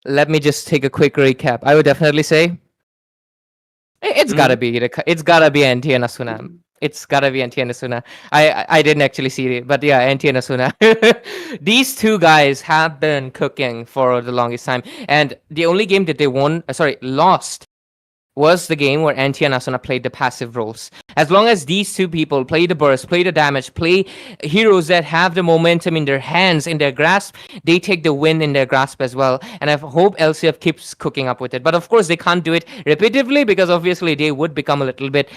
Let me just take a quick recap. I would definitely say it's gotta be NT and Asuna. It's gotta be NT and Asuna. I didn't actually see it, but yeah, NT and Asuna. These two guys have been cooking for the longest time, and the only game that they lost was the game where NT and Asuna played the passive roles. As long as these two people play the burst, play the damage, play heroes that have the momentum in their hands, in their grasp, they take the win in their grasp as well. And I hope LCF keeps cooking up with it. But of course, they can't do it repetitively, because obviously they would become a little bit,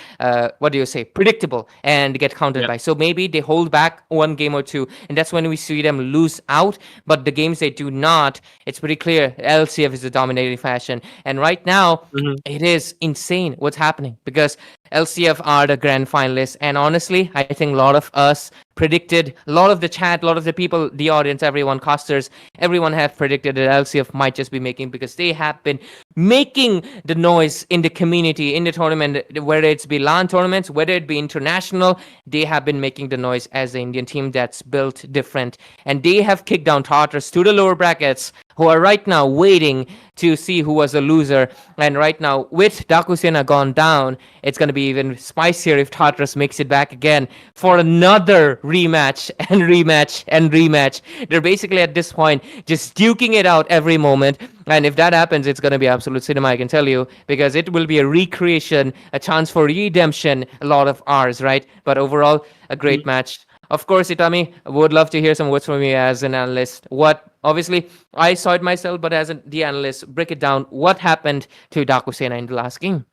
predictable and get countered by. So maybe they hold back one game or two, and that's when we see them lose out. But the games they do not, it's pretty clear LCF is the dominating fashion. And right now, it is insane what's happening, because LCF are the grand finalists, and honestly, I think a lot of us predicted, a lot of the chat, a lot of the people, the audience, everyone, casters, everyone have predicted that LCF might just be making, because they have been making the noise in the community, in the tournament, whether it's be LAN tournaments, whether it be international, they have been making the noise as the Indian team that's built different, and they have kicked down Tartarus to the lower brackets, who are right now waiting to see who was the loser. And right now, with Dakusena gone down, it's going to be even spicier if Tartarus makes it back again for another rematch and rematch and rematch. They're basically at this point just duking it out every moment. And if that happens, it's going to be absolute cinema, I can tell you, because it will be a recreation, a chance for redemption, a lot of ours, right? But overall, a great match. Of course, Itami, would love to hear some words from you as an analyst. Obviously, I saw it myself, but as the analyst, break it down. What happened to Dakusena in the last game?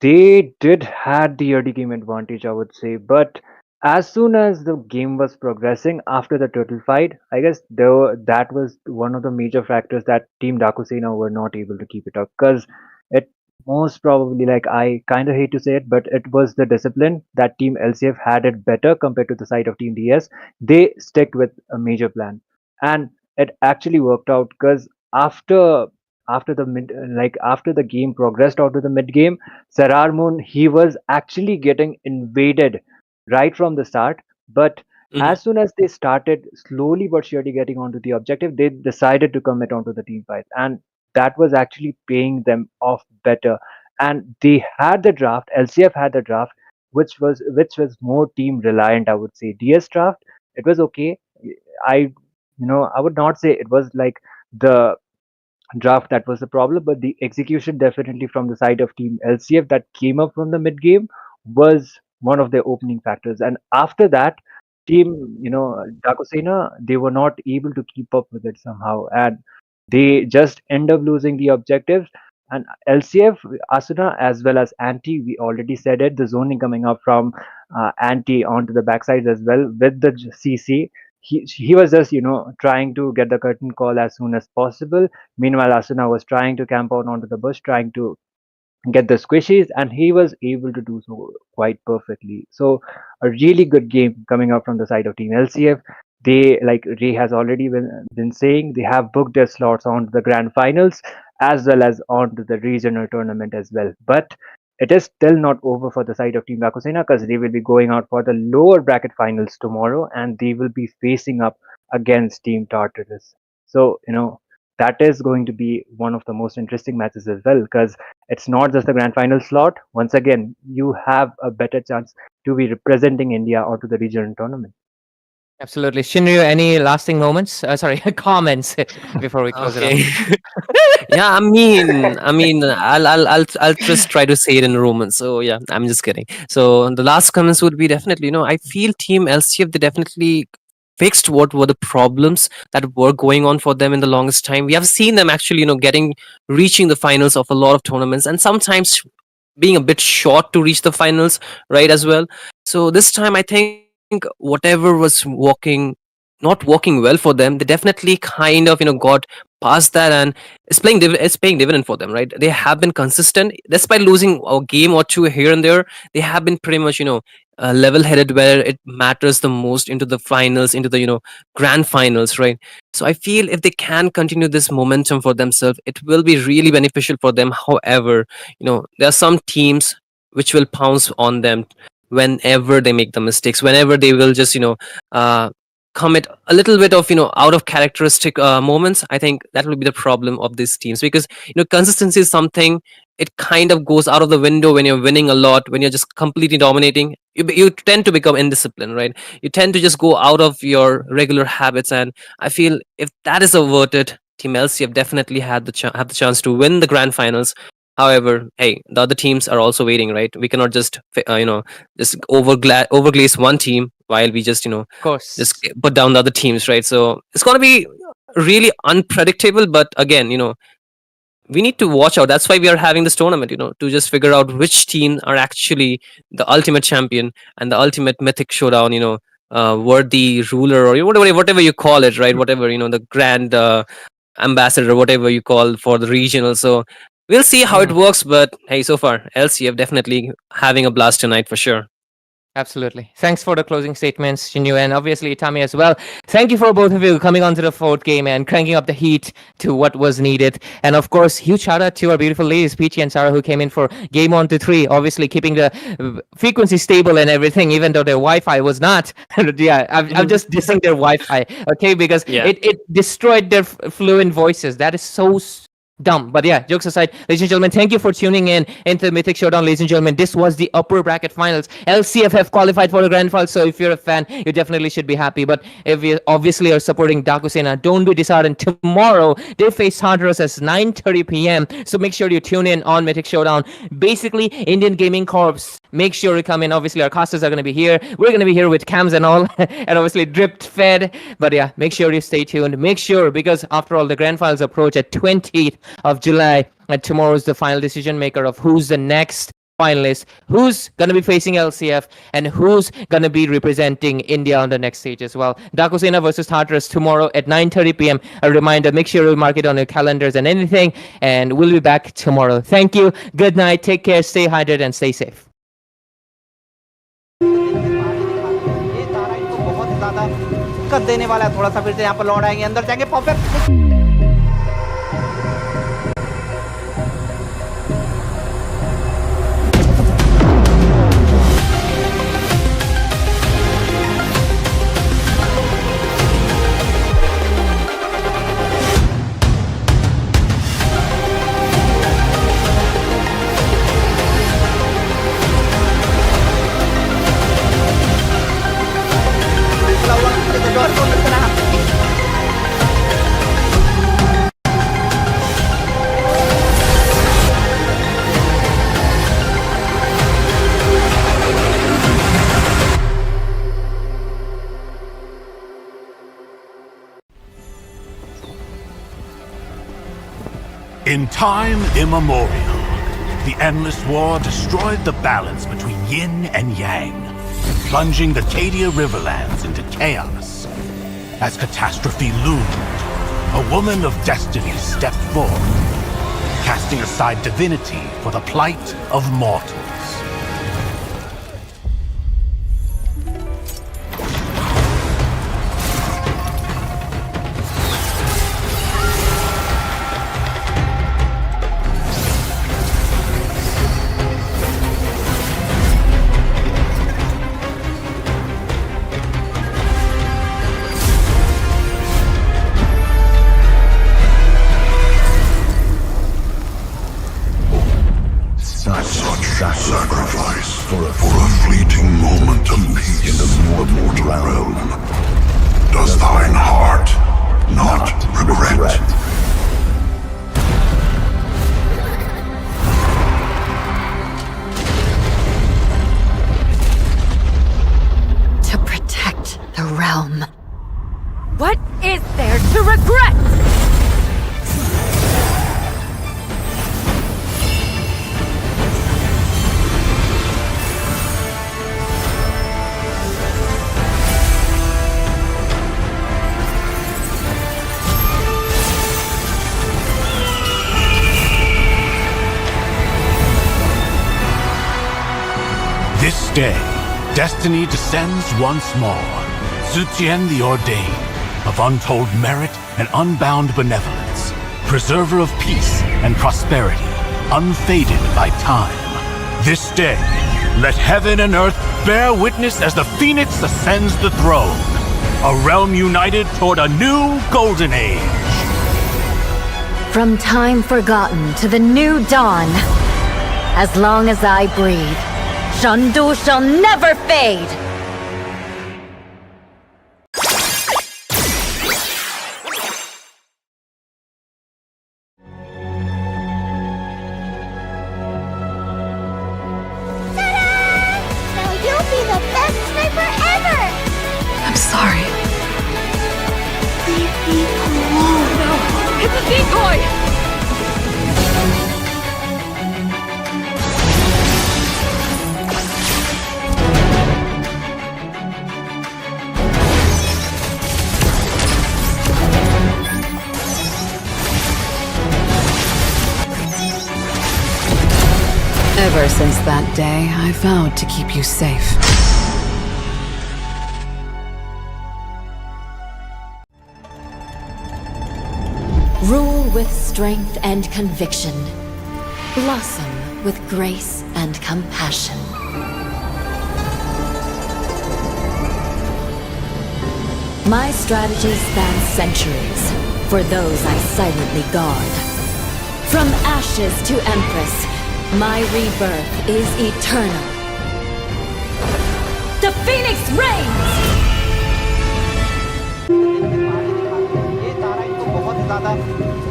They did had the early game advantage, I would say, but as soon as the game was progressing after the turtle fight, I guess that was one of the major factors that Team Dakusena were not able to keep it up, because it most probably, like, I kind of hate to say it, but it was the discipline that Team LCF had it better compared to the side of Team DS. They stuck with a major plan, and it actually worked out, because after the game progressed out to the mid game, Sarar Moon, he was actually getting invaded right from the start. But as soon as they started slowly but surely getting onto the objective, they decided to commit onto the team fight, and that was actually paying them off better. And they had the draft. LCF had the draft, which was more team reliant, I would say. DS draft, it was okay. I would not say it was like the draft that was the problem, but the execution definitely from the side of team LCF that came up from the mid game was one of their opening factors. And after that, team, Dakusena, they were not able to keep up with it somehow, and they just end up losing the objectives. And LCF, Asuna, as well as Anti, we already said it, the zoning coming up from Anti onto the backsides as well with the CC. He was just, trying to get the curtain call as soon as possible. Meanwhile, Asuna was trying to camp out onto the bush, trying to get the squishies, and he was able to do so quite perfectly. So a really good game coming out from the side of team LCF. They, like Ray has already been saying, they have booked their slots onto the grand finals as well as onto the regional tournament as well. But it is still not over for the side of team Dakusena, because they will be going out for the lower bracket finals tomorrow, and they will be facing up against team Tartarus. So that is going to be one of the most interesting matches as well, because it's not just the grand final slot. Once again, you have a better chance to be representing India onto the regional tournament. Absolutely. Shinryu, any lasting moments? Sorry, comments before we close it Okay. off? Yeah, I'll just try to say it in Roman. So yeah, I'm just kidding. So the last comments would be definitely, I feel Team LCF, they definitely fixed what were the problems that were going on for them in the longest time. We have seen them actually, reaching the finals of a lot of tournaments, and sometimes being a bit short to reach the finals, right, as well. So this time, I think whatever was not working well for them, they definitely kind of got past that, and it's paying dividend for them, right? They have been consistent despite losing a game or two here and there. They have been pretty much level headed where it matters the most, into the finals, into the grand finals, right? So I feel if they can continue this momentum for themselves, it will be really beneficial for them. However, there are some teams which will pounce on them whenever they make the mistakes, whenever they will just commit a little bit of out of characteristic moments. I think that will be the problem of these teams, because consistency is something, it kind of goes out of the window when you're winning a lot. When you're just completely dominating, you tend to become indisciplined, right? You tend to just go out of your regular habits, and I feel if that is averted, Team LCF definitely have the chance to win the grand finals. However, hey, the other teams are also waiting, right? We cannot just just overglaze one team while we just Of course. just put down the other teams, right? So it's going to be really unpredictable. But again, we need to watch out. That's why we are having this tournament, to just figure out which team are actually the ultimate champion and the ultimate mythic showdown, worthy ruler, or whatever you call it, right? Whatever, the grand ambassador, whatever you call for the regional. So we'll see how it works. But hey, so far, LCF definitely having a blast tonight for sure. Absolutely. Thanks for the closing statements, Shinyu, and obviously Itami as well. Thank you for both of you coming on to the fourth game and cranking up the heat to what was needed. And of course, huge shout out to our beautiful ladies, Peachy and Sarah, who came in for game 1 to 3, obviously keeping the frequency stable and everything, even though their Wi-Fi was not. Yeah, I'm just dissing their Wi-Fi, okay? Because it destroyed their fluent voices. That is so dumb. But yeah, jokes aside, ladies and gentlemen, thank you for tuning in into Mythic Showdown. Ladies and gentlemen, this was the upper bracket finals. LCF have qualified for the grand final, so if you're a fan, you definitely should be happy. But if you obviously are supporting Dakusena, don't be disheartened. Tomorrow they face Tartarus at 9:30 p.m. So make sure you tune in on Mythic Showdown. Basically, Indian Gaming Corps, make sure you come in. Obviously, our casters are going to be here. We're going to be here with cams and all, and obviously dripped fed. But yeah, make sure you stay tuned. Make sure, because after all, the grand finals approach at 20th of July, and tomorrow is the final decision maker of who's the next finalist, who's going to be facing LCF, and who's going to be representing India on the next stage as well. Dakusena versus Tartarus tomorrow at 9:30 p.m. A reminder, make sure you mark it on your calendars and anything, and we'll be back tomorrow. Thank you. Good night. Take care. Stay hydrated and stay safe. ये तारा इनको बहुत ज्यादा दिक्कत देने वाला है। थोड़ा सा फिर से यहाँ पर लौट आएंगे, अंदर जाएंगे perfect. In time immemorial, the endless war destroyed the balance between yin and yang, plunging the Cadia Riverlands into chaos. As catastrophe loomed, a woman of destiny stepped forth, casting aside divinity for the plight of mortals. Sacrifice for a fleeting moment of peace in the mortal realm. Does thine heart not regret? To protect the realm. What is there to regret? This day, destiny descends once more. Zutian the Ordained, of untold merit and unbound benevolence, preserver of peace and prosperity, unfaded by time. This day, let heaven and earth bear witness as the Phoenix ascends the throne, a realm united toward a new golden age. From time forgotten to the new dawn, as long as I breathe, Shandu shall never fade! Now you'll be the best sniper ever! I'm sorry. Leave me alone. No! It's a decoy! Ever since that day, I vowed to keep you safe. Rule with strength and conviction. Blossom with grace and compassion. My strategy spans centuries, for those I silently guard. From ashes to empress, my rebirth is eternal. The Phoenix reigns! ये तारा इनको बहुत ज्यादा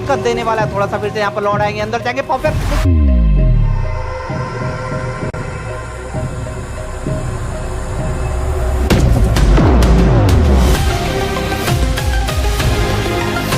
कर देने वाला है। थोड़ा सा फिर से यहाँ पर लौट आएंगे, अंदर जाएंगे, परफेक्ट।